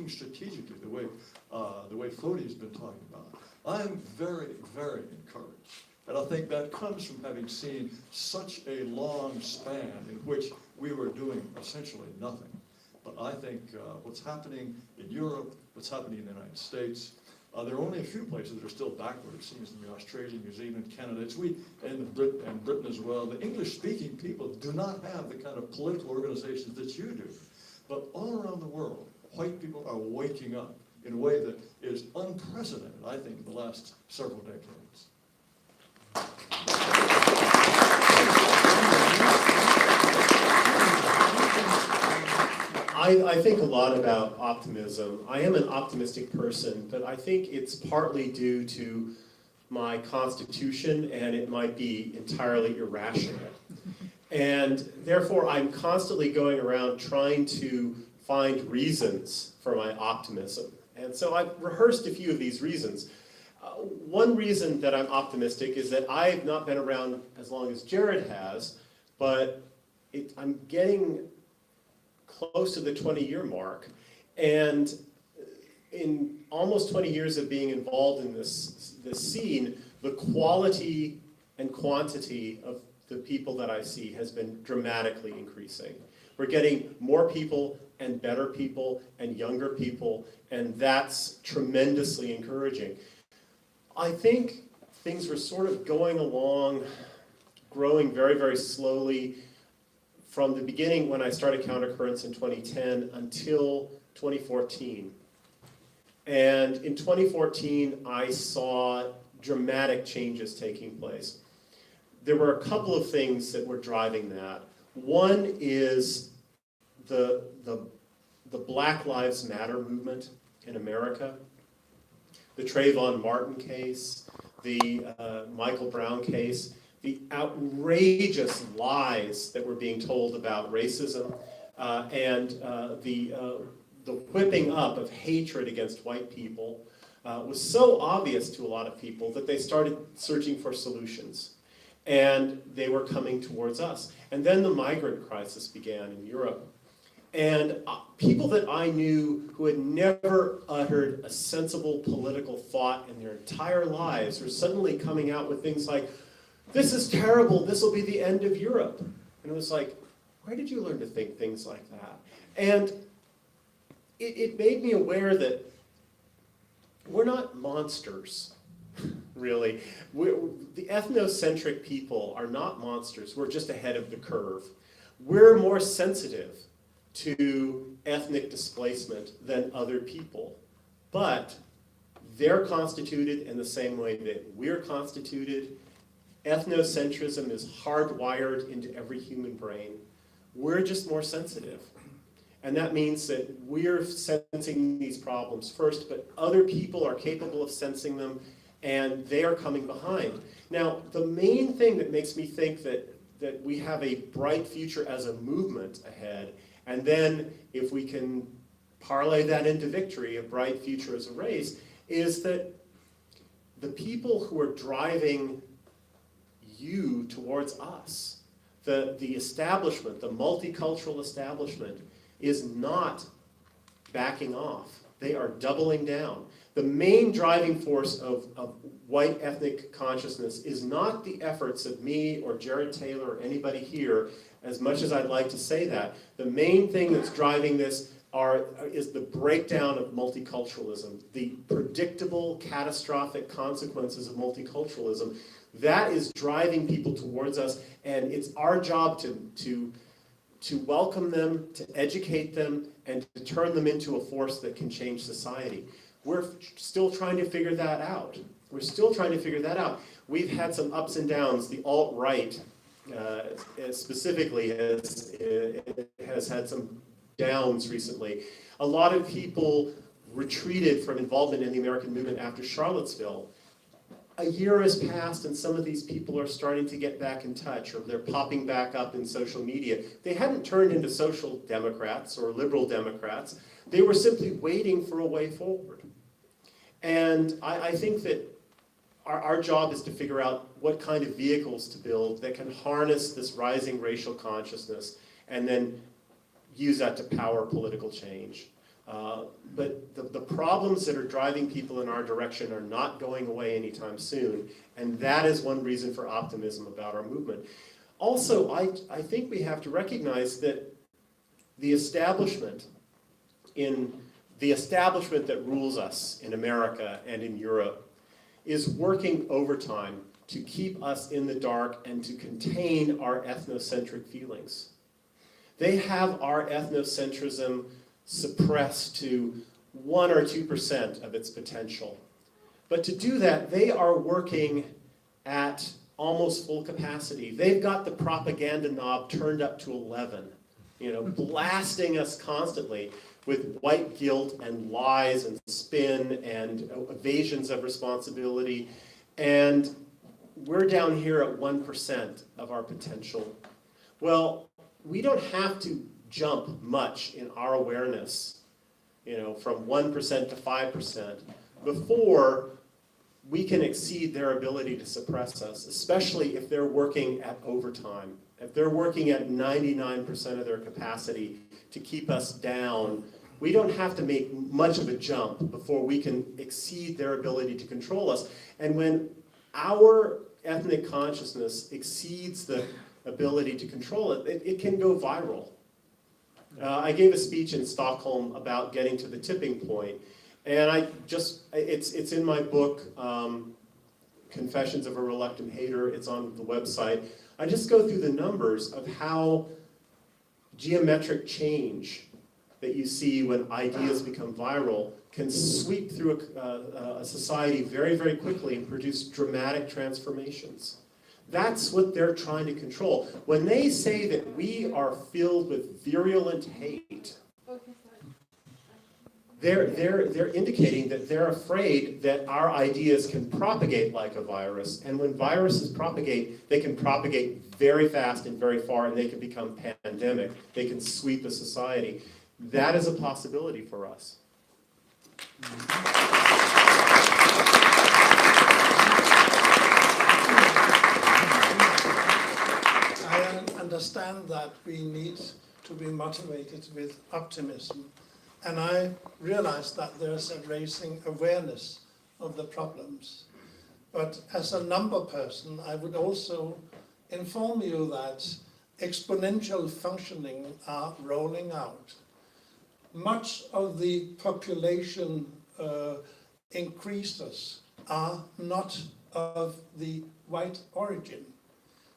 strategically the way Flody's been talking about. I'm very, very encouraged. And I think that comes from having seen such a long span in which we were doing essentially nothing. But I think what's happening in Europe, what's happening in the United States, there are only a few places that are still backward. It seems to me Australia, New Zealand, Canada, and Britain as well. The English-speaking people do not have the kind of political organizations that you do. But all around the world, white people are waking up in a way that is unprecedented, I think, in the last several decades. I think a lot about optimism. I am an optimistic person, but I think it's partly due to my constitution, and it might be entirely irrational. And therefore, I'm constantly going around trying to find reasons for my optimism. And so I've rehearsed a few of these reasons. One reason that I'm optimistic is that I've not been around as long as Jared has, but I'm getting close to the 20-year mark. And in almost 20 years of being involved in this scene, the quality and quantity of the people that I see has been dramatically increasing. We're getting more people and better people and younger people, and that's tremendously encouraging. I think things were sort of going along, growing very, very slowly from the beginning when I started Countercurrents in 2010 until 2014. And in 2014, I saw dramatic changes taking place. There were a couple of things that were driving that. One is the Black Lives Matter movement in America, the Trayvon Martin case, the Michael Brown case, the outrageous lies that were being told about racism, and the whipping up of hatred against white people was so obvious to a lot of people that they started searching for solutions. And they were coming towards us. And then the migrant crisis began in Europe. And people that I knew who had never uttered a sensible political thought in their entire lives were suddenly coming out with things like, "This is terrible, this will be the end of Europe." And it was like, where did you learn to think things like that? And it made me aware that we're not monsters, really. The ethnocentric people are not monsters. We're just ahead of the curve. We're more sensitive to ethnic displacement than other people. But They're constituted in the same way that we're constituted. Ethnocentrism is hardwired into every human brain. We're just more sensitive. And that means that we're sensing these problems first, but other people are capable of sensing them, and they are coming behind. Now, the main thing that makes me think that we have a bright future as a movement ahead, and then if we can parlay that into victory, a bright future as a race, is that the people who are driving you towards us, the establishment, the multicultural establishment, is not backing off. They are doubling down. The main driving force of white ethnic consciousness is not the efforts of me or Jared Taylor or anybody here, as much as I'd like to say that. The main thing that's driving this is the breakdown of multiculturalism, the predictable, catastrophic consequences of multiculturalism. That is driving people towards us, and it's our job to welcome them, to educate them, and to turn them into a force that can change society. We're still trying to figure that out. We're still trying to figure that out. We've had some ups and downs. The alt-right specifically has had some downs recently. A lot of people retreated from involvement in the American movement after Charlottesville. A year has passed and some of these people are starting to get back in touch, or they're popping back up in social media. They hadn't turned into social democrats or liberal democrats. They were simply waiting for a way forward. And I think that our job is to figure out what kind of vehicles to build that can harness this rising racial consciousness and then use that to power political change. But the problems that are driving people in our direction are not going away anytime soon, and that is one reason for optimism about our movement. Also, I think we have to recognize that the establishment that rules us in America and in Europe is working overtime to keep us in the dark and to contain our ethnocentric feelings. They have our ethnocentrism suppressed to 1 or 2% of its potential. But to do that, they are working at almost full capacity. They've got the propaganda knob turned up to 11, blasting us constantly with white guilt and lies and spin and evasions of responsibility. And we're down here at 1% of our potential. Well, we don't have to jump much in our awareness, from 1% to 5%, before we can exceed their ability to suppress us, especially if they're working at overtime. If they're working at 99% of their capacity to keep us down, we don't have to make much of a jump before we can exceed their ability to control us. And when our ethnic consciousness exceeds the ability to control it, it can go viral. I gave a speech in Stockholm about getting to the tipping point, and it's in my book, Confessions of a Reluctant Hater. It's on the website. I just go through the numbers of how geometric change that you see when ideas become viral can sweep through a society very, very quickly and produce dramatic transformations. That's what they're trying to control. When they say that we are filled with virulent hate, they're indicating that they're afraid that our ideas can propagate like a virus. And when viruses propagate, they can propagate very fast and very far, and they can become pandemic. They can sweep a society. That is a possibility for us. I understand that we need to be motivated with optimism. And I realize that there's a raising awareness of the problems. But as a number person, I would also inform you that exponential functioning are rolling out. Much of the population increases are not of the white origin.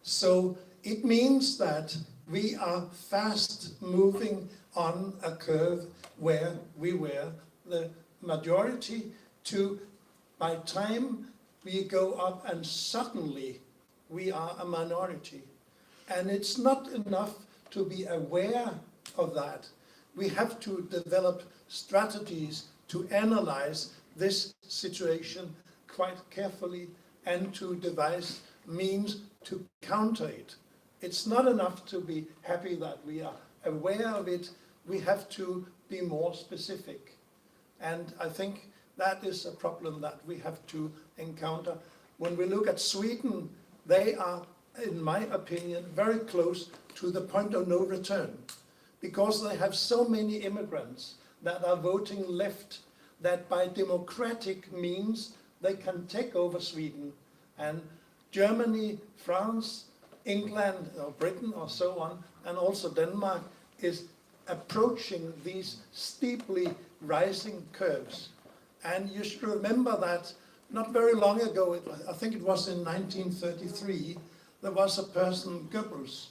So it means that we are fast moving on a curve where we were the majority to by time we go up and suddenly we are a minority. And it's not enough to be aware of that. We have to develop strategies to analyze this situation quite carefully and to devise means to counter it. It's not enough to be happy that we are aware of it. We have to be more specific. And I think that is a problem that we have to encounter. When we look at Sweden, they are, in my opinion, very close to the point of no return, because they have so many immigrants that are voting left, that by democratic means they can take over Sweden. And Germany, France, England, or Britain, or so on, and also Denmark is approaching these steeply rising curves. And you should remember that not very long ago, I think it was in 1933, there was a person, Goebbels,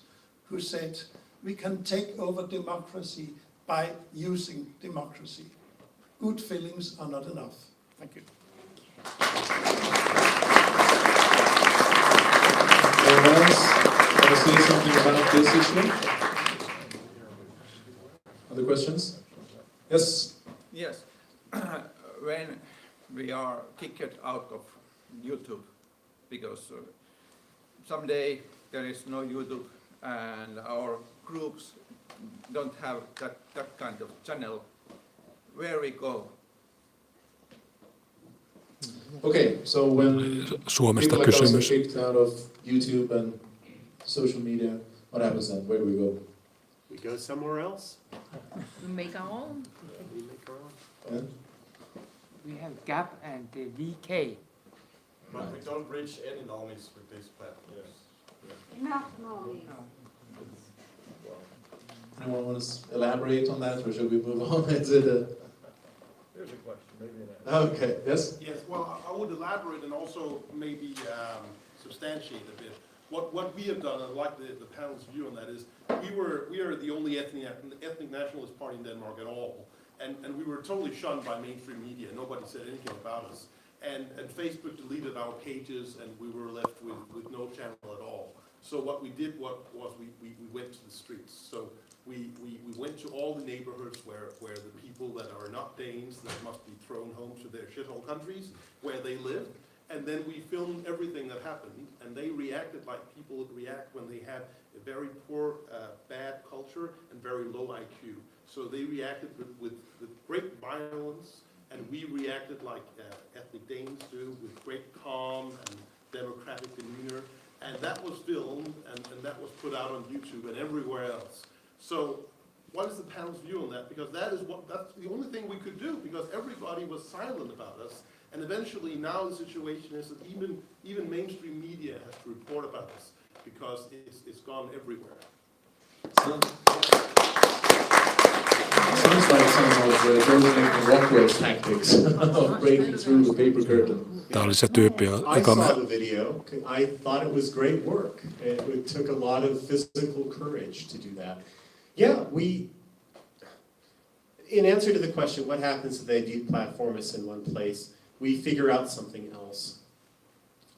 who said, we can take over democracy by using democracy. Good feelings are not enough. Thank you. Anyone else want to say something about this issue? Other questions? Yes? Yes. When we are kicked out of YouTube, because someday there is no YouTube and our groups don't have that kind of channel, where we go? Okay, so when Suomesta people like us are kysymys. kicked out of YouTube and social media, what happens then? Where do we go? We go somewhere else. We make our own. We make our own. And? We have GAP and the VK. But we don't reach any normies with this platform. Enough knowledge. Anyone want to elaborate on that, or should we move on? Is it a... There's a question, maybe Okay, yes? Yes, well, I would elaborate and also maybe substantiate a bit. What we have done, and I like the panel's view on that, is we are the only ethnic nationalist party in Denmark at all. And we were totally shunned by mainstream media. Nobody said anything about us. And Facebook deleted our pages, and we were left with no channel at all. So what we did was we went to the streets. So we went to all the neighborhoods where the people that are not Danes, that must be thrown home to their shithole countries, where they live. And then we filmed everything that happened, and they reacted like people would react when they had a very poor, bad culture and very low IQ. So they reacted with great violence, and we reacted like ethnic Danes do, with great calm and democratic demeanor. And that was filmed, and that was put out on YouTube and everywhere else. So what is the panel's view on that? Because that's the only thing we could do, because everybody was silent about us. And eventually now the situation is that even mainstream media has to report about us, because it's gone everywhere. Sounds like some of Jonathan Rockwell's tactics of breaking through the paper curtain. Tämä oli se tyyppi, I joka saw the video. I thought it was great work. It took a lot of physical courage to do that. Yeah, in answer to the question, what happens if they deplatform us in one place, we figure out something else.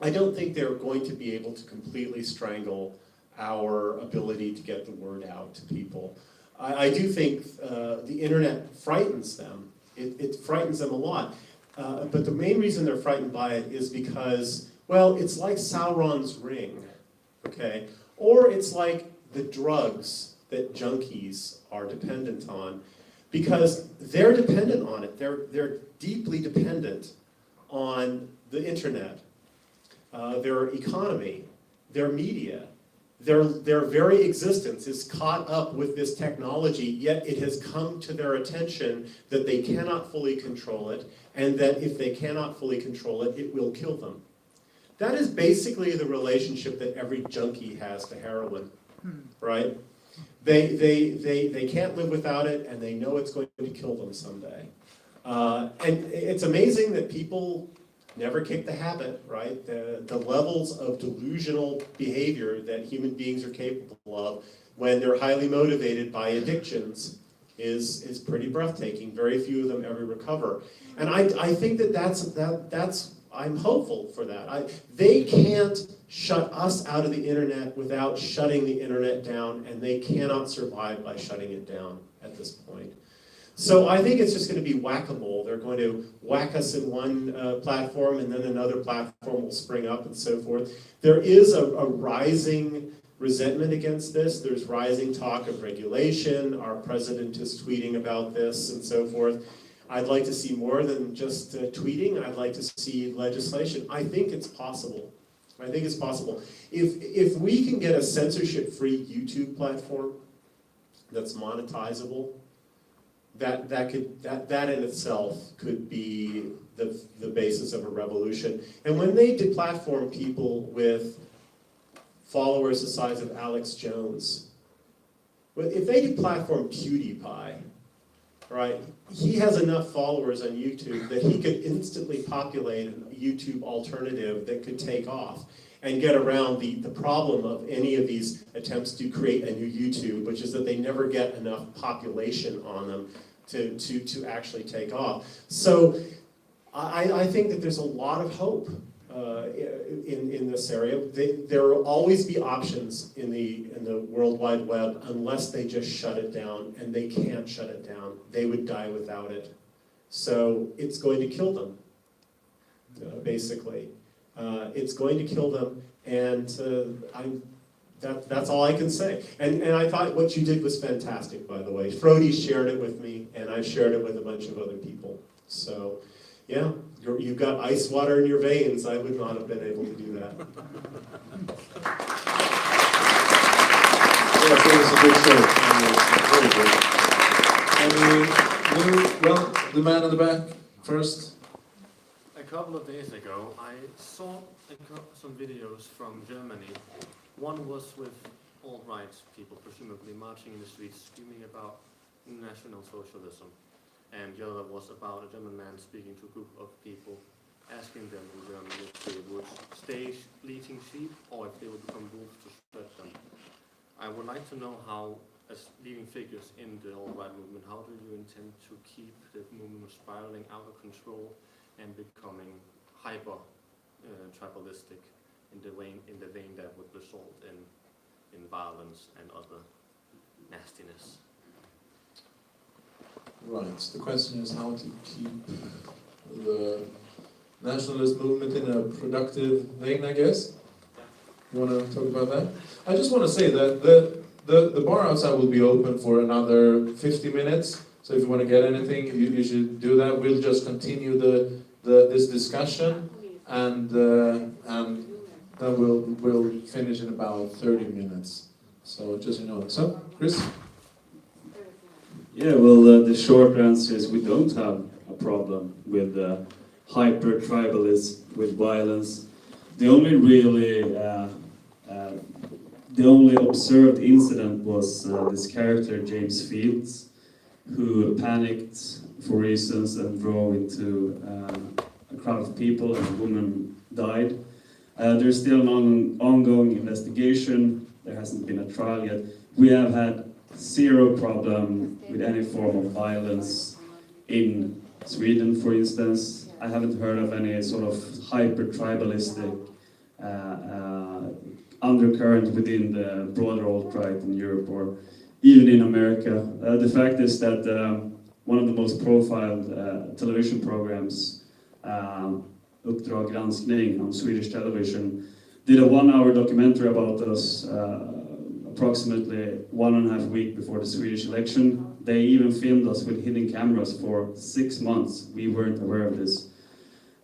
I don't think they're going to be able to completely strangle our ability to get the word out to people. I do think the internet frightens them. It frightens them a lot. But the main reason they're frightened by it is because, well, it's like Sauron's ring, okay? Or it's like the drugs that junkies are dependent on, because they're dependent on it. They're deeply dependent on the internet, their economy, their media. Their very existence is caught up with this technology, yet it has come to their attention that they cannot fully control it, and that if they cannot fully control it, it will kill them. That is basically the relationship that every junkie has to heroin, right? They can't live without it, and they know it's going to kill them someday. And it's amazing that people never kick the habit, right? The levels of delusional behavior that human beings are capable of when they're highly motivated by addictions is pretty breathtaking. Very few of them ever recover. And I think that's I'm hopeful for that. They can't shut us out of the internet without shutting the internet down, and they cannot survive by shutting it down at this point. So I think it's just going to be whack-a-mole. They're going to whack us in one platform, and then another platform will spring up and so forth. There is a rising resentment against this. There's rising talk of regulation. Our president is tweeting about this and so forth. I'd like to see more than just tweeting. I'd like to see legislation. I think it's possible. I think it's possible. If we can get a censorship-free YouTube platform that's monetizable, that in itself could be the basis of a revolution. And when they deplatform people with followers the size of Alex Jones, if they deplatform PewDiePie, right, he has enough followers on YouTube that he could instantly populate a YouTube alternative that could take off and get around the problem of any of these attempts to create a new YouTube, which is that they never get enough population on them to actually take off. So I think that there's a lot of hope in this area. There will always be options in the World Wide Web unless they just shut it down, and they can't shut it down. They would die without it. So it's going to kill them, basically. It's going to kill them, and that's all I can say. And I thought what you did was fantastic, by the way. Frody shared it with me, and I shared it with a bunch of other people. So, yeah, you've got ice water in your veins. I would not have been able to do that. Yeah, so it's a big show. Very good. Well, the man in the back first. A couple of days ago, I saw some videos from Germany. One was with alt-right people, presumably marching in the streets, screaming about National Socialism. And the other was about a German man speaking to a group of people, asking them in German if they would stay bleating sheep or if they would become wolves to spread them. I would like to know how, as leading figures in the alt-right movement, how do you intend to keep the movement spiraling out of control and becoming hyper tribalistic in the vein that would result in violence and other nastiness? Right. The question is how to keep the nationalist movement in a productive vein, I guess. You want to talk about that? I just want to say that the bar outside will be open for another 50 minutes. So if you want to get anything, you should do that. We'll just continue this discussion, and then we'll finish in about 30 minutes. So just So, Chris. Yeah, well, the short answer is we don't have a problem with hyper-tribalism, with violence. The only observed incident was this character, James Fields, who panicked for reasons and drove into a crowd of people, and a woman died. There's still an ongoing investigation. There hasn't been a trial yet. We have had zero problem with any form of violence in Sweden, for instance. I haven't heard of any sort of hyper-tribalistic undercurrent within the broader alt-right in Europe or even in America. The fact is that one of the most profiled television programs, Uppdrag Granskning on Swedish television, did a 1-hour documentary about us approximately 1.5 weeks before the Swedish election. They even filmed us with hidden cameras for 6 months. We weren't aware of this.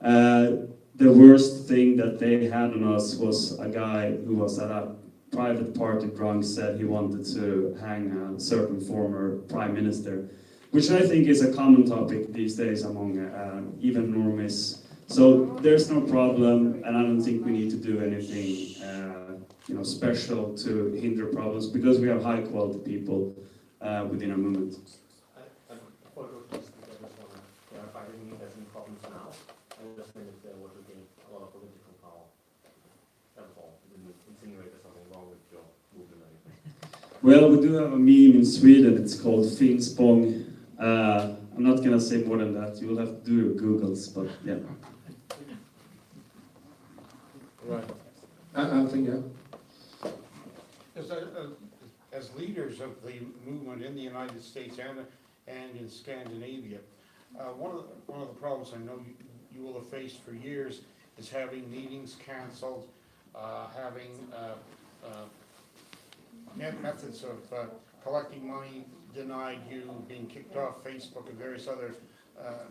The worst thing that they had on us was a guy who was at a private party drunk, said he wanted to hang a certain former prime minister, which I think is a common topic these days among even normies. So there's no problem, and I don't think we need to do anything special to hinder problems, because we have high quality people within our movement. For those reasons, I just want to clarify, I didn't mean there's any problems now. I just meant if there were to gain a lot of political power. That's all. I didn't insinuate there's something wrong with your movement or anything. Well, we do have a meme in Sweden. It's called Finspång. I'm not gonna say more than that. You will have to do your Googles, but yeah. Right. I think, yeah. As leaders of the movement in the United States and in Scandinavia, one of the problems I know you will have faced for years is having meetings canceled, having methods of collecting money denied you, being kicked off Facebook and various other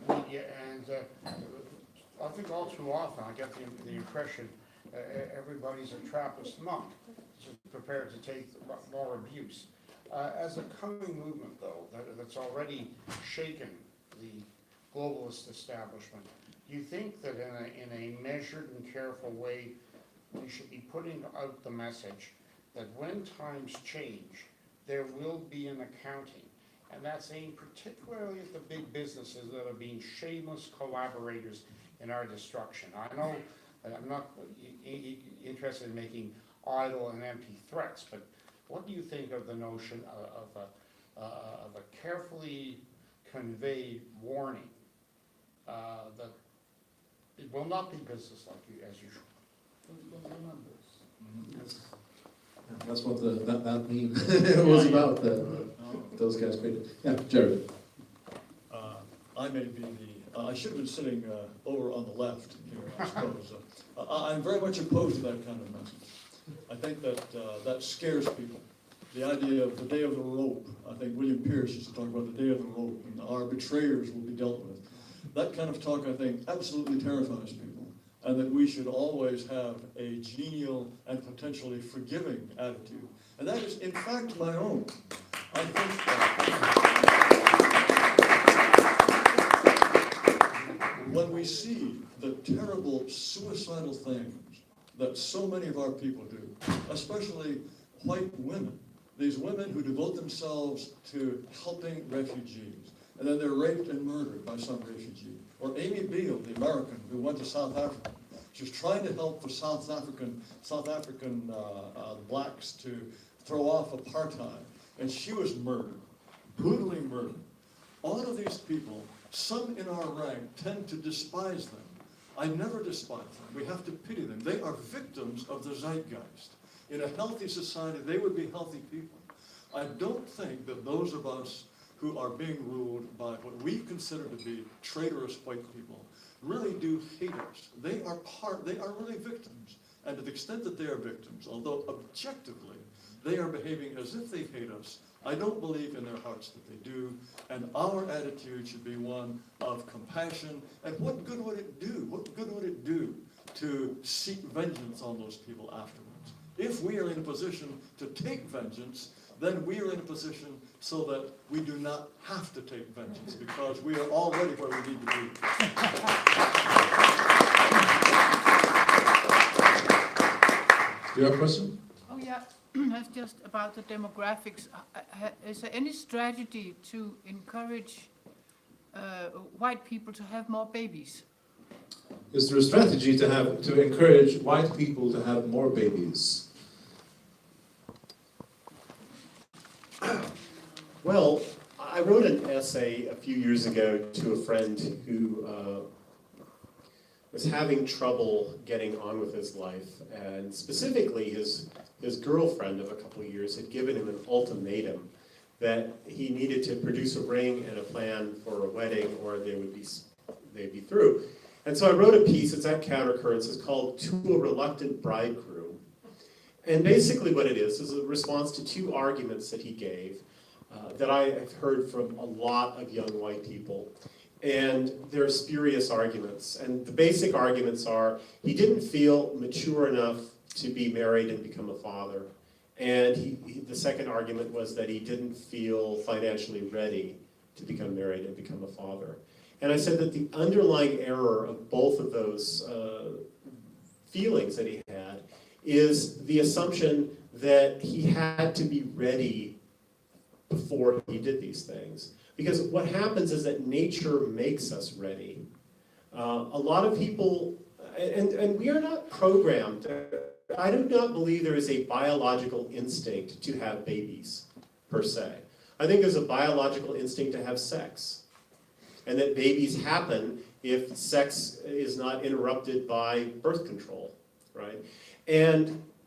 media, and I think all too often I get the impression everybody's a Trappist monk, prepared to take more abuse. As a coming movement, though, that's already shaken the globalist establishment, do you think that in a measured and careful way we should be putting out the message that when times change, there will be an accounting, and that's aimed particularly at the big businesses that are being shameless collaborators in our destruction? I know I'm not interested in making idle and empty threats, but what do you think of the notion of a carefully conveyed warning that it will not be business as usual? That's what that meme was about. Those guys created. Yeah, Jared. I may be I should have been sitting over on the left here, I suppose. I'm very much opposed to that kind of message. I think that scares people. The idea of the day of the rope. I think William Pierce used to talk about the day of the rope, and our betrayers will be dealt with. That kind of talk, I think, absolutely terrifies people, and that we should always have a genial and potentially forgiving attitude. And that is, in fact, my own. I think when we see the terrible suicidal things that so many of our people do, especially white women, these women who devote themselves to helping refugees, and then they're raped and murdered by some refugee. Or Amy Beale, the American who went to South Africa. She was trying to help the South African blacks to throw off apartheid, and she was murdered, brutally murdered. All of these people, some in our rank, tend to despise them. I never despise them. We have to pity them. They are victims of the zeitgeist. In a healthy society, they would be healthy people. I don't think that those of us who are being ruled by what we consider to be traitorous white people really do hate us. They are really victims. And to the extent that they are victims, although objectively they are behaving as if they hate us, I don't believe in their hearts that they do, and our attitude should be one of compassion. And what good would it do? What good would it do to seek vengeance on those people afterwards? If we are in a position to take vengeance, then we are in a position so that we do not have to take vengeance, because we are already where we need to be. Do you have a question? Oh, yeah. That's just about the demographics. Is there any strategy to encourage white people to have more babies? Is there a strategy to encourage white people to have more babies? Well, I wrote an essay a few years ago to a friend who was having trouble getting on with his life, and specifically his girlfriend of a couple of years had given him an ultimatum that he needed to produce a ring and a plan for a wedding, or they'd be through. And so I wrote a piece, it's at Countercurrents, it's called To a Reluctant Bridegroom. And basically what it is a response to two arguments that he gave that I have heard from a lot of young white people. And they're spurious arguments. And the basic arguments are, he didn't feel mature enough to be married and become a father. And the second argument was that he didn't feel financially ready to become married and become a father. And I said that the underlying error of both of those feelings that he had is the assumption that he had to be ready before he did these things. Because what happens is that nature makes us ready. A lot of people, and we are not programmed I do not believe there is a biological instinct to have babies, per se. I think there's a biological instinct to have sex, and that babies happen if sex is not interrupted by birth control, right?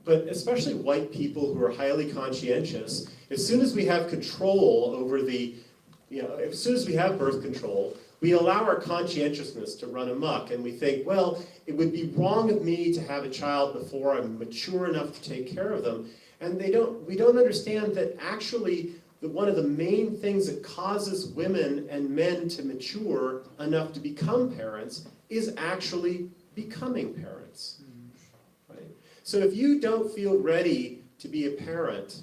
But especially white people who are highly conscientious, as soon as we have control over as soon as we have birth control, we allow our conscientiousness to run amok, and we think, well, it would be wrong of me to have a child before I'm mature enough to take care of them. And we don't understand that actually one of the main things that causes women and men to mature enough to become parents is actually becoming parents. Right? So if you don't feel ready to be a parent,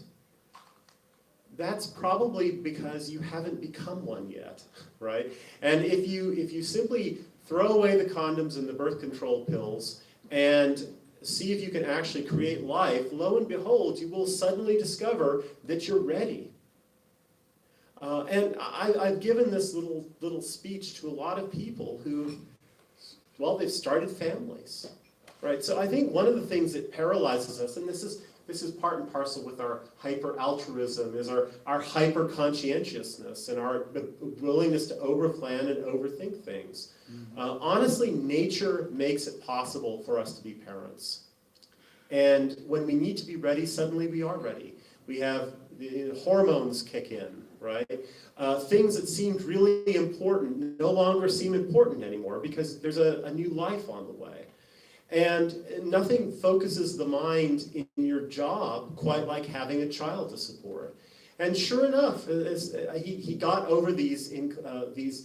that's probably because you haven't become one yet, right? And if you simply throw away the condoms and the birth control pills and see if you can actually create life, lo and behold, you will suddenly discover that you're ready. And I've given this little speech to a lot of people who, well, they've started families, right? So I think one of the things that paralyzes us, and this is part and parcel with our hyper-altruism, is our hyper-conscientiousness and our willingness to overplan and overthink things. Honestly, nature makes it possible for us to be parents. And when we need to be ready, suddenly we are ready. We have the hormones kick in, right? Things that seemed really important no longer seem important anymore because there's a new life on the way. And nothing focuses the mind in your job quite like having a child to support. And sure enough, he got over these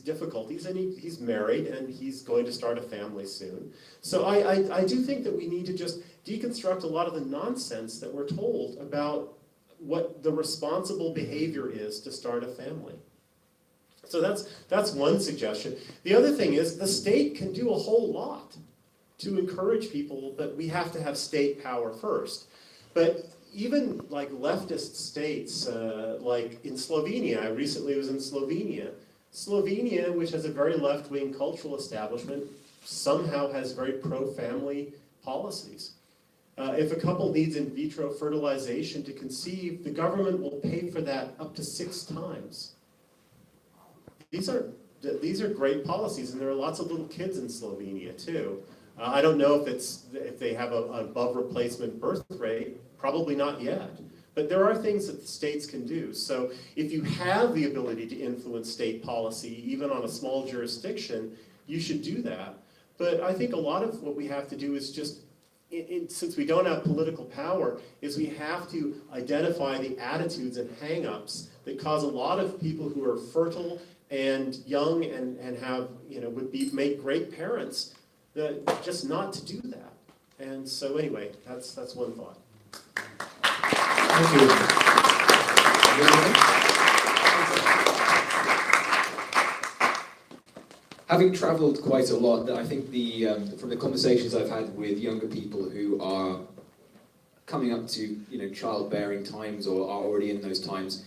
difficulties, and he's married, and he's going to start a family soon. So I do think that we need to just deconstruct a lot of the nonsense that we're told about what the responsible behavior is to start a family. So that's one suggestion. The other thing is the state can do a whole lot to encourage people, but we have to have state power first. But even like leftist states, like in Slovenia, I recently was in Slovenia. Slovenia, which has a very left-wing cultural establishment, somehow has very pro-family policies. If a couple needs in vitro fertilization to conceive, the government will pay for that up to 6 times. These are great policies, and there are lots of little kids in Slovenia too. I don't know if they have an above replacement birth rate, probably not yet. But there are things that the states can do. So if you have the ability to influence state policy, even on a small jurisdiction, you should do that. But I think a lot of what we have to do is just, since we don't have political power, is we have to identify the attitudes and hang-ups that cause a lot of people who are fertile and young and have, make great parents, just not to do that. And so anyway, that's one thought. Thank you. Having travelled quite a lot, I think from the conversations I've had with younger people who are coming up to childbearing times or are already in those times,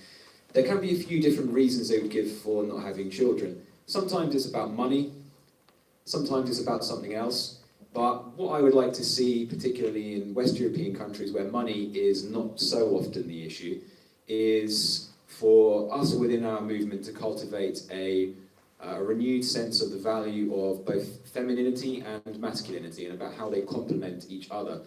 there can be a few different reasons they would give for not having children. Sometimes it's about money, sometimes it's about something else. But what I would like to see, particularly in West European countries where money is not so often the issue, is for us within our movement to cultivate a renewed sense of the value of both femininity and masculinity and about how they complement each other.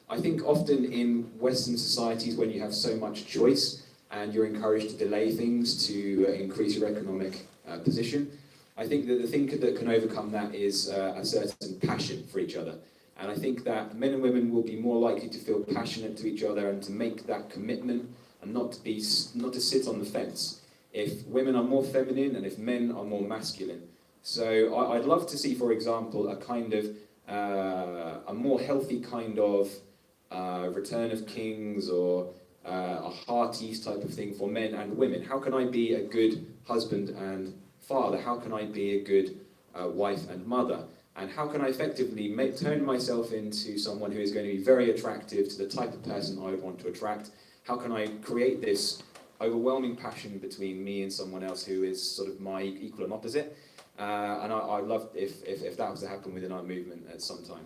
I think often in Western societies when you have so much choice and you're encouraged to delay things to increase your economic position, I think that the thing that can overcome that is a certain passion for each other. And I think that men and women will be more likely to feel passionate to each other and to make that commitment and not to sit on the fence if women are more feminine and if men are more masculine. So I'd love to see, for example, a kind of a more healthy kind of Return of Kings or a Hearties type of thing for men and women. How can I be a good husband and father? How can I be a good wife and mother? And how can I effectively turn myself into someone who is going to be very attractive to the type of person I would want to attract? How can I create this overwhelming passion between me and someone else who is sort of my equal and opposite? And I'd love if that was to happen within our movement at some time.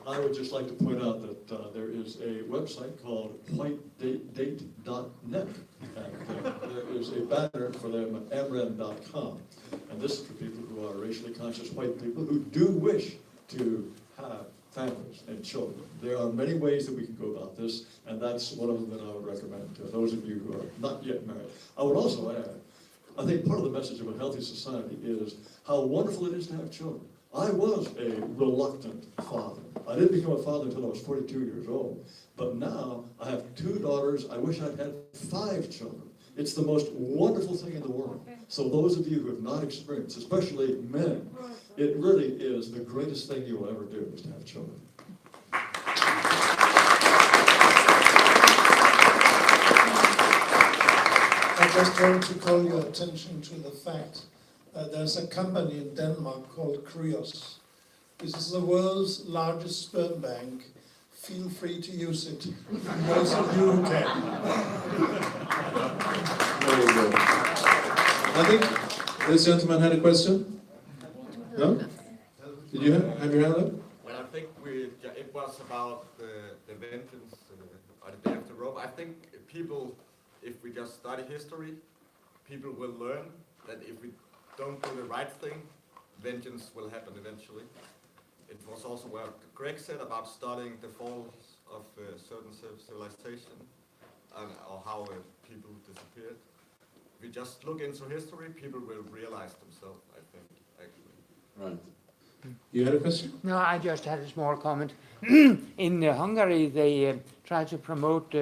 I would just like to point out that there is a website called whitedate.net, and there is a banner for them at amren.com. And this is for people who are racially conscious white people who do wish to have families and children. There are many ways that we can go about this, and that's one of them that I would recommend to those of you who are not yet married. I would also add, I think part of the message of a healthy society is how wonderful it is to have children. I was a reluctant father. I didn't become a father until I was 42 years old. But now I have 2 daughters. I wish I'd had 5 children. It's the most wonderful thing in the world. So those of you who have not experienced, especially men, it really is the greatest thing you will ever do is to have children. I just want to call your attention to the fact that there's a company in Denmark called Kryos. This is the world's largest sperm bank. Feel free to use it. Those of you who can. Very good. I think this gentleman had a question. No? Did you have your hand up? Well, I think it was about the vengeance on the day after Rome. I think people, if we just study history, people will learn that if we don't do the right thing, vengeance will happen eventually. It was also what Greg said about studying the falls of certain civilization or how people disappeared. If we just look into history, people will realize themselves, I think, actually. Right. You had a question? No, I just had a small comment. In Hungary, they try to promote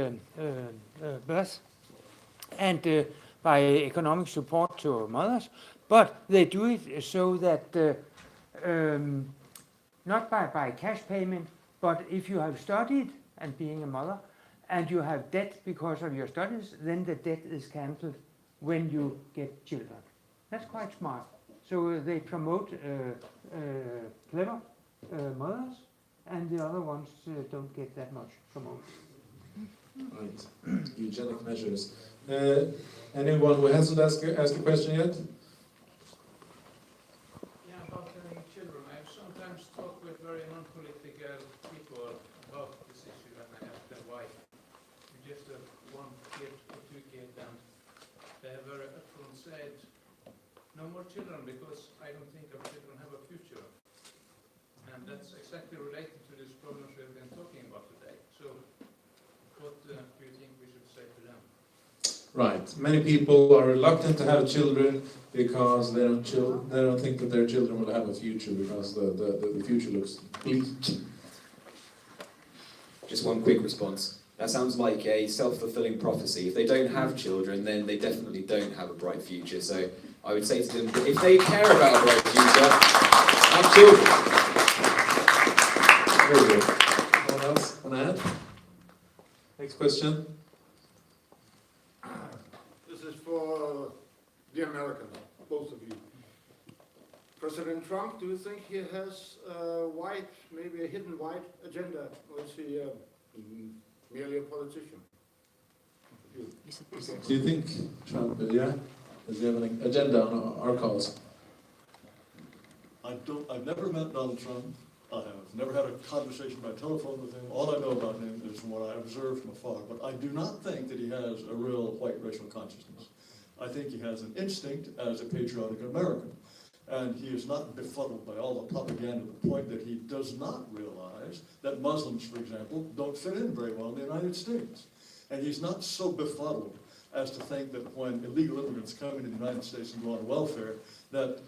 birth and by economic support to mothers, but they do it so that not by cash payment, but if you have studied and being a mother, and you have debt because of your studies, then the debt is cancelled when you get children. That's quite smart. So they promote clever mothers, and the other ones don't get that much promoted. Right. Eugenic measures. Anyone who hasn't asked a question yet? Yeah, about having children. I've sometimes talked with very non-political people about this issue, and I ask them why. You just have 1 kid or 2 kids, and they have very upfront said, no more children, because I don't think our children have a future. And that's exactly related to this problem we've been talking about today. So what do you think we should say to them? Right. Many people are reluctant to have children because they don't think that their children will have a future because the future looks bleak. Just one quick response. That sounds like a self-fulfilling prophecy. If they don't have children, then they definitely don't have a bright future. So I would say to them, if they care about a bright future, have children. Very good. Anyone else want to add? Next question. This is for the Americans, both of you. President Trump, do you think he has a white, maybe a hidden white agenda, or is he merely a politician? Do you think Trump, does he have an agenda on our cause? I've never met Donald Trump. I have never had a conversation by telephone with him. All I know about him is from what I observed from afar. But I do not think that he has a real white racial consciousness. I think he has an instinct as a patriotic American. And he is not befuddled by all the propaganda to the point that he does not realize that Muslims, for example, don't fit in very well in the United States. And he's not so befuddled as to think that when illegal immigrants come into the United States and go on welfare, that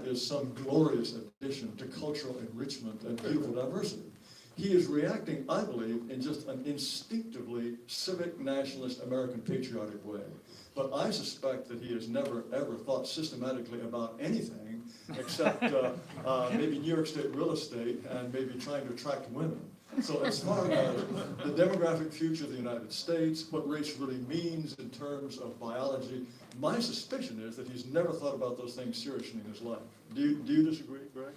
is some glorious addition to cultural enrichment and beautiful diversity. He is reacting, I believe, in just an instinctively civic, nationalist, American patriotic way. But I suspect that he has never, ever thought systematically about anything except maybe New York State real estate and maybe trying to attract women. So as far as the demographic future of the United States, what race really means in terms of biology, my suspicion is that he's never thought about those things seriously in his life. Do you disagree, Greg?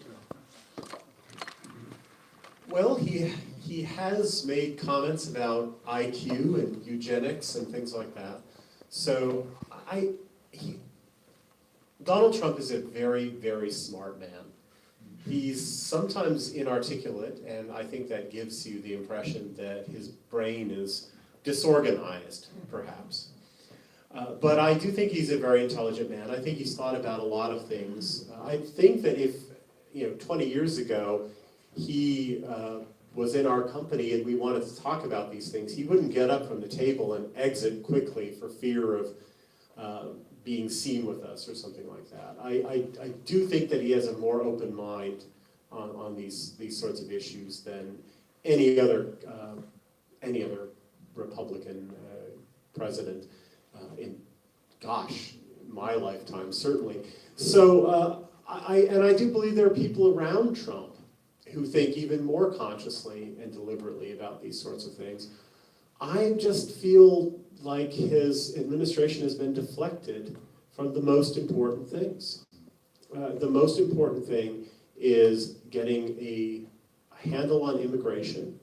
Well, he has made comments about IQ and eugenics and things like that. So Donald Trump is a very, very smart man. He's sometimes inarticulate, and I think that gives you the impression that his brain is disorganized, perhaps. But I do think he's a very intelligent man. I think he's thought about a lot of things. I think that if, 20 years ago, he was in our company and we wanted to talk about these things, he wouldn't get up from the table and exit quickly for fear of being seen with us or something like that. I do think that he has a more open mind on these sorts of issues than any other Republican president in, my lifetime, certainly. So, I do believe there are people around Trump who think even more consciously and deliberately about these sorts of things. I just feel like his administration has been deflected from the most important things. The most important thing is getting a handle on immigration,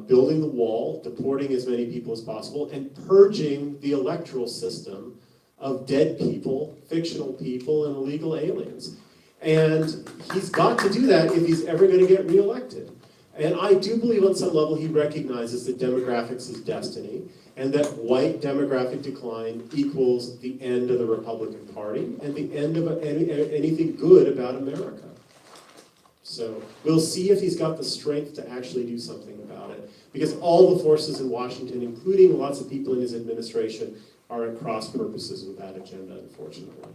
building the wall, deporting as many people as possible, and purging the electoral system of dead people, fictional people, and illegal aliens. And he's got to do that if he's ever going to get reelected. And I do believe on some level he recognizes that demographics is destiny, and that white demographic decline equals the end of the Republican Party and the end of anything good about America. So we'll see if he's got the strength to actually do something about it, because all the forces in Washington, including lots of people in his administration, are at cross purposes with that agenda, unfortunately.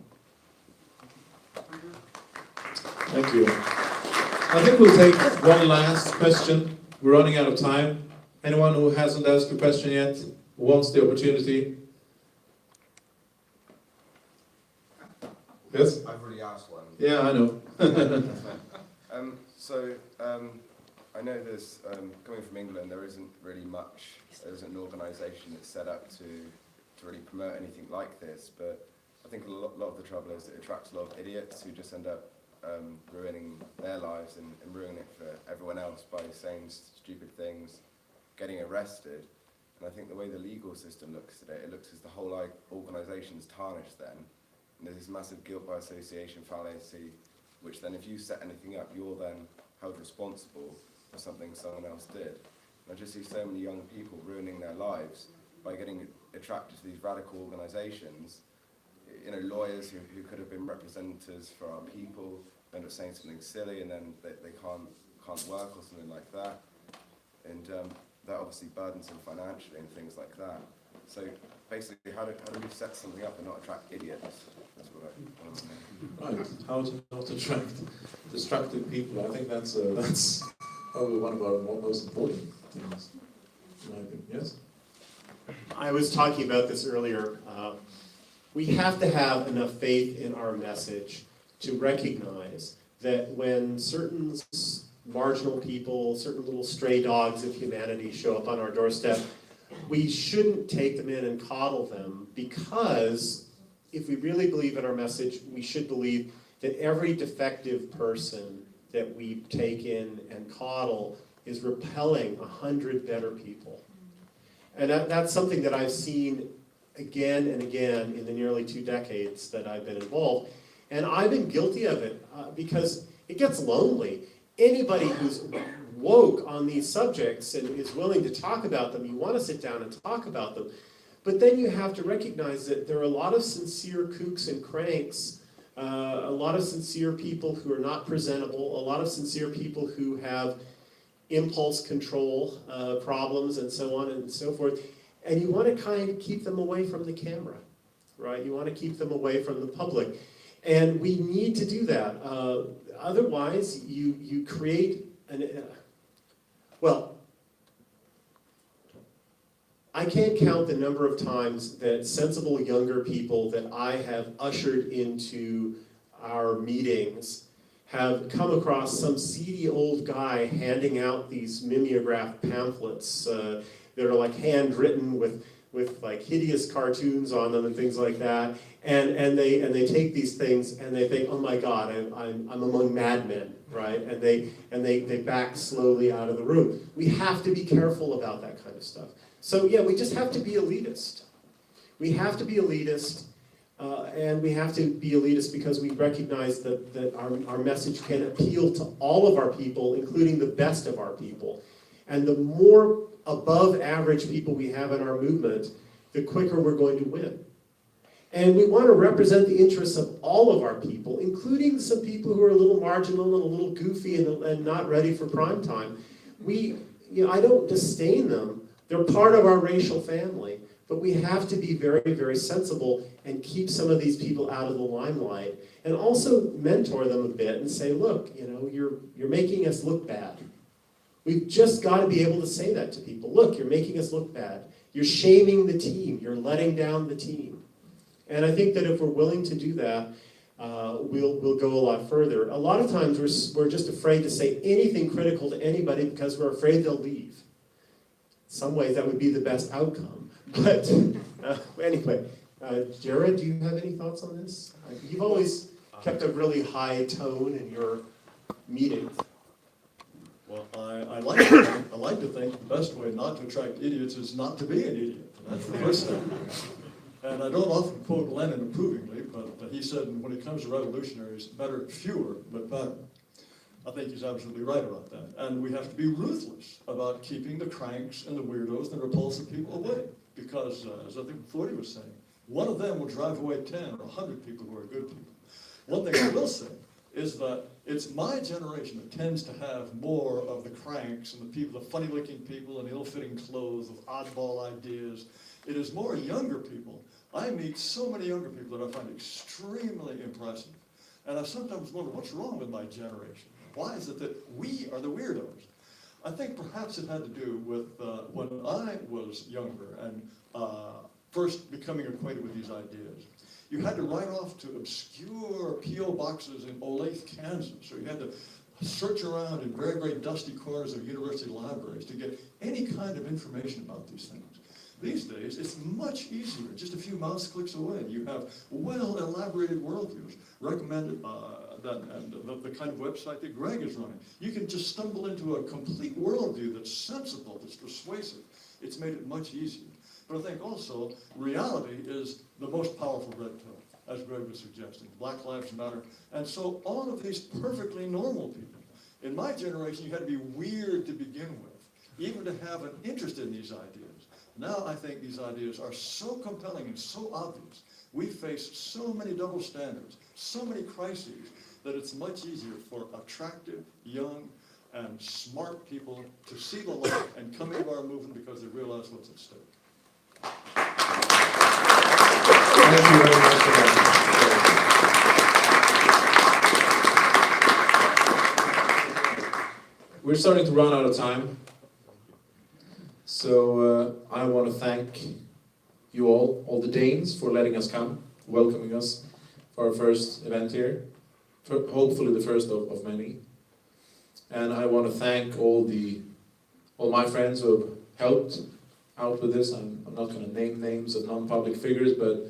Thank you. I think we'll take one last question. We're running out of time. Anyone who hasn't asked a question yet, who wants the opportunity? Yes? I've already asked one. Yeah, I know. I know there's, coming from England, there isn't really much, there isn't an organisation that's set up to really promote anything like this, but I think a lot of the trouble is it attracts a lot of idiots who just end up ruining their lives and ruining it for everyone else by saying stupid things, getting arrested. And I think the way the legal system looks today, it looks as the whole organisation's tarnished then. And there's this massive guilt by association fallacy, which then if you set anything up, you're then held responsible for something someone else did. And I just see so many young people ruining their lives by getting attracted to these radical organisations. Lawyers who could have been representatives for our people end up saying something silly, and then they can't work or something like that. And that obviously burdens them financially and things like that. So basically, how do we set something up and not attract idiots? That's what I want to know. Right, how to not attract distracted people. I think that's probably one of our most important things, in my opinion. Yes? I was talking about this earlier. We have to have enough faith in our message to recognize that when certain marginal people, certain little stray dogs of humanity show up on our doorstep, we shouldn't take them in and coddle them, because if we really believe in our message, we should believe that every defective person that we take in and coddle is repelling 100 better people. And that's something that I've seen again and again in the nearly 2 decades that I've been involved. And I've been guilty of it because it gets lonely. Anybody who's woke on these subjects and is willing to talk about them, you want to sit down and talk about them. But then you have to recognize that there are a lot of sincere kooks and cranks, a lot of sincere people who are not presentable, a lot of sincere people who have impulse control problems and so on and so forth. And you want to kind of keep them away from the camera, right? You want to keep them away from the public. And we need to do that. Otherwise, you create I can't count the number of times that sensible younger people that I have ushered into our meetings have come across some seedy old guy handing out these mimeograph pamphlets that are like handwritten with like hideous cartoons on them and things like that, and they take these things and they think, oh my God, I'm among madmen, right? And they back slowly out of the room. We have to be careful about that kind of stuff. So yeah, we just have to be elitist. We have to be elitist. And we have to be elitist because we recognize that our message can appeal to all of our people, including the best of our people. And the more above average people we have in our movement, the quicker we're going to win. And we want to represent the interests of all of our people, including some people who are a little marginal and a little goofy and not ready for prime time. I don't disdain them. They're part of our racial family. But we have to be very, very sensible and keep some of these people out of the limelight. And also mentor them a bit and say, look, you're making us look bad. We've just got to be able to say that to people. Look, you're making us look bad. You're shaming the team. You're letting down the team. And I think that if we're willing to do that, we'll go a lot further. A lot of times we're just afraid to say anything critical to anybody because we're afraid they'll leave. In some ways, that would be the best outcome. But anyway, Jared, do you have any thoughts on this? You've always kept a really high tone in your meetings. Well, I like to think the best way not to attract idiots is not to be an idiot. That's the first thing. And I don't often quote Lenin approvingly, but he said when it comes to revolutionaries, better fewer, but better. I think he's absolutely right about that. And we have to be ruthless about keeping the cranks and the weirdos and the repulsive people away. Because, as I think Forty was saying, one of them will drive away 10 or 100 people who are good people. One thing I will say is that it's my generation that tends to have more of the cranks and the people, the funny-looking people in ill-fitting clothes with oddball ideas. It is more younger people. I meet so many younger people that I find extremely impressive. And I sometimes wonder, what's wrong with my generation? Why is it that we are the weirdos? I think perhaps it had to do with when I was younger and first becoming acquainted with these ideas. You had to write off to obscure P.O. boxes in Olathe, Kansas, or you had to search around in very, very dusty corners of university libraries to get any kind of information about these things. These days, it's much easier. Just a few mouse clicks away. You have well-elaborated worldviews recommended and the kind of website that Greg is running. You can just stumble into a complete worldview that's sensible, that's persuasive. It's made it much easier. But I think also reality is the most powerful red pill, as Greg was suggesting. Black Lives Matter. And so all of these perfectly normal people, in my generation, you had to be weird to begin with, even to have an interest in these ideas. Now I think these ideas are so compelling and so obvious. We face so many double standards, so many crises, that it's much easier for attractive, young, and smart people to see the light and come into our movement because they realize what's at stake. Thank you very much for that. We're starting to run out of time. So I want to thank you all the Danes, for letting us come, welcoming us for our first event here. Hopefully the first of many. And I want to thank all my friends who have helped out with this. I'm not going to name names of non-public figures, but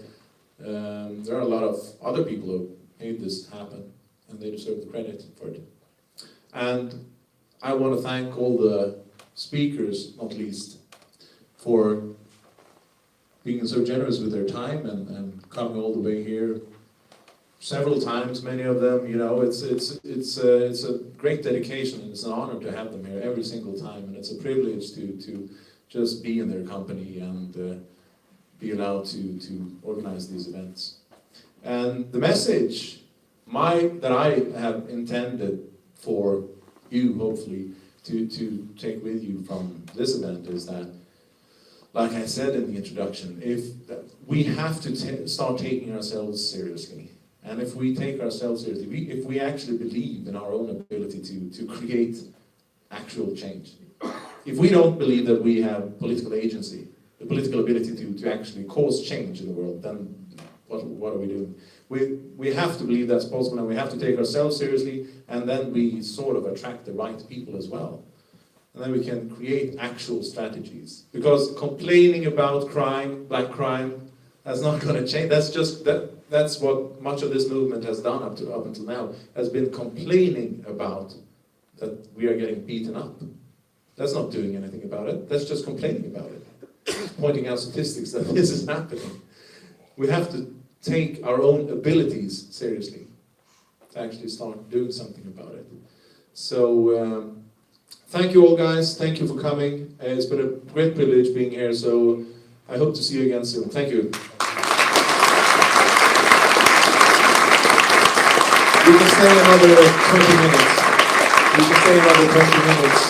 there are a lot of other people who made this happen, and they deserve the credit for it. And I want to thank all the speakers, not least, for being so generous with their time and coming all the way here several times, many of them. It's a great dedication, and it's an honor to have them here every single time, and it's a privilege to just be in their company and be allowed to organize these events. And the message that I have intended for you, hopefully, to take with you from this event is that, like I said in the introduction, we have to start taking ourselves seriously. And if we take ourselves seriously, if we actually believe in our own ability to create actual change, if we don't believe that we have political agency, the political ability to actually cause change in the world, then what are we doing? We have to believe that's possible, and we have to take ourselves seriously, and then we sort of attract the right people as well. And then we can create actual strategies. Because complaining about crime, black crime, that's not going to change. That's what much of this movement has done up until now, has been complaining about that we are getting beaten up. That's not doing anything about it. That's just complaining about it. Pointing out statistics that this is happening. We have to take our own abilities seriously, to actually start doing something about it. So thank you all guys, thank you for coming. It's been a great privilege being here, so I hope to see you again soon. Thank you. We can stay another 20 minutes. We can stay another 20 minutes.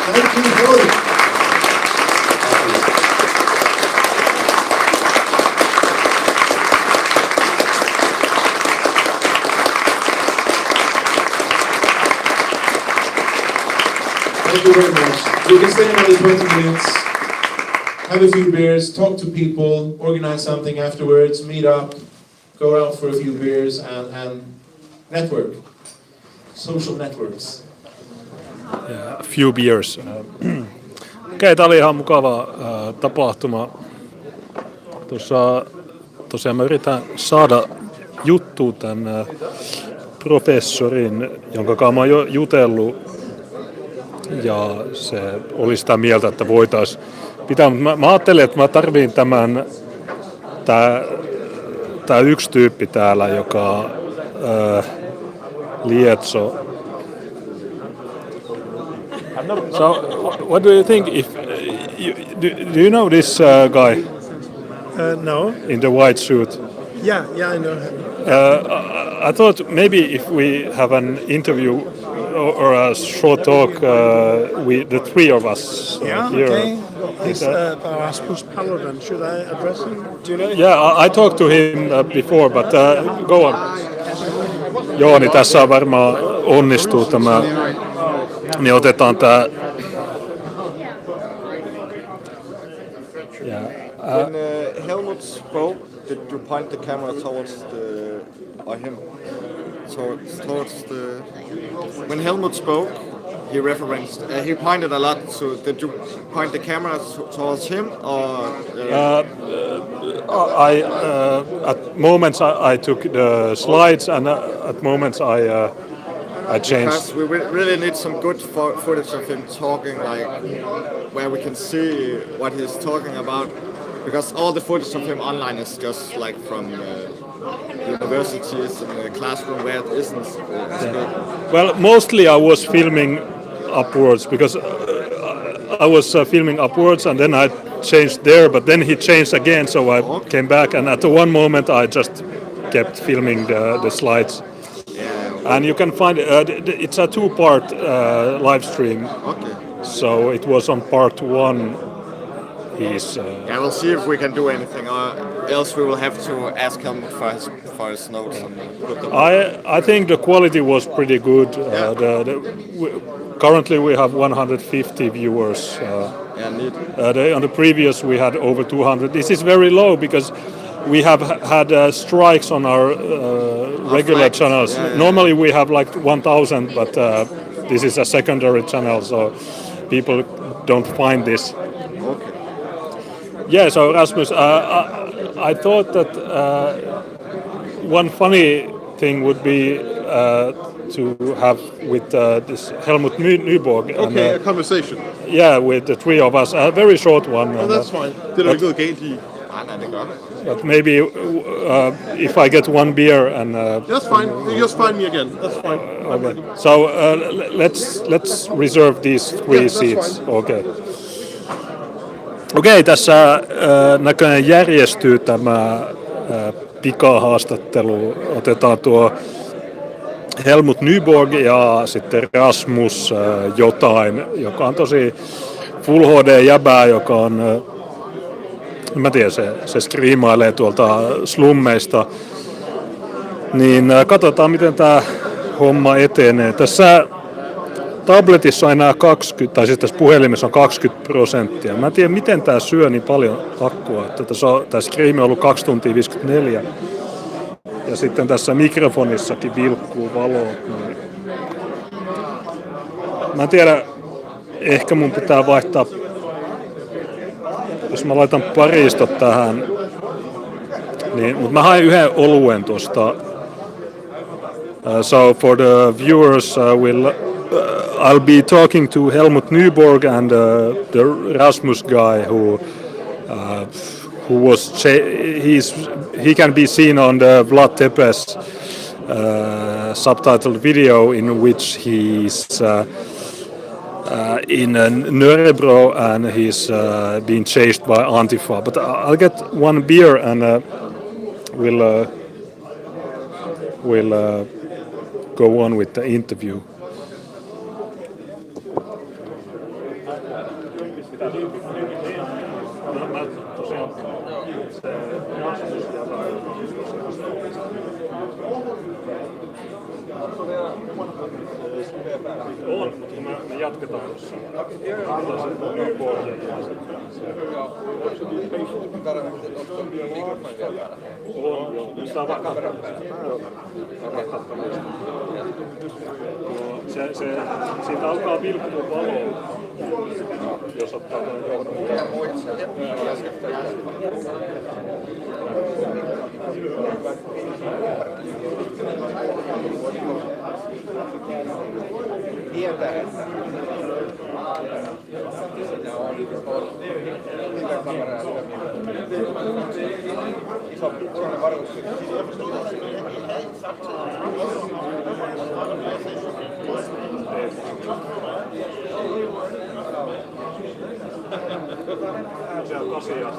And, thank you, Joey. Thank you very much. We can stay another 20 minutes. Have a few beers, talk to people, organize something afterwards, meet up, go out for a few beers and network. Social networks. A few beers. Okei, tää oli ihan mukava tapahtuma. Tosiaan mä yritän saada juttua tämän professorin, jonka kanssa mä oon jo jutellut. Ja se oli sitä mieltä, että voitaisiin pitää, mutta mä ajattelin, että mä tarviin tää yksi tyyppi täällä, joka lietso. So, what do you think if do you know this guy? No. In the white suit. Yeah, I know him. I thought maybe if we have an interview or a short talk, the three of us here. Okay. He's Rasmus Paludan. Should I address him? Do you know? Yeah, I talked to him before, but go on. Joo, niin tässä on varmaan onnistuu tämä. Niin otetaan tää. When Helmuth spoke, did you point the camera towards him? Towards the. When Helmuth spoke, he referenced. He pointed a lot. So did you point the camera towards him, or? At moments I took the slides, and at moments I changed. Because we really need some good footage of him talking, like where we can see what he's talking about. Because all the footage of him online is just like from universities in the classroom where it isn't. Well, mostly I was filming upwards because I was filming upwards, and then I changed there, but then he changed again, so I came back, and at one moment I just kept filming the slides. And you can find it's a two-part live stream. Okay. So it was on part one. Yeah, we'll see if we can do anything, or else we will have to ask him for his notes. And put them I think the quality was pretty good. Currently we have 150 viewers. On the previous we had over 200. This is very low because we have had strikes on our regular channels. Normally we have like 1,000, but this is a secondary channel, so people don't find this. Okay. Yeah, so Rasmus, I thought that one funny thing would be to have with this Helmuth Nyborg. Okay, a conversation. Yeah, with the three of us, a very short one. Oh, that's fine. Det er ikke noget galt i. But maybe if I get one beer and. That's fine. You just find me again. That's fine. Okay. So let's reserve these three seats. Fine. Okay. Okei, tässä näköjään järjestyy tämä pikahaastattelu. Otetaan tuo Helmuth Nyborg ja sitten Rasmus jotain, joka on tosi Full HD-jäbää, joka on, en mä tiedä, se skriimailee tuolta slummeista. Niin katsotaan, miten tämä homma etenee. Tässä tabletissa on enää 20, tai siis tässä puhelimessa on 20%. Mä en tiedä, miten tää syö niin paljon akkua. Tämä skriimi on ollut 2 tuntia 54. Ja sitten tässä mikrofonissakin vilkkuu valot. Niin. Mä en tiedä, ehkä mun pitää vaihtaa, jos mä laitan paristot tähän. Niin, mutta mä hain yhden oluen tuosta. So for the viewers, I'll be talking to Helmuth Nyborg and the Rasmus guy who was he can be seen on the Vlad Tepes subtitled video in which he's in Nörebro and he's being chased by Antifa. But I'll get one beer and we'll go on with the interview. On, mutta me jatketaan tuossa. Siitä alkaa vilkkua valoa, jos ottaa tuon johdon. Tietää, että siinä on live-kameraa iso punainen varustus. Se on tosiaan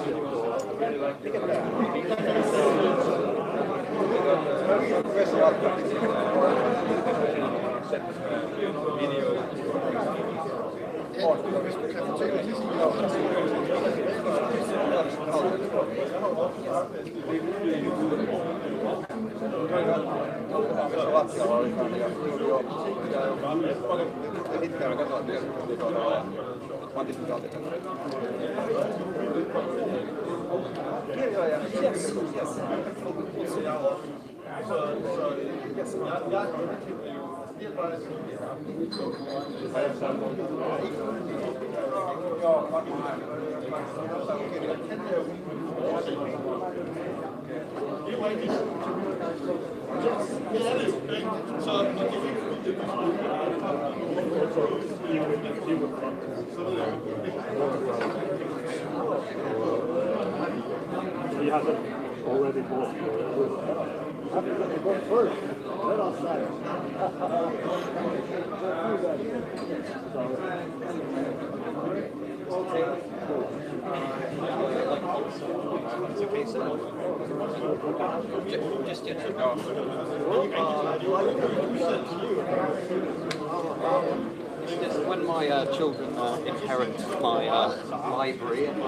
He hasn't already bought first. Let us say. Just get when my children inherit my library and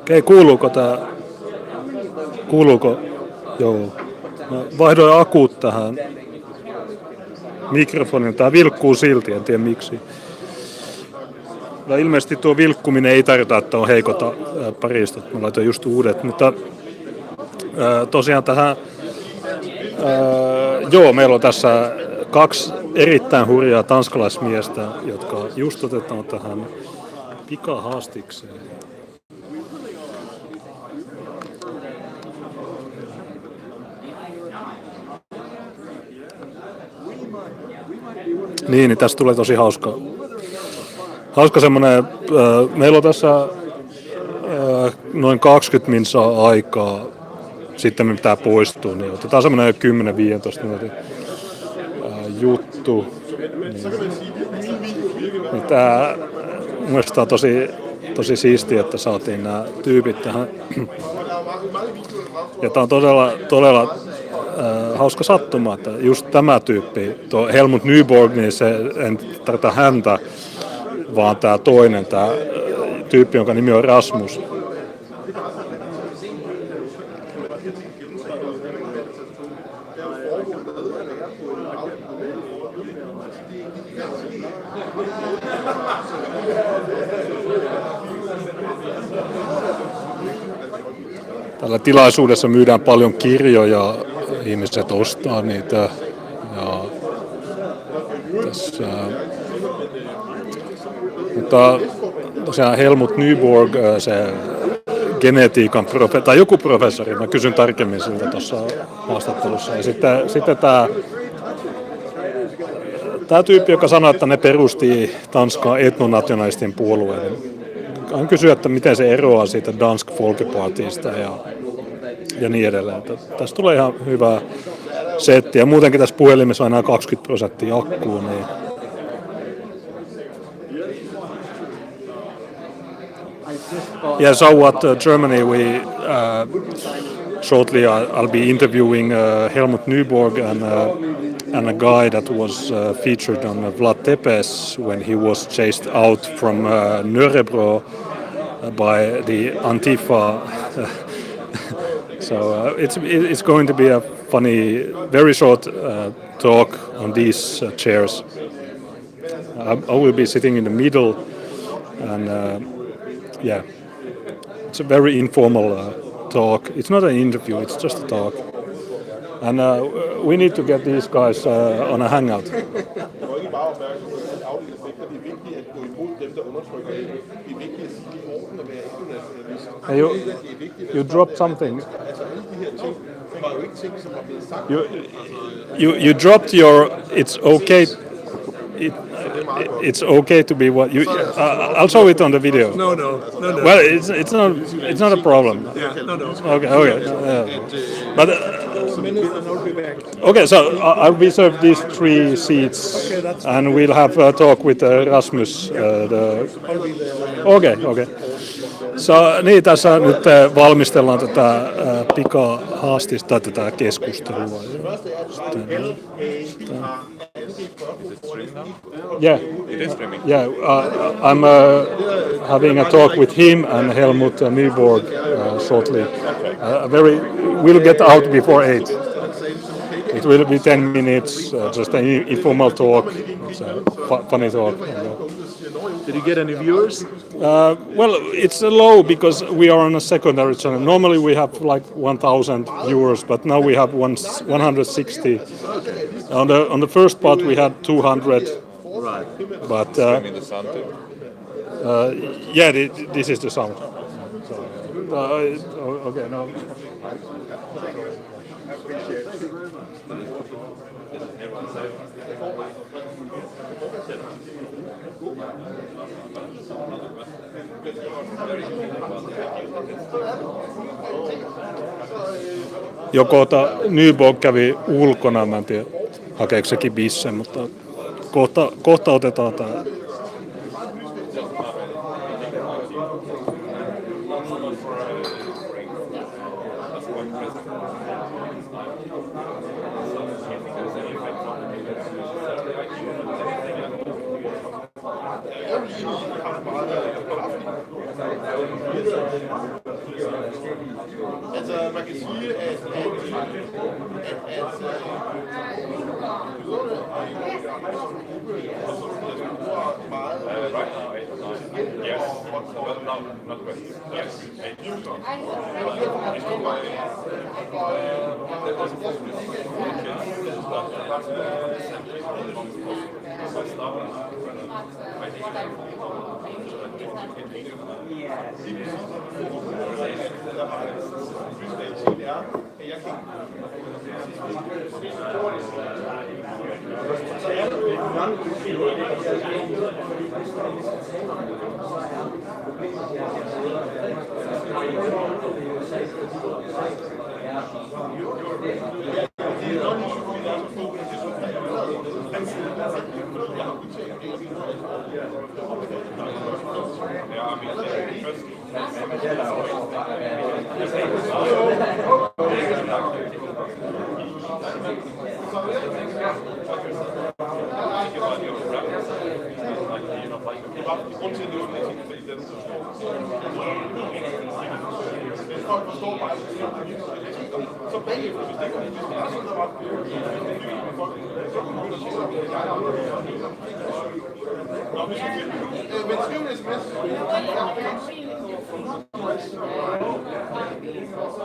Okei, kuuluuko tää? Kuuluuko? Joo. Mä vaihdoin akut tähän mikrofonin. Tää vilkkuu silti, en tiedä miksi. No, ilmeisesti tuo vilkkuminen ei tarkoita, että on heikota paristot. Mä laitoin just uudet, mutta tosiaan tähän joo, meillä on tässä 2 erittäin hurjaa tanskalaismiestä, jotka just otetaan tähän pikahaastikseen. Niin tästä tulee tosi hauska semmoinen, meillä on tässä noin 20 minsaa aikaa, sitten me pitää poistua, niin otetaan semmoinen 10-15 minuutin juttu. Niin tää mielestäni on tosi siistiä, että saatiin nämä tyypit tähän. Ja tää on todella hauska sattuma, että just tämä tyyppi, tuo Helmuth Nyborg, niin se en tarvita häntä, vaan tämä toinen, tämä tyyppi, jonka nimi on Rasmus. Tällä tilaisuudessa myydään paljon kirjoja, ihmiset ostaa niitä. Ja tässä, mutta tosiaan Helmuth Nyborg, se genetiikan tai joku professori, mä kysyn tarkemmin siltä tuossa haastattelussa. Ja sitten tämä tyyppi, joka sanoi, että ne perusti Tanskan etnonationalistien puolueen. Hän kysyi, että miten se eroaa siitä Dansk Folkepartista ja niin edelleen. Tästä tulee ihan hyvä setti. Ja muutenkin tässä puhelimessa on enää 20% akkuu. Niin yeah, so what Germany we shortly I'll be interviewing Helmuth Nyborg and a guy that was featured on Vlad Tepes when he was chased out from Nörebro by the Antifa. So it's going to be a funny, very short talk on these chairs. I will be sitting in the middle, and yeah, it's a very informal talk. It's not an interview; it's just a talk. And we need to get these guys on a hangout. Hey, you dropped something. You dropped your. It's okay. It's okay to be what you. I'll show it on the video. No. Well, it's not a problem. Yeah, no. Okay. But okay, so I'll reserve these 3 seats, and we'll have a talk with Rasmus. Okay. Niin, tässä nyt valmistellaan tätä pikahaastista tätä keskustelua. Yeah, it is streaming. Yeah, I'm having a talk with him and Helmuth Nyborg shortly. We'll get out before 8. It will be 10 minutes, just an informal talk. It's a funny talk. Did you get any viewers? Well, it's low because we are on a secondary channel. Normally we have like 1,000 viewers, but now we have 160. On the first part we had 200. Right. But Streaming the sound too? yeah, this is the sound. Okay, no. Joko Nyborg kävi ulkona, mä en tiedä hakeeko sekin bissen, mutta kohta otetaan tää. Altså, man kan sige, at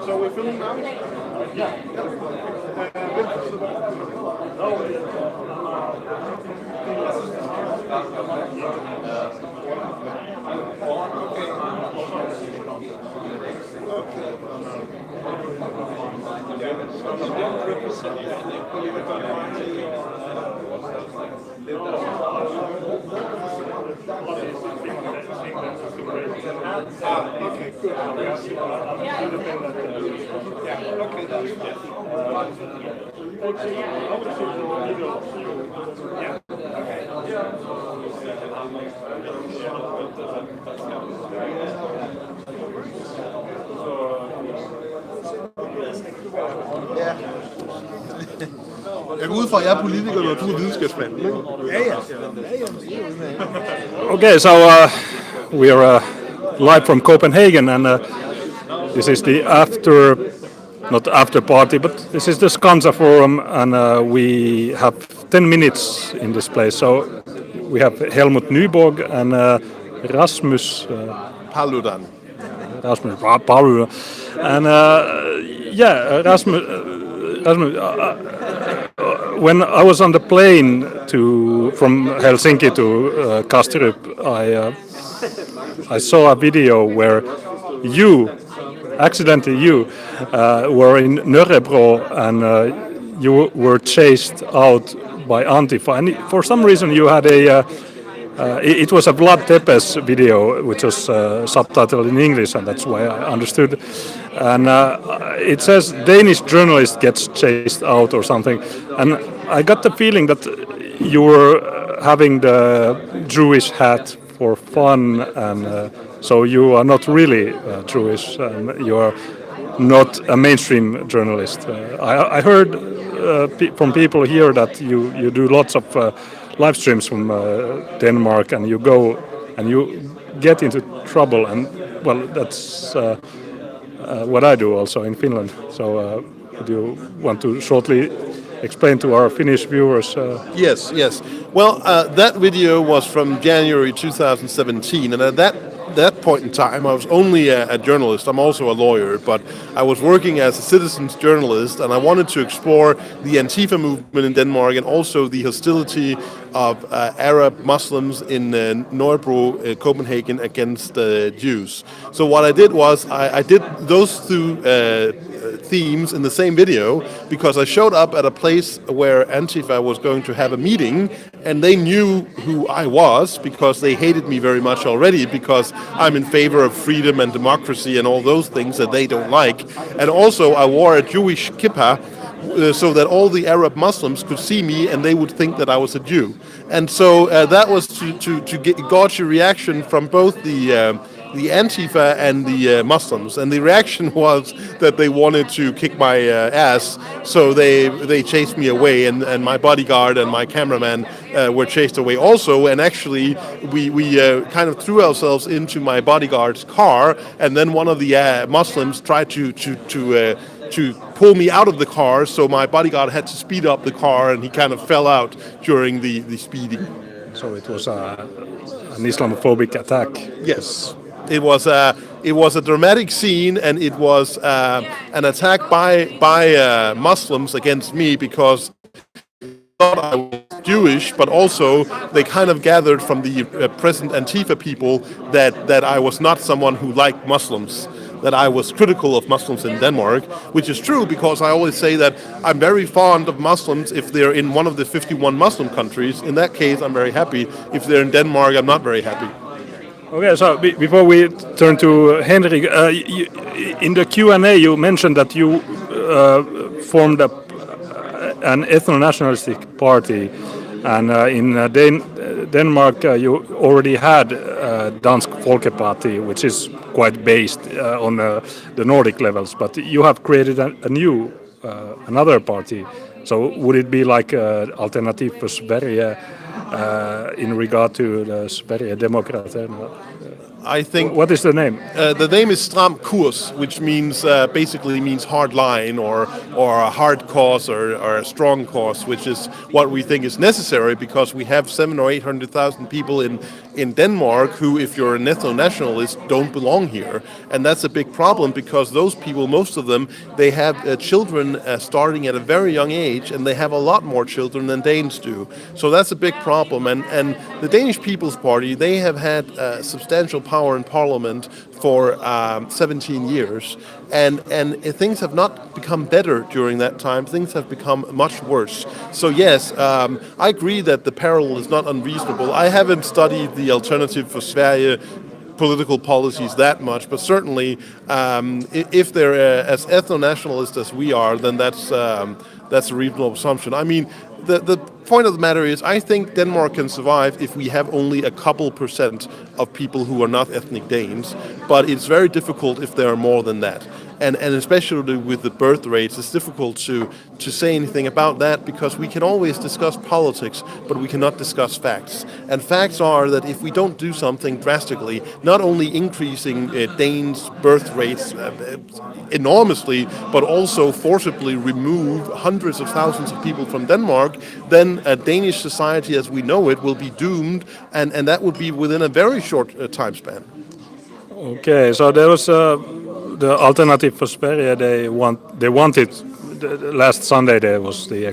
So we're filming now? Yeah. Okay, good. Jeg går ud fra, at jeg er politiker, når du er videnskabsmand. Ja. Okay, so we are live from Copenhagen, and this is the not after party, but this is the Scandza Forum, and we have 10 minutes in this place. So we have Helmuth Nyborg and Rasmus Paludan. Rasmus Paludan, and Rasmus. When I was on the plane from Helsinki to Kastrup, I saw a video where you were in Nörrebro and you were chased out by Antifa. And for some reason you had it was a Vlad Tepes video, which was subtitled in English, and that's why I understood. And it says Danish journalist gets chased out or something. And I got the feeling that you were having the Jewish hat for fun and So you are not really Jewish. You are not a mainstream journalist. I heard from people here that you do lots of live streams from Denmark, and you go and you get into trouble, and well, that's what I do also in Finland. So would you want to shortly explain to our Finnish viewers? Yes, yes. Well, that video was from January 2017, and at that point in time, I was only a journalist. I'm also a lawyer, but I was working as a citizens journalist, and I wanted to explore the Antifa movement in Denmark and also the hostility of Arab Muslims in Nyborg, Copenhagen, against Jews. So what I did was I did those two themes in the same video because I showed up at a place where Antifa was going to have a meeting, and they knew who I was because they hated me very much already because I'm in favor of freedom and democracy and all those things that they don't like. And also I wore a Jewish kippah so that all the Arab Muslims could see me and they would think that I was a Jew. And so that was to gauge a reaction from both the Antifa and the Muslims, and the reaction was that they wanted to kick my ass, so they chased me away, and my bodyguard and my cameraman were chased away also, and actually we kind of threw ourselves into my bodyguard's car, and then one of the Muslims tried to pull me out of the car, so my bodyguard had to speed up the car, and he kind of fell out during the speeding. So it was an Islamophobic attack. Yes. It was a dramatic scene, and it was an attack by Muslims against me because they thought I was Jewish, but also they kind of gathered from the present Antifa people that I was not someone who liked Muslims, that I was critical of Muslims in Denmark, which is true because I always say that I'm very fond of Muslims if they're in one of the 51 Muslim countries. In that case, I'm very happy. If they're in Denmark, I'm not very happy. Okay, so before we turn to Henrik, in the Q&A you mentioned that you formed an ethno-nationalistic party, and in Denmark you already had Dansk Folkeparti, which is quite based on the Nordic levels, but you have created a new, another party. So would it be like Alternative for Sverige in regard to the Sverige Demokrater? I think. What is the name? The name is Stram Kurs, which means basically means hard line or a hard cause or a strong cause, which is what we think is necessary because we have 700,000 or 800,000 people in Denmark who, if you're an ethno-nationalist, don't belong here, and that's a big problem because those people, most of them, they have children starting at a very young age, and they have a lot more children than Danes do. So that's a big problem, and the Danish People's Party, they have had substantial power in parliament for 17 years, and things have not become better during that time. Things have become much worse. So yes, I agree that the parallel is not unreasonable. I haven't studied the Alternative for Sverige political policies that much, but certainly if they're as ethno-nationalist as we are, then that's a reasonable assumption. I mean, the point of the matter is, I think Denmark can survive if we have only a couple % of people who are not ethnic Danes, but it's very difficult if there are more than that. And especially with the birth rates, it's difficult to say anything about that because we can always discuss politics, but we cannot discuss facts. And facts are that if we don't do something drastically, not only increasing Danes' birth rates enormously, but also forcibly remove hundreds of thousands of people from Denmark, then Danish society as we know it will be doomed, and that would be within a very short time span. Okay, so there was the Alternative for Sverige. They wanted last Sunday there was the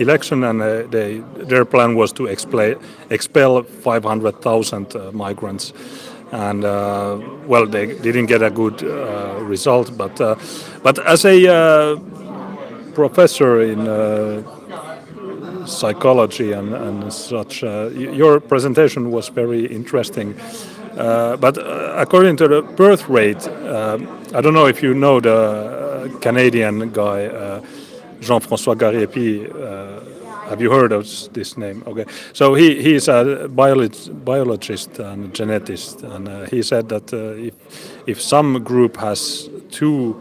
election, and their plan was to expel 500,000 migrants, and well, they didn't get a good result. But as a professor in psychology and such, your presentation was very interesting. But according to the birth rate, I don't know if you know the Canadian guy, Jean-François Gariepi. Have you heard of this name? Okay, so he's a biologist and geneticist, and he said that if some group has 2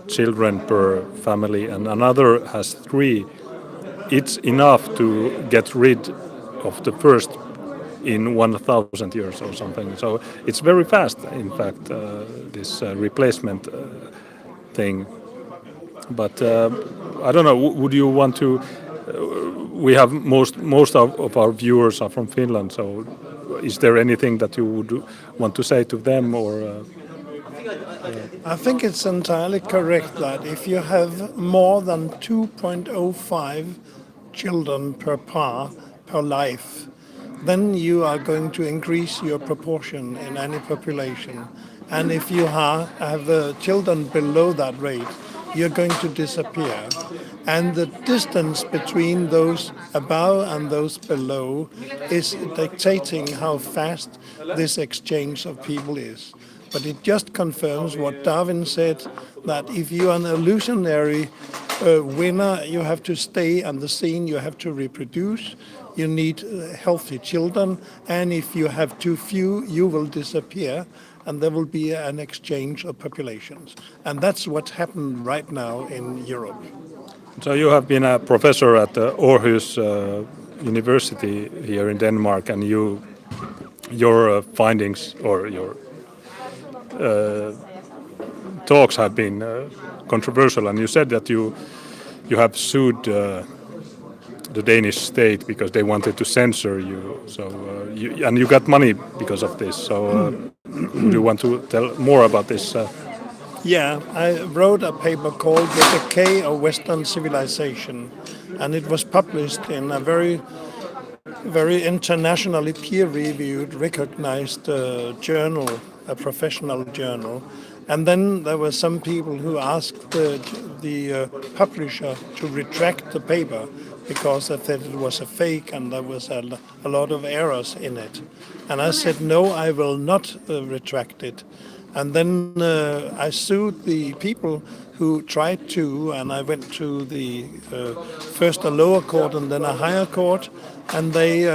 children per family and another has 3, it's enough to get rid of the first in 1,000 years or something. So it's very fast, in fact, this replacement thing. But I don't know. Would you want to? We have most of our viewers are from Finland. So, is there anything that you would want to say to them, or? I think it's entirely correct that if you have more than 2.05 children per life, then you are going to increase your proportion in any population. And if you have children below that rate, you're going to disappear. And the distance between those above and those below is dictating how fast this exchange of people is. But it just confirms what Darwin said, that if you are an illusionary winner, you have to stay on the scene, you have to reproduce, you need healthy children, and if you have too few, you will disappear, and there will be an exchange of populations. And that's what's happened right now in Europe. So you have been a professor at Aarhus University here in Denmark, and your findings or your talks have been controversial, and you said that you have sued the Danish state because they wanted to censor you. So and you got money because of this. So do you want to tell more about this? Yeah, I wrote a paper called The Decay of Western Civilization, and it was published in a very internationally peer-reviewed, recognized journal, a professional journal. And then there were some people who asked the publisher to retract the paper because they said it was a fake and there was a lot of errors in it. And I said, no, I will not retract it. And then I sued the people who tried to, and I went to the first a lower court and then a higher court, and they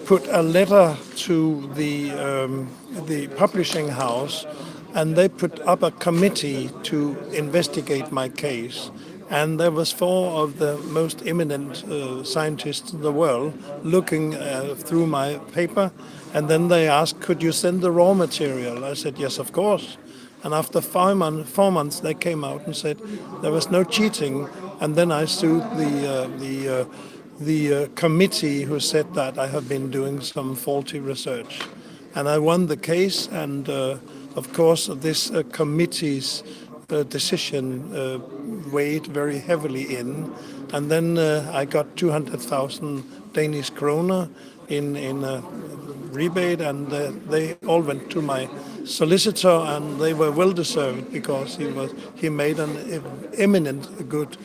put a letter to the publishing house, and they put up a committee to investigate my case. And there was 4 of the most eminent scientists in the world looking through my paper, and then they asked, could you send the raw material? I said, yes, of course. And after 4 months, they came out and said there was no cheating. And then I sued the committee who said that I have been doing some faulty research. And I won the case, and of course this committee's decision weighed very heavily in. And then I got 200,000 Danish kroner in rebate, and they all went to my solicitor, and they were well deserved because he made an eminent good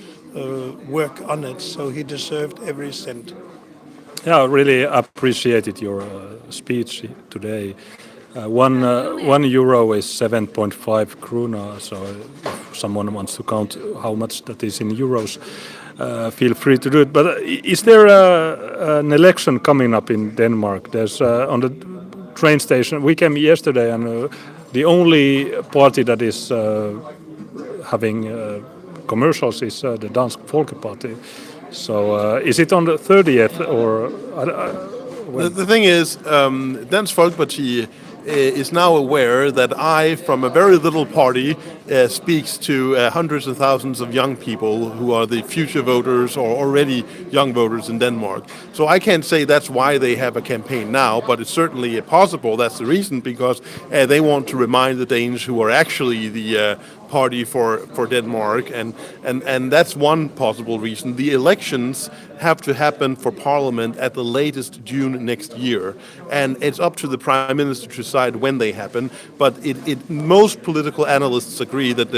work on it, so he deserved every cent. Yeah, I really appreciated your speech today. One euro is 7.5 krona, so if someone wants to count how much that is in euros, feel free to do it. But is there an election coming up in Denmark? There's on the train station. We came yesterday, and the only party that is having commercials is the Dansk Folkeparti. So is it on the 30th or? The thing is, Dansk Folkeparti is now aware that I, from a very little party, speaks to hundreds of thousands of young people who are the future voters or already young voters in Denmark. So I can't say that's why they have a campaign now, but it's certainly possible that's the reason, because they want to remind the Danes who are actually the party for Denmark, and that's one possible reason. The elections have to happen for Parliament at the latest June next year, and it's up to the Prime Minister to decide when they happen, but most political analysts agree that